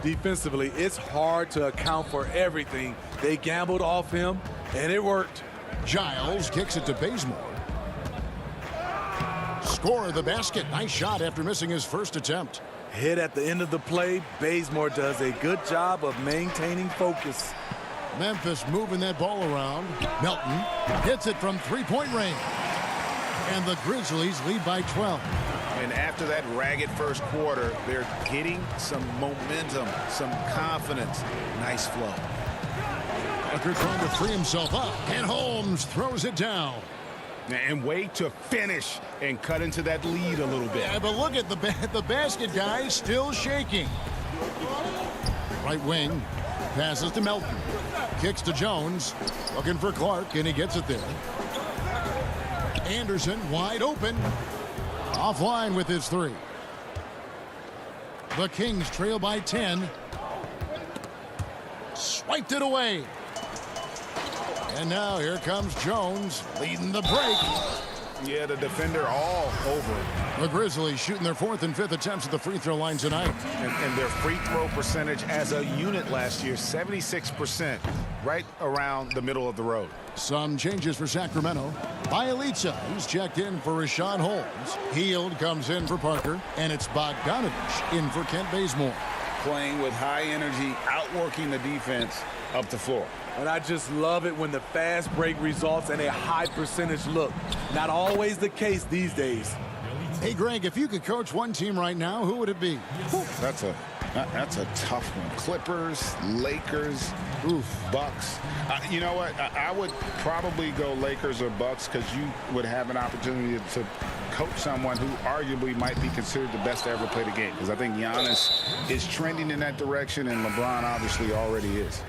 Defensively, it's hard to account for everything. They gambled off him, and it worked. Giles kicks it to Bazemore. Score the basket. Nice shot after missing his first attempt. Hit at the end of the play. Bazemore does a good job of maintaining focus. Memphis moving that ball around. Melton hits it from three-point range. And the Grizzlies lead by 12. And after that ragged first quarter, they're getting some momentum, some confidence. Nice flow. Tucker trying to free himself up. And Holmes throws it down. And wait to finish and cut into that lead a little bit. Yeah, but look at the basket guy still shaking. Right wing. Passes to Melton. Kicks to Jones. Looking for Clark, and he gets it there. Anderson wide open. Offline with his three. The Kings trail by 10. Wiped it away. And now here comes Jones leading the break. Yeah, the defender all over it. The Grizzlies shooting their 4th and 5th attempts at the free throw line tonight. And their free throw percentage as a unit last year, 76%, right around the middle of the road. Some changes for Sacramento. Bielitsa, who's checked in for Rashawn Holmes. Hield comes in for Parker, and it's Bogdanovich in for Kent Bazemore. Playing with high energy, outworking the defense up the floor. And I just love it when the fast break results in a high percentage look. Not always the case these days. Hey, Greg, if you could coach one team right now, who would it be? That's a tough one. Clippers, Lakers, Bucks. You know what? I would probably go Lakers or Bucks because you would have an opportunity to coach someone who arguably might be considered the best to ever play the game. Because I think Giannis is trending in that direction, and LeBron obviously already is.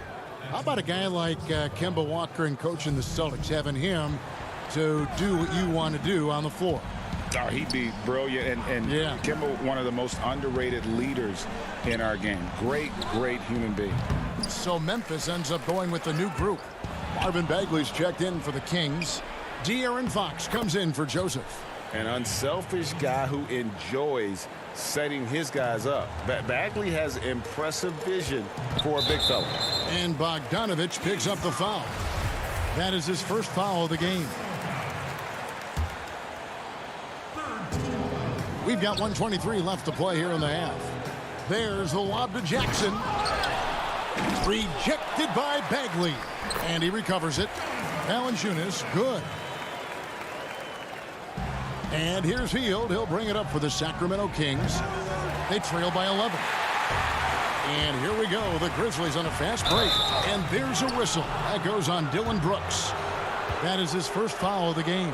How about a guy like Kemba Walker and coaching the Celtics, having him to do what you want to do on the floor? Oh, he'd be brilliant, and yeah. Kemba, one of the most underrated leaders in our game. Great human being. So Memphis ends up going with the new group. Marvin Bagley's checked in for the Kings. De'Aaron Fox comes in for Joseph. An unselfish guy who enjoys setting his guys up. Bagley has impressive vision for a big fella. And Bogdanovich picks up the foul. That is his first foul of the game. We've got 1:23 left to play here in the half. There's the lob to Jackson. Rejected by Bagley. And he recovers it. Valanciunas, good. And here's Hield. He'll bring it up for the Sacramento Kings. They trail by 11. And here we go. The Grizzlies on a fast break. And there's a whistle. That goes on Dylan Brooks. That is his first foul of the game.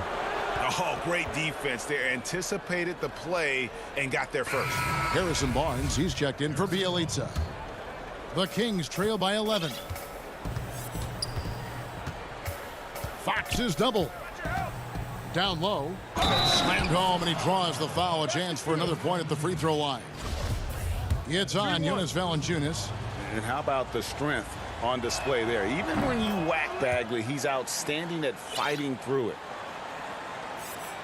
Oh, great defense there. Anticipated the play and got there first. Harrison Barnes, he's checked in for Bielitsa. The Kings trail by 11. Fox is double. Down low. Slammed home, and he draws the foul. A chance for another point at the free throw line. It's on Jonas Valanciunas. And how about the strength on display there? Even when you whack Bagley, he's outstanding at fighting through it.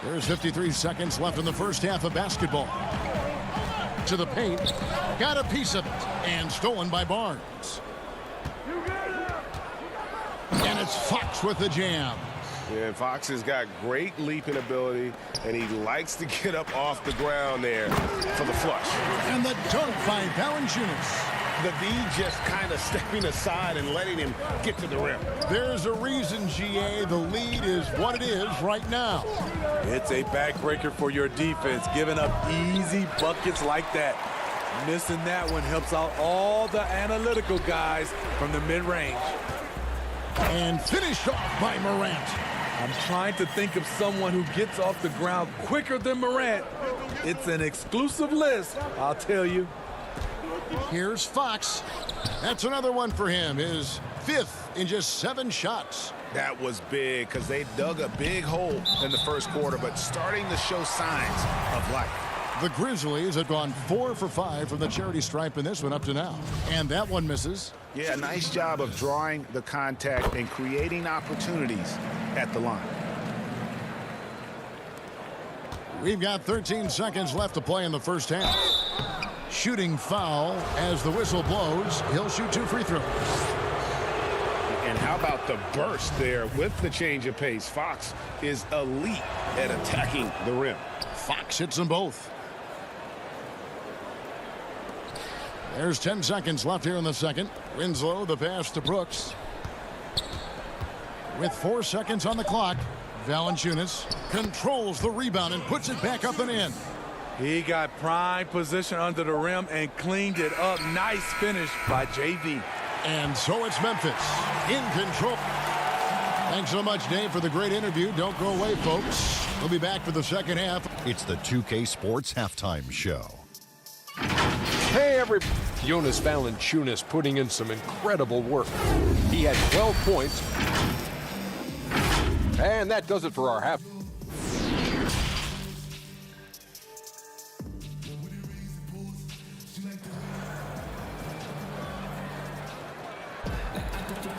There's 53 seconds left in the first half of basketball. To the paint. Got a piece of it. And stolen by Barnes. And it's Fox with the jam. Yeah, Fox has got great leaping ability, and he likes to get up off the ground there for the flush. And the dunk by Valanciunas. The D just kind of stepping aside and letting him get to the rim. There's a reason, GA. The lead is what it is right now. It's a backbreaker for your defense, giving up easy buckets like that. Missing that one helps out all the analytical guys from the mid-range. And finished off by Morant. I'm trying to think of someone who gets off the ground quicker than Morant. It's an exclusive list, I'll tell you. Here's Fox. That's another one for him. His 5th in just 7 shots. That was big because they dug a big hole in the first quarter, but starting to show signs of life. The Grizzlies have gone 4 for 5 from the charity stripe in this one up to now. And that one misses. Yeah, nice job of drawing the contact and creating opportunities at the line. We've got 13 seconds left to play in the first half. Shooting foul as the whistle blows. He'll shoot 2 free throws. And how about the burst there with the change of pace? Fox is elite at attacking the rim. Fox hits them both. There's 10 seconds left here in the second. Winslow, the pass to Brooks. With 4 seconds on the clock, Valanciunas controls the rebound and puts it back up and in. He got prime position under the rim and cleaned it up. Nice finish by JV. And so it's Memphis in control. Thanks so much, Dave, for the great interview. Don't go away, folks. We'll be back for the second half. It's the 2K Sports Halftime Show. Hey, everybody. Jonas Valanciunas putting in some incredible work. He had 12 points. And that does it for our half.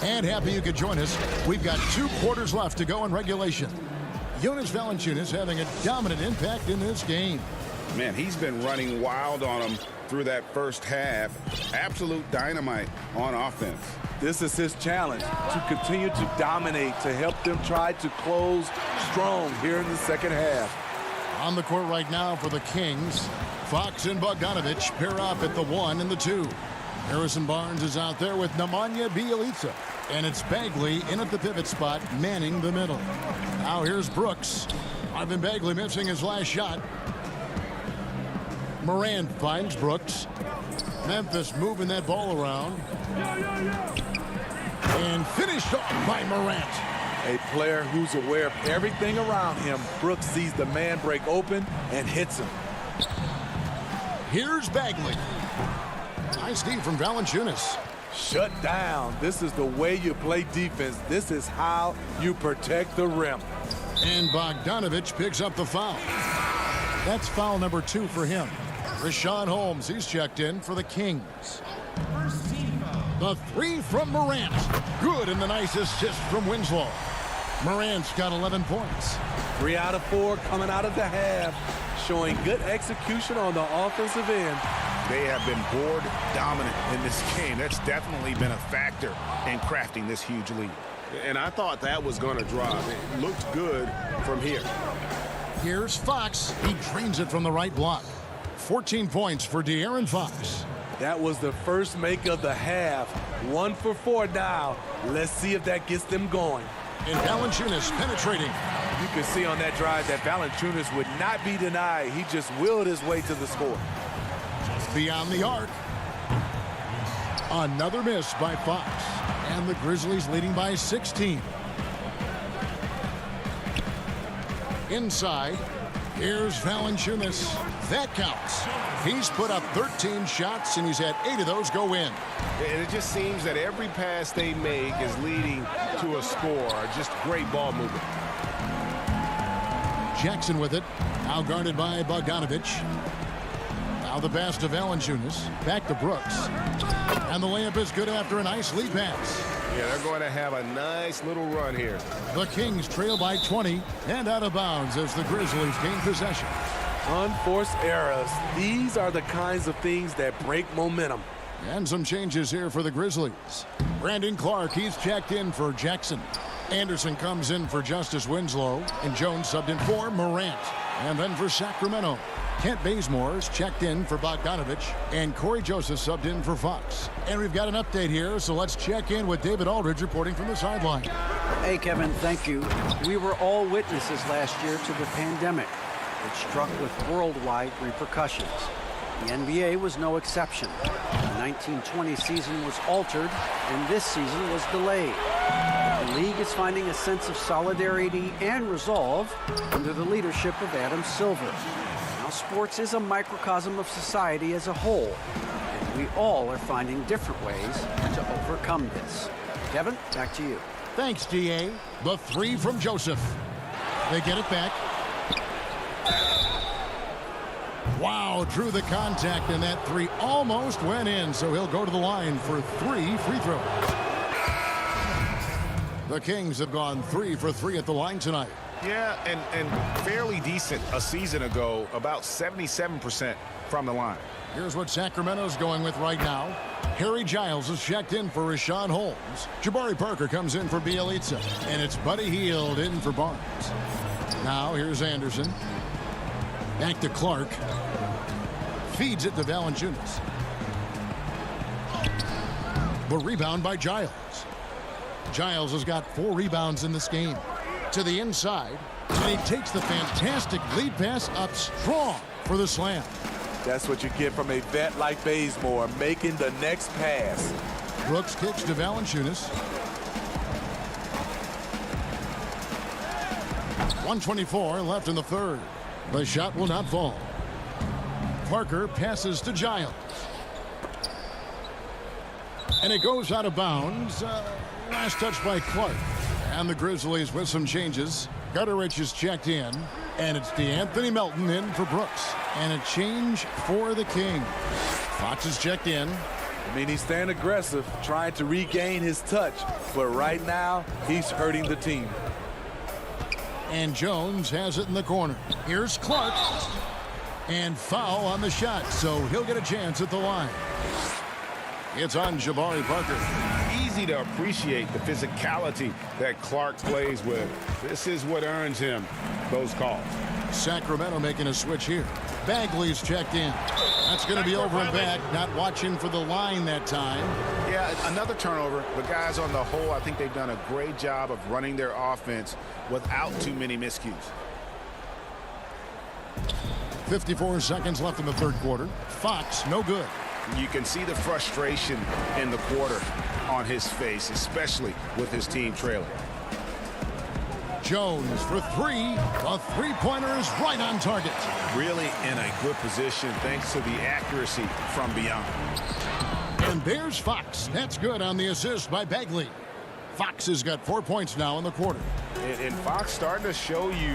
And happy you could join us. We've got 2 quarters left to go in regulation. Jonas Valanciunas having a dominant impact in this game. Man, he's been running wild on him through that first half. Absolute dynamite on offense. This is his challenge, to continue to dominate, to help them try to close strong here in the second half. On the court right now for the Kings, Fox and Bogdanovich pair up at the 1 and the 2. Harrison Barnes is out there with Nemanja Bjelica. And it's Bagley in at the pivot spot, manning the middle. Now here's Brooks. Marvin Bagley missing his last shot. Morant finds Brooks. Memphis moving that ball around. And finished off by Morant. A player who's aware of everything around him. Brooks sees the man break open and hits him. Here's Bagley. Nice D from Valanciunas. Shut down. This is the way you play defense. This is how you protect the rim. And Bogdanovich picks up the foul. That's foul number 2 for him. Richaun Holmes, he's checked in for the Kings. The 3 from Morant. Good, and the nice assist from Winslow. Morant's got 11 points. 3 out of 4 coming out of the half, showing good execution on the offensive end. They have been board dominant in this game. That's definitely been a factor in crafting this huge lead. And I thought that was going to drop. It looked good from here. Here's Fox. He drains it from the right block. 14 points for De'Aaron Fox. That was the first make of the half. 1 for 4 now. Let's see if that gets them going. And Valanciunas penetrating. You can see on that drive that Valanciunas would not be denied. He just willed his way to the score. Beyond the arc. Another miss by Fox. And the Grizzlies leading by 16. Inside. Here's Valanciunas. That counts. He's put up 13 shots, and he's had 8 of those go in. And it just seems that every pass they make is leading to a score. Just great ball movement. Jackson with it. Now guarded by Bogdanovich. Now the pass to Valanciunas. Back to Brooks. And the layup is good after a nice lead pass. Yeah, they're going to have a nice little run here. The Kings trail by 20 and out of bounds as the Grizzlies gain possession. Unforced errors. These are the kinds of things that break momentum. And some changes here for the Grizzlies. Brandon Clark, he's checked in for Jackson. Anderson comes in for Justice Winslow. And Jones subbed in for Morant. And then for Sacramento, Kent Bazemore's checked in for Bogdanovich. And Corey Joseph subbed in for Fox. And we've got an update here, so let's check in with David Aldridge reporting from the sideline. Hey, Kevin, thank you. We were all witnesses last year to the pandemic. It struck with worldwide repercussions. The NBA was no exception. The 1920 season was altered, and this season was delayed. The league is finding a sense of solidarity and resolve under the leadership of Adam Silver. Now, sports is a microcosm of society as a whole, and we all are finding different ways to overcome this. Kevin, back to you. Thanks, DA. The 3 from Joseph. They get it back. Wow, drew the contact, and that 3 almost went in, so he'll go to the line for 3 free throws. The Kings have gone 3 for 3 at the line tonight. Yeah, and fairly decent a season ago, about 77% from the line. Here's what Sacramento's going with right now. Harry Giles is checked in for Richaun Holmes. Jabari Parker comes in for Bjelica. And it's Buddy Hield in for Barnes. Now here's Anderson. Back to Clark. Feeds it to Valanciunas. The rebound by Giles. Giles has got 4 rebounds in this game. To the inside. And he takes the fantastic lead pass up strong for the slam. That's what you get from a vet like Bazemore, making the next pass. Brooks kicks to Valanciunas. 1:24 left in the third. The shot will not fall. Parker passes to Giles. And it goes out of bounds. Last touch by Clark. And the Grizzlies with some changes. Gutterich is checked in. And it's DeAnthony Melton in for Brooks. And a change for the Kings. Fox is checked in. I mean, he's staying aggressive, trying to regain his touch, but right now, he's hurting the team. And Jones has it in the corner. Here's Clark. And foul on the shot, so he'll get a chance at the line. It's on Jabari Parker. Easy to appreciate the physicality that Clark plays with. This is what earns him those calls. Sacramento making a switch here. Bagley's checked in. That's going to be over and back. Not watching for the line that time. Yeah, another turnover. The guys on the whole, I think they've done a great job of running their offense without too many miscues. 54 seconds left in the third quarter. Fox, no good. You can see the frustration in the quarter on his face, especially with his team trailing. Jones for three. The three-pointer is right on target. Really in a good position thanks to the accuracy from beyond. And there's Fox. That's good on the assist by Bagley. Fox has got 4 points now in the quarter. And Fox starting to show you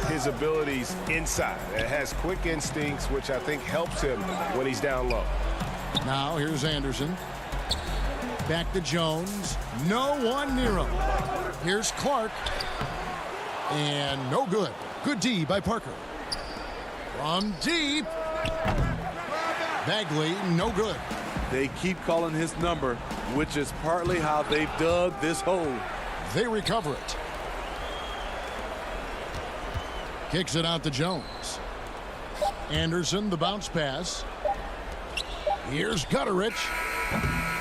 his abilities inside. It has quick instincts, which I think helps him when he's down low. Now here's Anderson. Back to Jones. No one near him. Here's Clark. And no good. Good D by Parker. From deep. Bagley, no good. They keep calling his number, which is partly how they've dug this hole. They recover it. Kicks it out to Jones. Anderson, the bounce pass. Here's Gutterich.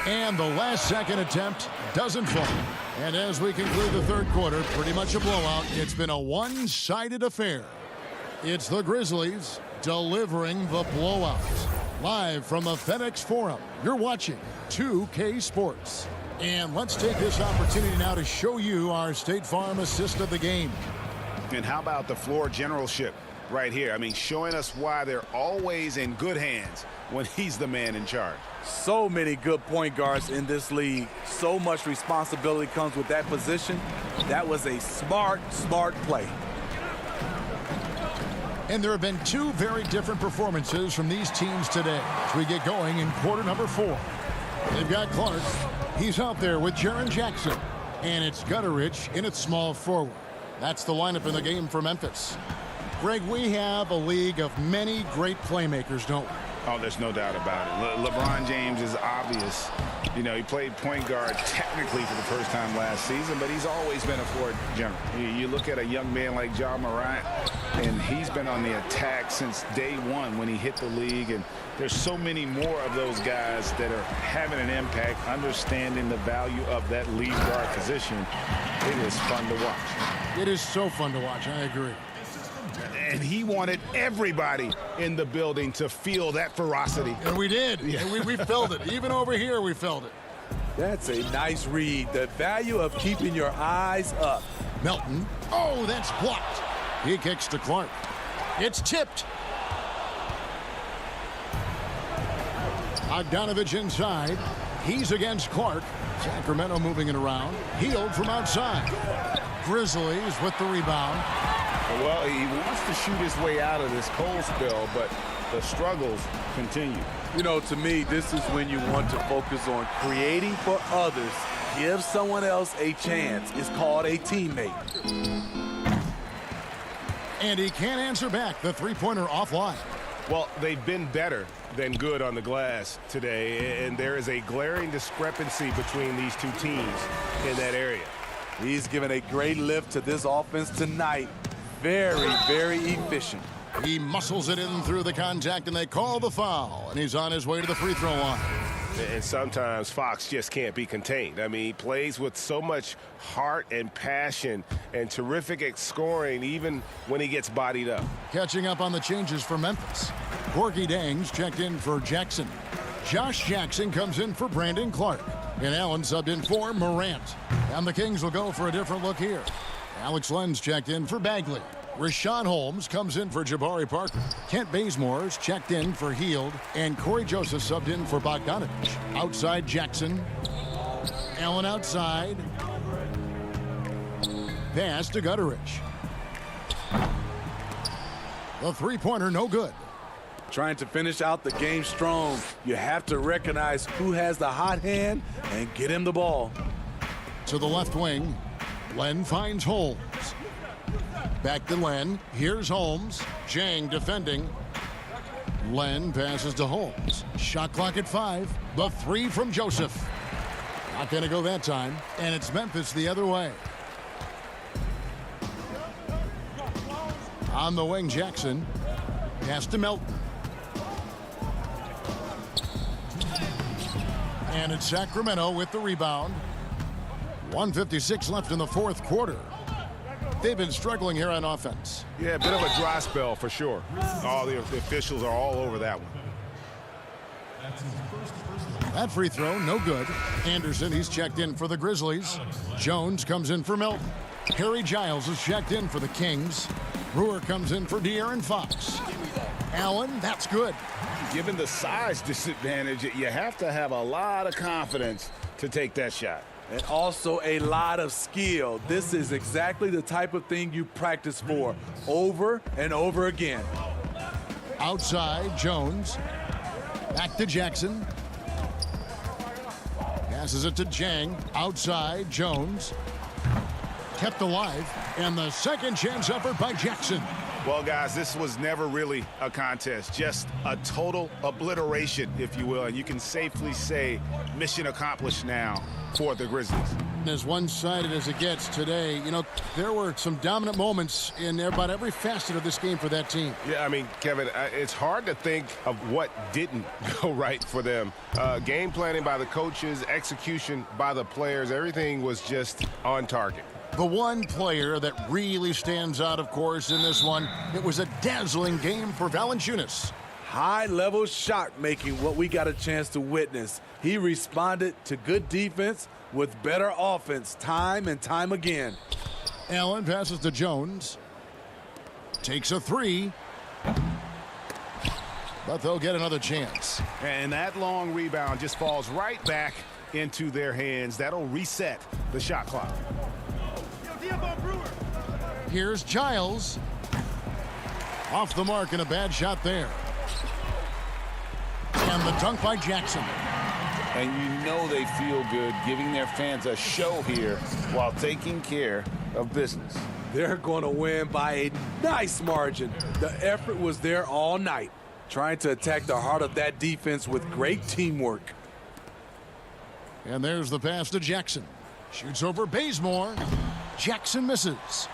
And the last second attempt doesn't fall. And as we conclude the third quarter, pretty much a blowout. It's been a one-sided affair. It's the Grizzlies delivering the blowout. Live from the FedEx Forum, you're watching 2K Sports. And let's take this opportunity now to show you our State Farm assist of the game. And how about the floor generalship right here? I mean, showing us why they're always in good hands when he's the man in charge. So many good point guards in this league. So much responsibility comes with that position. That was a smart play. And there have been two very different performances from these teams today as we get going in quarter number 4. They've got Clark. He's out there with Jaren Jackson. And it's Gutterich in its small forward. That's the lineup in the game for Memphis. Greg, we have a league of many great playmakers, don't we? Oh, there's no doubt about it. LeBron James is obvious. You know, he played point guard technically for the first time last season, but he's always been a floor general. You look at a young man like Ja Morant, and he's been on the attack since day one when he hit the league. And there's so many more of those guys that are having an impact, understanding the value of that lead guard position. It is fun to watch. It is so fun to watch. I agree. And he wanted everybody in the building to feel that ferocity. And we did. Yeah. And we felt it. Even over here, we felt it. That's a nice read. The value of keeping your eyes up. Melton. Oh, that's blocked. He kicks to Clark. It's tipped. Bogdanovich inside. He's against Clark. Sacramento moving it around. Healed from outside. Grizzlies with the rebound. Well, he wants to shoot his way out of this cold spell, but the struggles continue. You know, to me, this is when you want to focus on creating for others. Give someone else a chance. It's called a teammate. And he can't answer back. The three-pointer offline. Well, they've been better than good on the glass today, and there is a glaring discrepancy between these two teams in that area. He's given a great lift to this offense tonight. Very, very efficient. He muscles it in through the contact, and they call the foul. And he's on his way to the free throw line. And sometimes Fox just can't be contained. I mean, he plays with so much heart and passion and terrific at scoring even when he gets bodied up. Catching up on the changes for Memphis. Corky Dangs checked in for Jackson. Josh Jackson comes in for Brandon Clark. And Allen subbed in for Morant. And the Kings will go for a different look here. Alex Lenz checked in for Bagley. Rashawn Holmes comes in for Jabari Parker. Kent Bazemore's checked in for Heald. And Corey Joseph subbed in for Bogdanovich. Outside Jackson. Allen outside. Pass to Gutterich. The three-pointer no good. Trying to finish out the game strong, you have to recognize who has the hot hand and get him the ball. To the left wing, Len finds Holmes. Back to Len. Here's Holmes. Jang defending. Len passes to Holmes. Shot clock at 5. The 3 from Joseph. Not going to go that time. And it's Memphis the other way. On the wing, Jackson. Pass to Melton. And it's Sacramento with the rebound. 1:56 left in the fourth quarter. They've been struggling here on offense. Yeah, a bit of a dry spell for sure. All the officials are all over that one. That free throw, no good. Anderson, he's checked in for the Grizzlies. Jones comes in for Melton. Harry Giles is checked in for the Kings. Brewer comes in for De'Aaron Fox. Allen, that's good. Given the size disadvantage, you have to have a lot of confidence to take that shot. And also a lot of skill. This is exactly the type of thing you practice for over and over again. Outside, Jones. Back to Jackson. Passes it to Jang. Outside, Jones. Kept alive. And the second chance effort by Jackson. Well, guys, this was never really a contest, just a total obliteration, if you will. And you can safely say mission accomplished now for the Grizzlies. As one-sided as it gets today, you know, there were some dominant moments in about every facet of this game for that team. Yeah, I mean, Kevin, it's hard to think of what didn't go right for them. Game planning by the coaches, execution by the players, everything was just on target. The one player that really stands out, of course, in this one, it was a dazzling game for Valanciunas. High-level shot making, what we got a chance to witness. He responded to good defense with better offense time and time again. Allen passes to Jones. Takes a 3. But they'll get another chance. And that long rebound just falls right back into their hands. That'll reset the shot clock. Here's Giles. Off the mark and a bad shot there. And the dunk by Jackson. And you know they feel good giving their fans a show here while taking care of business. They're going to win by a nice margin. The effort was there all night, trying to attack the heart of that defense with great teamwork. And there's the pass to Jackson. Shoots over Bazemore. Jackson misses.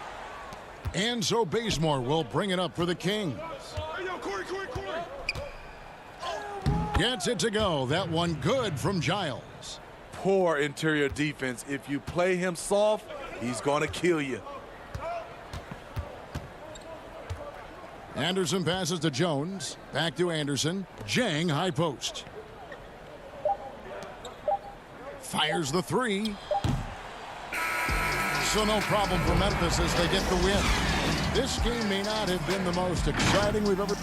And so Bazemore will bring it up for the Kings. Gets it to go. That one good from Giles. Poor interior defense. If you play him soft, he's going to kill you. Anderson passes to Jones. Back to Anderson. Jang high post. Fires the 3. So no problem for Memphis as they get the win. This game may not have been the most exciting we've ever...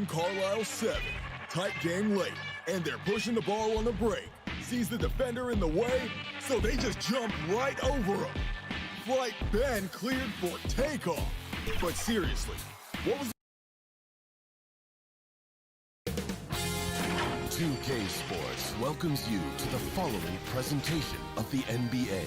1, Carlisle 7. Tight game late, and they're pushing the ball on the break. Sees the defender in the way, so they just jump right over him. Flight Ben cleared for takeoff. But seriously, what was 2K Sports welcomes you to the following presentation of the NBA.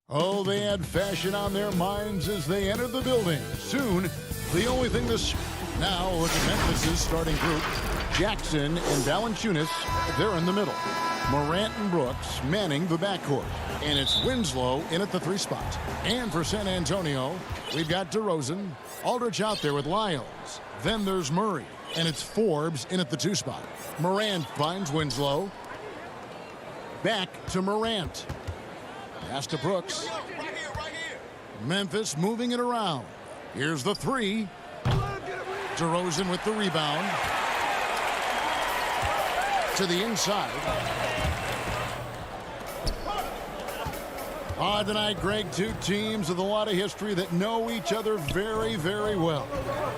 Oh, they had fashion on their minds as they entered the building. Soon, the only thing this... Now, look at Memphis' starting group. Jackson and Valanciunas, they're in the middle. Morant and Brooks manning the backcourt. And it's Winslow in at the 3 spot. And for San Antonio, we've got DeRozan, Aldridge out there with Lyles. Then there's Murray, and it's Forbes in at the 2 spot. Morant finds Winslow. Back to Morant. Pass to Brooks. Memphis moving it around. Here's the 3. DeRozan with the rebound. To the inside. Tonight, Greg, 2 teams with a lot of history that know each other very, very well.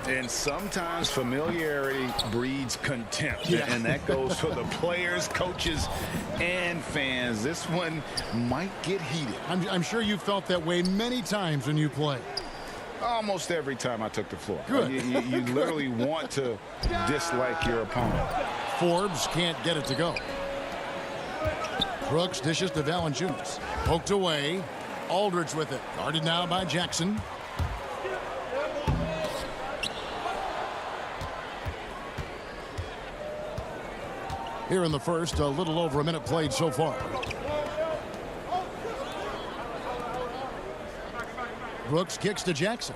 And sometimes familiarity breeds contempt. Yeah. And that goes for the players, coaches, and fans. This one might get heated. I'm sure you felt that way many times when you play. Almost every time I took the floor. Good. You literally want to dislike your opponent. Forbes can't get it to go. Brooks dishes to Valanciunas. Poked away. Aldridge with it. Guarded now by Jackson. Here in the first, a little over a minute played so far. Brooks kicks to Jackson.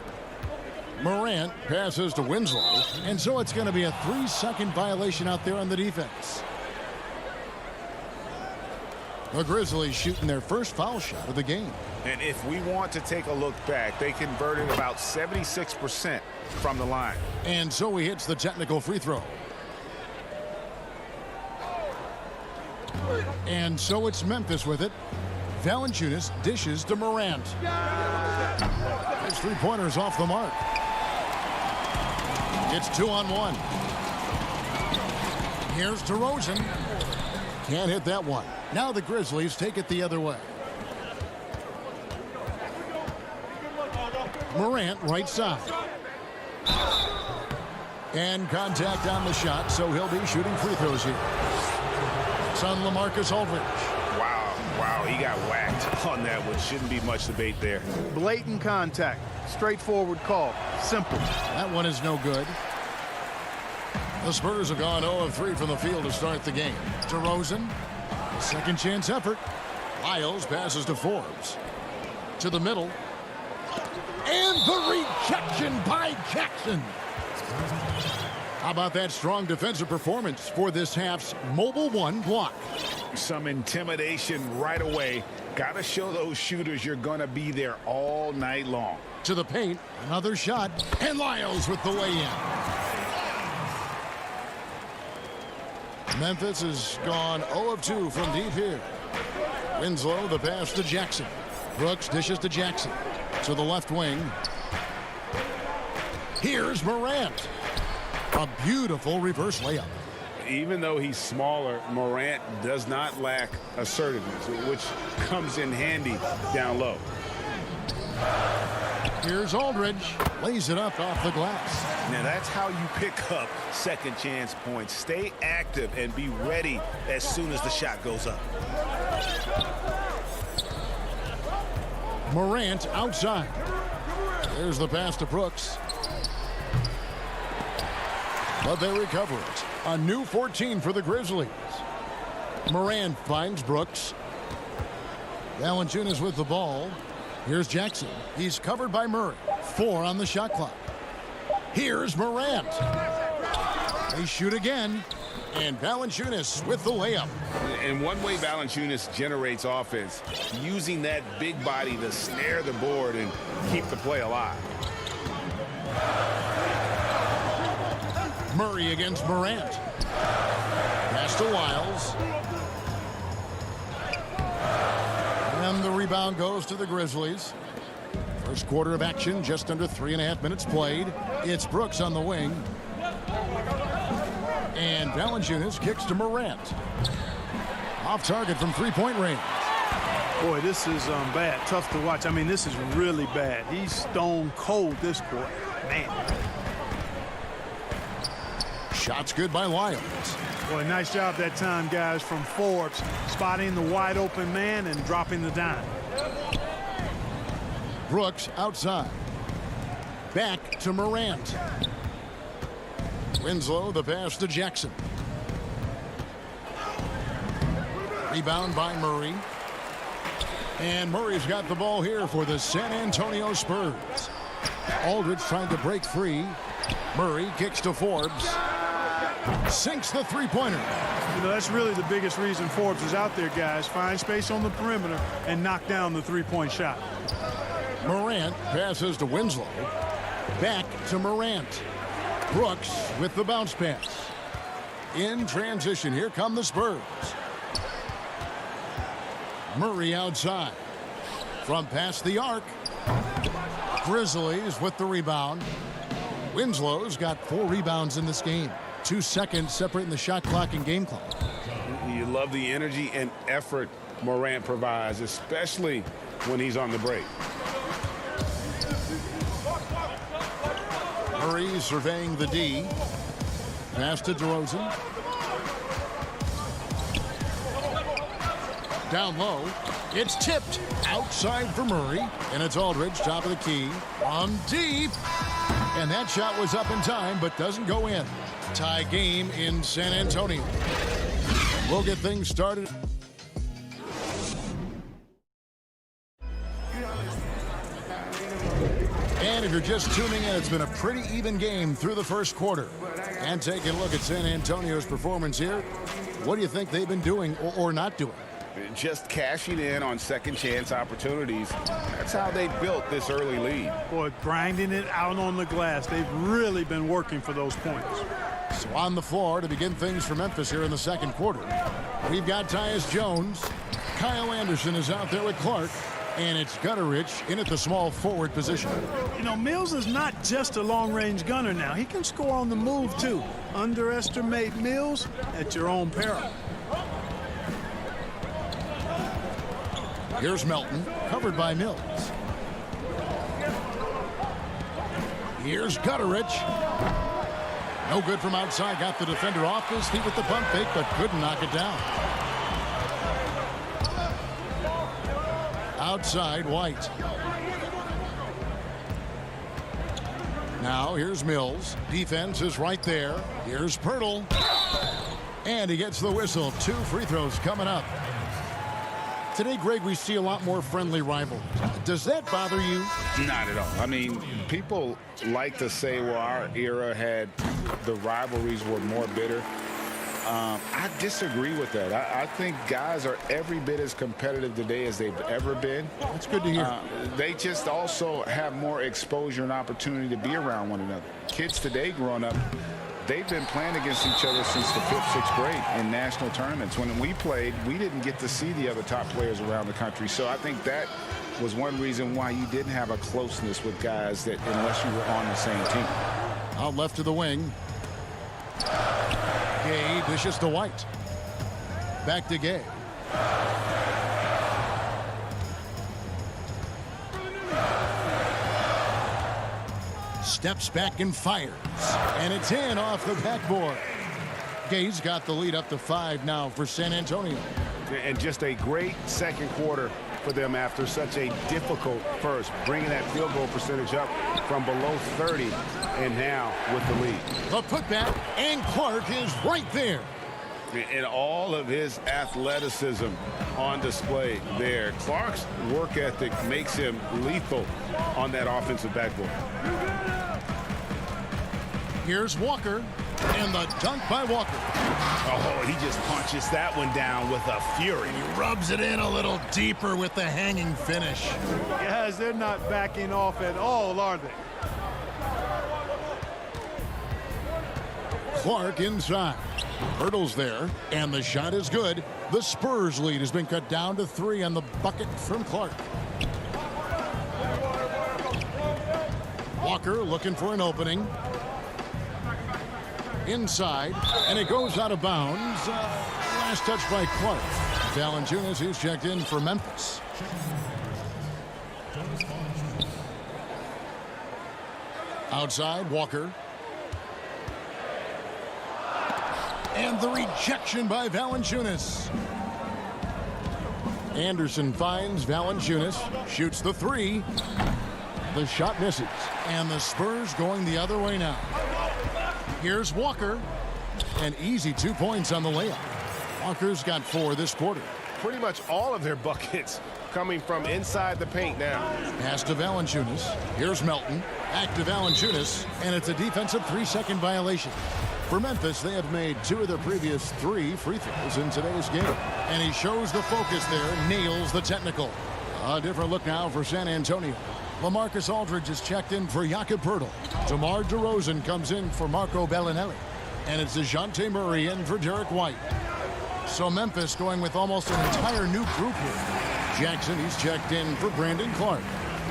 Morant passes to Winslow. And so it's going to be a 3-second violation out there on the defense. The Grizzlies shooting their first foul shot of the game. And if we want to take a look back, they converted about 76% from the line. And so he hits the technical free throw. And so it's Memphis with it. Valanciunas dishes to Morant. His 3-pointers off the mark. It's 2-on-1. Here's DeRozan. Can't hit that one. Now the Grizzlies take it the other way. Morant right side. And contact on the shot, so he'll be shooting free throws here. It's on LaMarcus Aldridge. Wow, he got whacked on that one. Shouldn't be much debate there. Blatant contact. Straightforward call. Simple. That one is no good. The Spurs have gone 0 of 3 from the field to start the game. DeRozan, second chance effort. Lyles passes to Forbes. To the middle. And the rejection by Jackson. How about that strong defensive performance for this half's Mobile 1 block? Some intimidation right away. Got to show those shooters you're going to be there all night long. To the paint, another shot, and Lyles with the lay-in. Memphis has gone 0 of 2 from deep here. Winslow, the pass to Jackson. Brooks dishes to Jackson. To the left wing. Here's Morant. A beautiful reverse layup. Even though he's smaller, Morant does not lack assertiveness, which comes in handy down low. Here's Aldridge. Lays it up off the glass. Now that's how you pick up second chance points. Stay active and be ready as soon as the shot goes up. Morant outside. There's the pass to Brooks. But they recover it. A new 14 for the Grizzlies. Morant finds Brooks. Valanciunas with the ball. Here's Jackson. He's covered by Murray. 4 on the shot clock. Here's Morant. They shoot again. And Valanciunas with the layup. And one way Valanciunas generates offense, using that big body to snare the board and keep the play alive. Murray against Morant. Pass to Lyles. And the rebound goes to the Grizzlies. First quarter of action, just under 3.5 minutes played. It's Brooks on the wing. And Valanciunas kicks to Morant. Off target from three-point range. Boy, this is bad. Tough to watch. I mean, this is really bad. He's stone cold this quarter. Man. Shots good by Lyles. Boy, nice job that time, guys, from Forbes. Spotting the wide open man and dropping the dime. Brooks outside. Back to Morant. Winslow, the pass to Jackson. Rebound by Murray. And Murray's got the ball here for the San Antonio Spurs. Aldridge trying to break free. Murray kicks to Forbes. Sinks the three-pointer. You know, that's really the biggest reason Forbes is out there, guys. Find space on the perimeter and knock down the three-point shot. Morant passes to Winslow. Back to Morant. Brooks with the bounce pass. In transition, here come the Spurs. Murray outside. From past the arc. Grizzlies with the rebound. Winslow's got 4 rebounds in this game. 2 seconds separating the shot clock and game clock. You love the energy and effort Morant provides, especially when he's on the break. Murray surveying the D. Pass to DeRozan. Down low. It's tipped outside for Murray. And it's Aldridge, top of the key. From deep. And that shot was up in time, but doesn't go in. Tie game in San Antonio. We'll get things started. And if you're just tuning in, it's been a pretty even game through the first quarter. And taking a look at San Antonio's performance here, what do you think they've been doing or not doing? Just cashing in on second chance opportunities. That's how they built this early lead. Boy, grinding it out on the glass. They've really been working for those points. So on the floor to begin things for Memphis here in the second quarter, we've got Tyus Jones. Kyle Anderson is out there with Clark. And it's Gutterich in at the small forward position. You know, Mills is not just a long-range gunner now. He can score on the move, too. Underestimate Mills at your own peril. Here's Melton, covered by Mills. Here's Gutterich. No good from outside. Got the defender off his feet with the pump fake, but couldn't knock it down. Outside, White. Now here's Mills. Defense is right there. Here's Pirtle. And he gets the whistle. 2 free throws coming up. Today, Greg, we see a lot more friendly rivalries. Does that bother you? Not at all. I mean, people like to say, well, our era had the rivalries were more bitter. I disagree with that. I think guys are every bit as competitive today as they've ever been. That's good to hear. They just also have more exposure and opportunity to be around one another. Kids today growing up, they've been playing against each other since the 5th, 6th grade in national tournaments. When we played, we didn't get to see the other top players around the country. So I think that was one reason why you didn't have a closeness with guys that unless you were on the same team. Out left to the wing. Gay dishes to White. Back to Gay. Steps back and fires. And it's in off the backboard. Gay's got the lead up to 5 now for San Antonio. And just a great second quarter for them after such a difficult first, bringing that field goal percentage up from below 30 and now with the lead. The putback, and Clark is right there. And all of his athleticism on display there. Clark's work ethic makes him lethal on that offensive backboard. Here's Walker, and the dunk by Walker. Oh, he just punches that one down with a fury. He rubs it in a little deeper with the hanging finish. Guys, they're not backing off at all, are they? Clark inside. Hurdles there, and the shot is good. The Spurs lead has been cut down to 3 on the bucket from Clark. Walker looking for an opening. Inside, and it goes out of bounds. Last touch by Clark. Valanciunas, who's checked in for Memphis. Outside, Walker. And the rejection by Valanciunas. Anderson finds Valanciunas, shoots the three. The shot misses, and the Spurs going the other way now. Here's Walker. An easy 2 points on the layup. Walker's got 4 this quarter. Pretty much all of their buckets coming from inside the paint now. Pass to Valanciunas. Here's Melton. Back to Valanciunas, and it's a defensive 3-second violation. For Memphis, they have made 2 of their previous 3 free throws in today's game. And he shows the focus there, nails the technical. A different look now for San Antonio. LaMarcus Aldridge is checked in for Jakob Poeltl. DeMar DeRozan comes in for Marco Bellinelli. And it's DeJounte Murray in for Derek White. So Memphis going with almost an entire new group here. Jackson, he's checked in for Brandon Clark.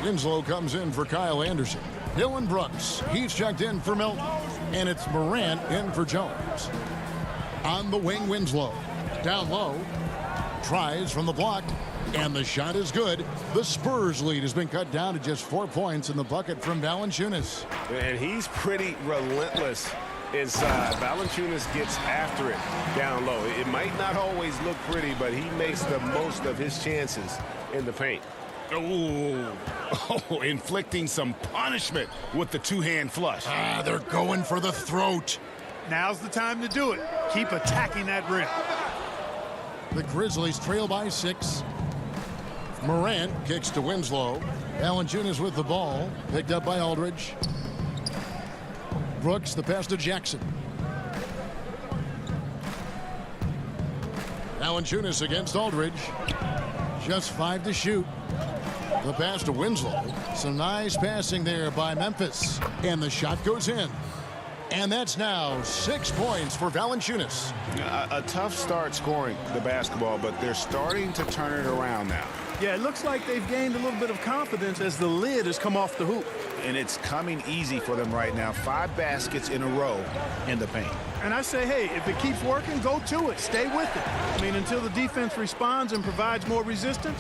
Winslow comes in for Kyle Anderson. Dylan Brooks, he's checked in for Melton. And it's Morant in for Jones. On the wing, Winslow. Down low. Tries from the block. And the shot is good. The Spurs lead has been cut down to just 4 points in the bucket from Valanciunas. And he's pretty relentless inside. Valanciunas gets after it down low. It might not always look pretty, but he makes the most of his chances in the paint. Oh, inflicting some punishment with the two-hand flush. They're going for the throat. Now's the time to do it. Keep attacking that rim. The Grizzlies trail by 6. Morant kicks to Winslow. Valanciunas with the ball. Picked up by Aldridge. Brooks, the pass to Jackson. Valanciunas against Aldridge. Just 5 to shoot. The pass to Winslow. Some nice passing there by Memphis. And the shot goes in. And that's now 6 points for Valanciunas. A tough start scoring the basketball, but they're starting to turn it around now. Yeah, it looks like they've gained a little bit of confidence as the lid has come off the hoop. And it's coming easy for them right now. 5 baskets in a row in the paint. And I say, hey, if it keeps working, go to it. Stay with it. I mean, until the defense responds and provides more resistance,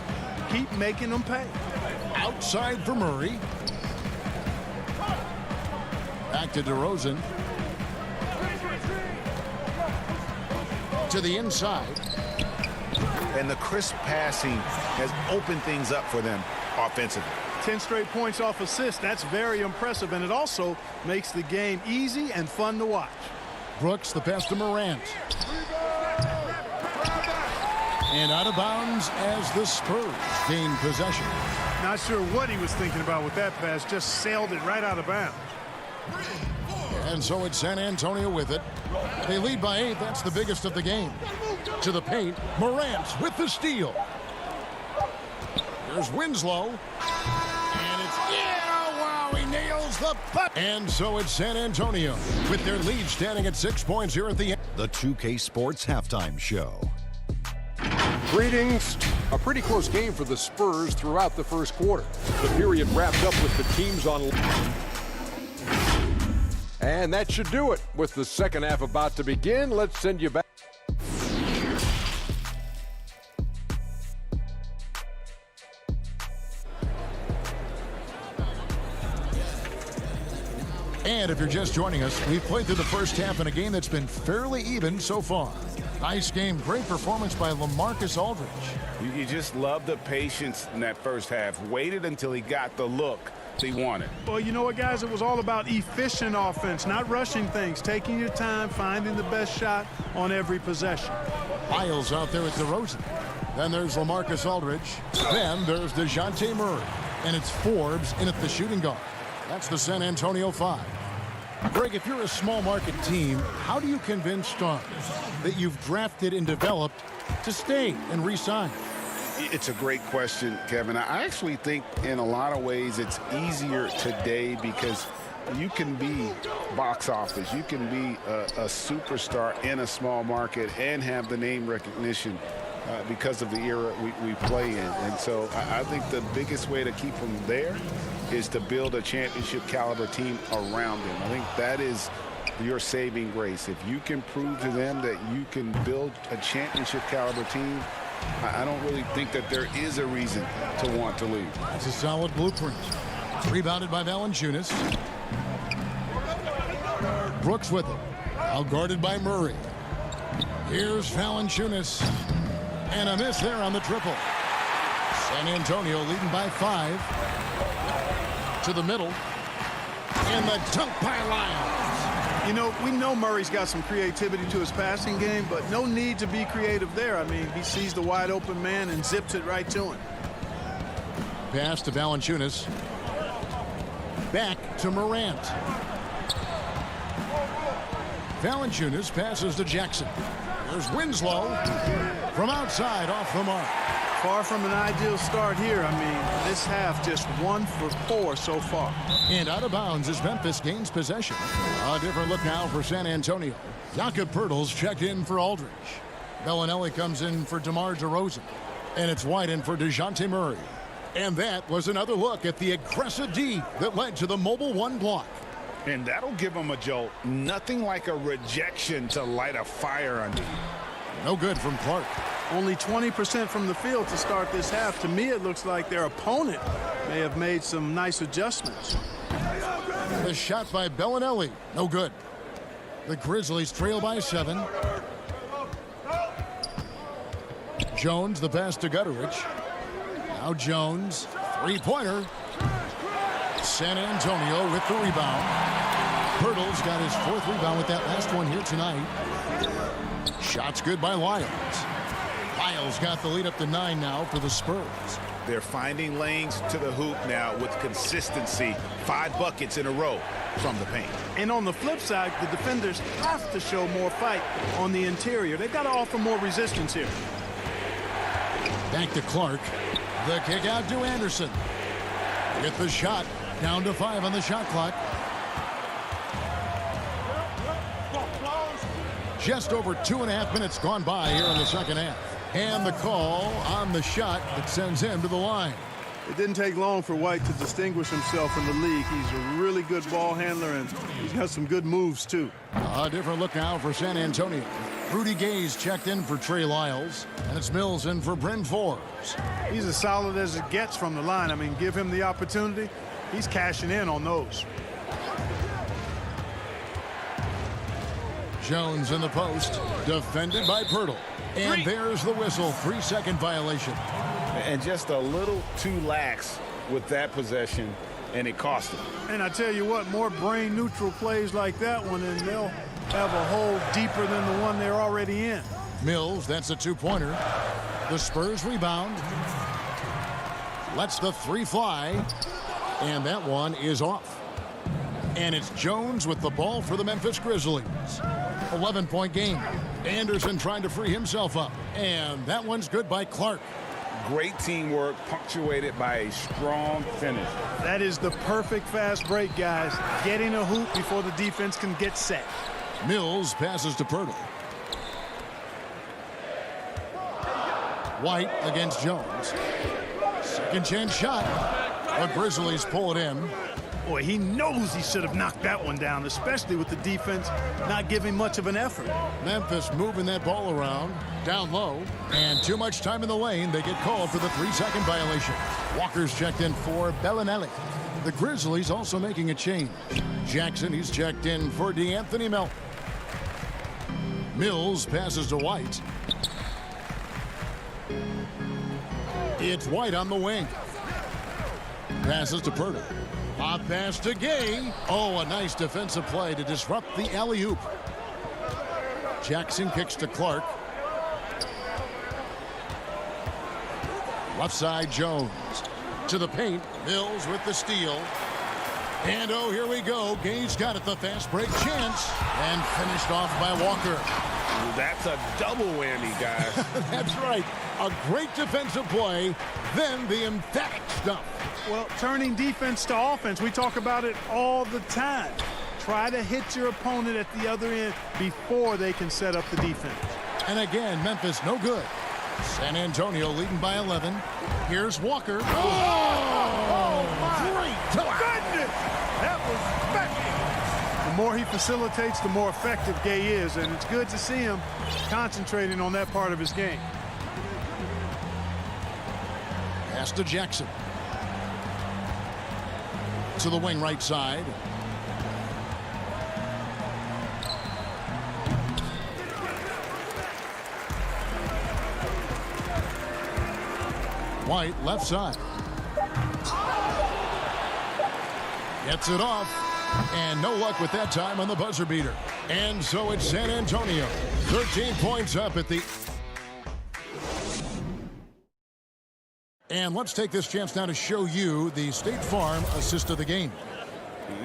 keep making them pay. Outside for Murray. Back to DeRozan. To the inside. And the crisp passing has opened things up for them offensively. 10 straight points off assists. That's very impressive, and it also makes the game easy and fun to watch. Brooks, the pass to Morant. And out of bounds as the Spurs gain possession. Not sure what he was thinking about with that pass. Just sailed it right out of bounds. And so it's San Antonio with it. They lead by 8. That's the biggest of the game. To the paint. Morant with the steal. There's Winslow. And it's, wow, he nails the putt. And so it's San Antonio with their lead standing at 6 points here at the end. The 2K Sports Halftime Show. Greetings. A pretty close game for the Spurs throughout the first quarter. The period wrapped up with the teams on. And that should do it. With the second half about to begin, let's send you back. And if you're just joining us, we've played through the first half in a game that's been fairly even so far. Nice game, great performance by LaMarcus Aldridge. You just love the patience in that first half. Waited until he got the look he wanted. Well, you know what, guys? It was all about efficient offense, not rushing things, taking your time, finding the best shot on every possession. Miles out there at DeRozan. Then there's LaMarcus Aldridge. Then there's DeJounte Murray. And it's Forbes in at the shooting guard. That's the San Antonio 5. Greg, if you're a small market team, how do you convince stars that you've drafted and developed to stay and re-sign? It's a great question, Kevin. I actually think in a lot of ways it's easier today because you can be box office. You can be a superstar in a small market and have the name recognition because of the era we play in. And so I think the biggest way to keep him there is to build a championship caliber team around him. I think that is your saving grace. If you can prove to them that you can build a championship caliber team, I don't really think that there is a reason to want to leave. That's a solid blueprint. Rebounded by Valanciunas. Brooks with it. Now guarded by Murray. Here's Valanciunas. And a miss there on the triple. San Antonio leading by 5. To the middle. And the dunk by Lyles. You know, we know Murray's got some creativity to his passing game, but no need to be creative there. I mean, he sees the wide open man and zips it right to him. Pass to Valanciunas. Back to Morant. Valanciunas passes to Jackson. There's Winslow from outside off the mark. Far from an ideal start here. I mean, this half just 1 for 4 so far. And out of bounds as Memphis gains possession. A different look now for San Antonio. Jakob Poeltl's checked in for Aldridge. Bellinelli comes in for DeMar DeRozan. And it's White in for DeJounte Murray. And that was another look at the aggressive D that led to the mobile 1 block. And that'll give them a jolt. Nothing like a rejection to light a fire under. No good from Clark. Only 20% from the field to start this half. To me, it looks like their opponent may have made some nice adjustments. The shot by Bellinelli. No good. The Grizzlies trail by 7. Jones, the pass to Gutteridge. Now Jones, three-pointer. San Antonio with the rebound. Poeltl's got his 4th rebound with that last one here tonight. Shot's good by Lyles. Lyles got the lead up to 9 now for the Spurs. They're finding lanes to the hoop now with consistency. 5 buckets in a row from the paint. And on the flip side, the defenders have to show more fight on the interior. They've got to offer more resistance here. Back to Clark. The kick out to Anderson. Get the shot. Down to 5 on the shot clock. Just over 2.5 minutes gone by here in the second half. And the call on the shot that sends him to the line. It didn't take long for White to distinguish himself in the league. He's a really good ball handler, and he's got some good moves, too. A different look now for San Antonio. Rudy Gay's checked in for Trey Lyles, and it's Mills in for Bryn Forbes. He's as solid as it gets from the line. I mean, give him the opportunity. He's cashing in on those. Jones in the post, defended by Poeltl. And there's the whistle, 3-second violation. And just a little too lax with that possession, and it cost him. And I tell you what, more brain-neutral plays like that one, and they'll have a hole deeper than the one they're already in. Mills, that's a 2-pointer. The Spurs rebound. Lets the 3 fly. And that one is off. And it's Jones with the ball for the Memphis Grizzlies. 11-point game. Anderson trying to free himself up. And that one's good by Clark. Great teamwork punctuated by a strong finish. That is the perfect fast break, guys. Getting a hoop before the defense can get set. Mills passes to Poeltl. White against Jones. Second chance shot. The Grizzlies pull it in. Boy, he knows he should have knocked that one down, especially with the defense not giving much of an effort. Memphis moving that ball around, down low, and too much time in the lane. They get called for the 3-second violation. Walker's checked in for Bellinelli. The Grizzlies also making a change. Jackson, he's checked in for DeAnthony Melton. Mills passes to White. It's White on the wing. Passes to Poeltl. A pass to Gay. Oh, a nice defensive play to disrupt the alley-oop. Jackson kicks to Clark. Left side, Jones. To the paint. Mills with the steal. And oh, here we go. Gay's got it, the fast break chance. And finished off by Walker. That's a double whammy, guys. That's right. A great defensive play, then the emphatic stuff. Well, turning defense to offense, we talk about it all the time. Try to hit your opponent at the other end before they can set up the defense. And again, Memphis no good. San Antonio leading by 11. Here's Walker. Oh, my great goodness! That was special. The more he facilitates, the more effective Gay is, and it's good to see him concentrating on that part of his game. Pass to Jackson. To the wing right side. White left side. Gets it off. And no luck with that time on the buzzer beater. And so it's San Antonio. 13 points up at the... And let's take this chance now to show you the State Farm assist of the game.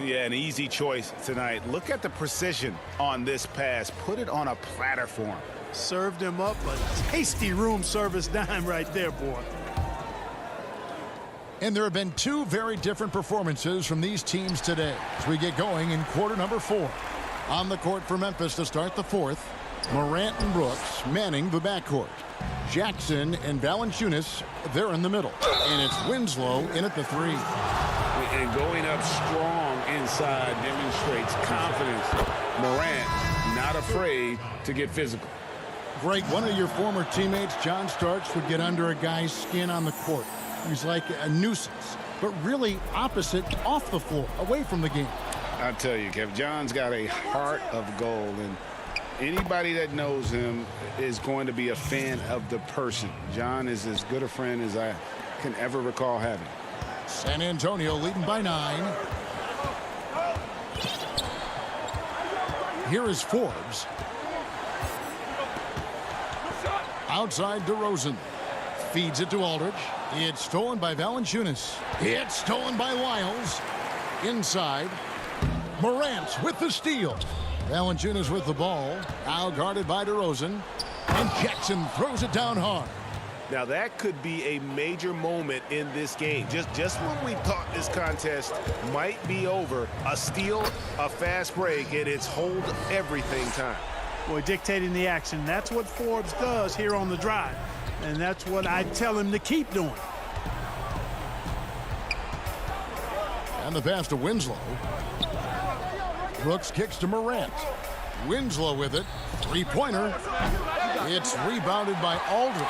Yeah, an easy choice tonight. Look at the precision on this pass. Put it on a platter for him. Served him up a tasty room service dime right there, boy. And there have been two very different performances from these teams today as we get going in quarter number 4. On the court for Memphis to start the fourth, Morant and Brooks manning the backcourt. Jackson and Valanciunas, they're in the middle. And it's Winslow in at the 3. And going up strong inside demonstrates confidence. Morant not afraid to get physical. Greg, one of your former teammates, John Starks, would get under a guy's skin on the court. He's like a nuisance, but really opposite off the floor, away from the game. I tell you, Kev, John's got a heart of gold, and anybody that knows him is going to be a fan of the person. John is as good a friend as I can ever recall having. San Antonio leading by 9. Here is Forbes. Outside DeRozan. Feeds it to Aldridge. It's stolen by Valanciunas. It's stolen by Lyles. Inside. Morant with the steal. Valanciunas with the ball. Now guarded by DeRozan. And Jackson throws it down hard. Now that could be a major moment in this game. Just when we thought this contest might be over, a steal, a fast break, and it's hold everything time. Boy, dictating the action. That's what Forbes does here on the drive. And that's what I tell him to keep doing. And the pass to Winslow. Brooks kicks to Morant. Winslow with it. Three-pointer. It's rebounded by Aldridge.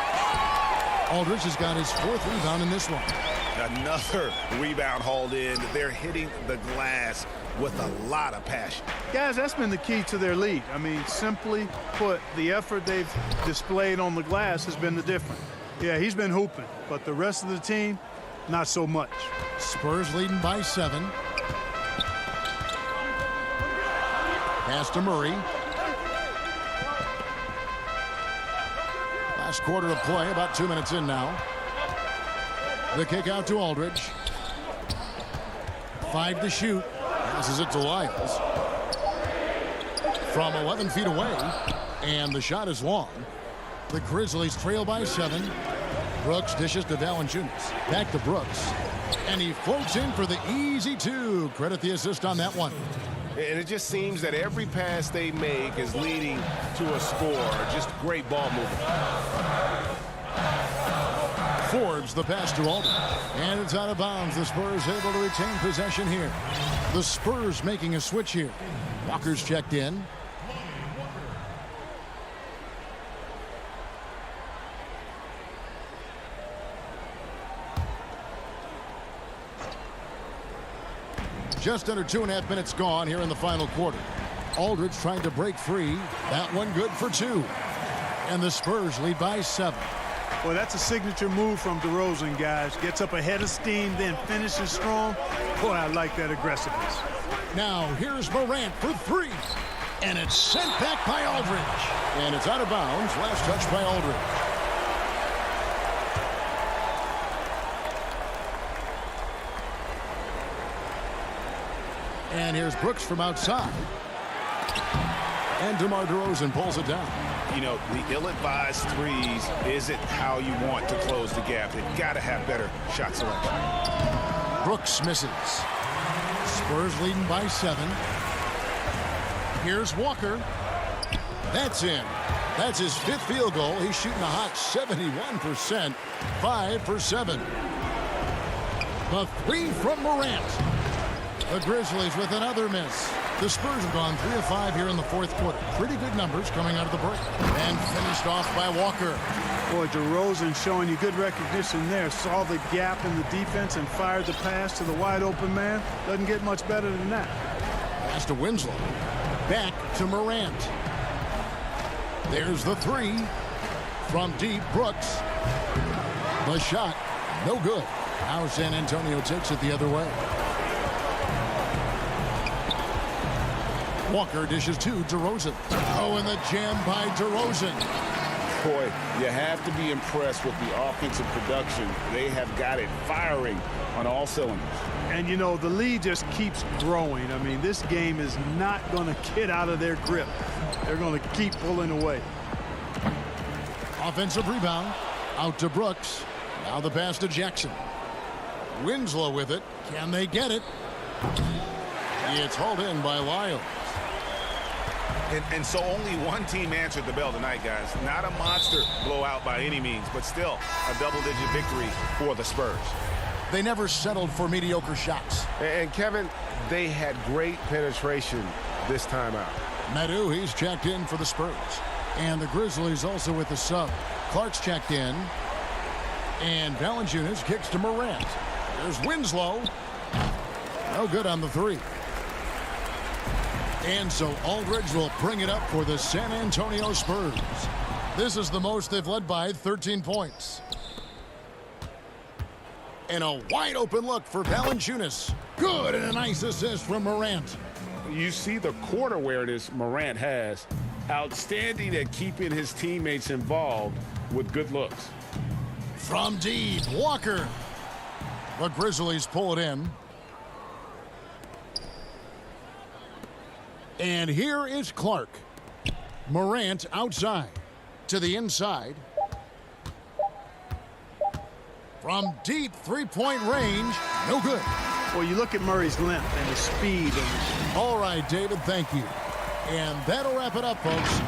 Aldridge has got his 4th rebound in this one. Another rebound hauled in. They're hitting the glass with a lot of passion. Guys, that's been the key to their lead. I mean, simply put, the effort they've displayed on the glass has been the difference. Yeah, he's been hooping, but the rest of the team, not so much. Spurs leading by 7. Pass to Murray. Last quarter of play, about 2 minutes in now. The kick out to Aldridge. 5 to shoot. Passes it to Lyles. From 11 feet away. And the shot is long. The Grizzlies trail by 7. Brooks dishes to Valanciunas. Back to Brooks. And he floats in for the easy 2. Credit the assist on that one. And it just seems that every pass they make is leading to a score. Just great ball movement. Forbes the pass to Aldridge. And it's out of bounds. The Spurs able to retain possession here. The Spurs making a switch here. Walker's checked in. Just under 2.5 minutes gone here in the final quarter. Aldridge trying to break free. That one good for 2. And the Spurs lead by 7. Well, that's a signature move from DeRozan, guys. Gets up ahead of steam, then finishes strong. Boy, I like that aggressiveness. Now, here's Morant for 3. And it's sent back by Aldridge. And it's out of bounds. Last touch by Aldridge. And here's Brooks from outside. And DeMar DeRozan pulls it down. You know, the ill-advised threes isn't how you want to close the gap. They've got to have better shot selection. Brooks misses. Spurs leading by 7. Here's Walker. That's in. That's his 5th field goal. He's shooting a hot 71%, 5 for 7. The 3 from Morant. The Grizzlies with another miss. The Spurs have gone 3 of 5 here in the 4th quarter. Pretty good numbers coming out of the break. And finished off by Walker. Boy, DeRozan showing you good recognition there. Saw the gap in the defense and fired the pass to the wide open man. Doesn't get much better than that. Pass to Winslow. Back to Morant. There's the 3 from deep. Brooks. The shot, no good. Now San Antonio takes it the other way. Walker dishes to DeRozan. Oh, and the jam by DeRozan. Boy, you have to be impressed with the offensive production. They have got it firing on all cylinders. And, you know, the lead just keeps growing. I mean, this game is not going to get out of their grip. They're going to keep pulling away. Offensive rebound. Out to Brooks. Now the pass to Jackson. Winslow with it. Can they get it? It's hauled in by Lyles. And so only one team answered the bell tonight, guys. Not a monster blowout by any means, but still a double-digit victory for the Spurs. They never settled for mediocre shots. And Kevin, they had great penetration this time out. Medu, he's checked in for the Spurs. And the Grizzlies also with the sub. Clark's checked in. And Valanciunas kicks to Morant. There's Winslow. No good on the 3. And so Aldridge will bring it up for the San Antonio Spurs. This is the most they've led by 13 points. And a wide open look for Valanciunas. Good, and a nice assist from Morant. You see the court awareness Morant has. Outstanding at keeping his teammates involved with good looks. From deep, Walker. The Grizzlies pull it in. And here is Clark. Morant outside to the inside. From deep 3-point range, no good. Well, you look at Murray's length and the speed. All right, David, thank you. And that'll wrap it up, folks.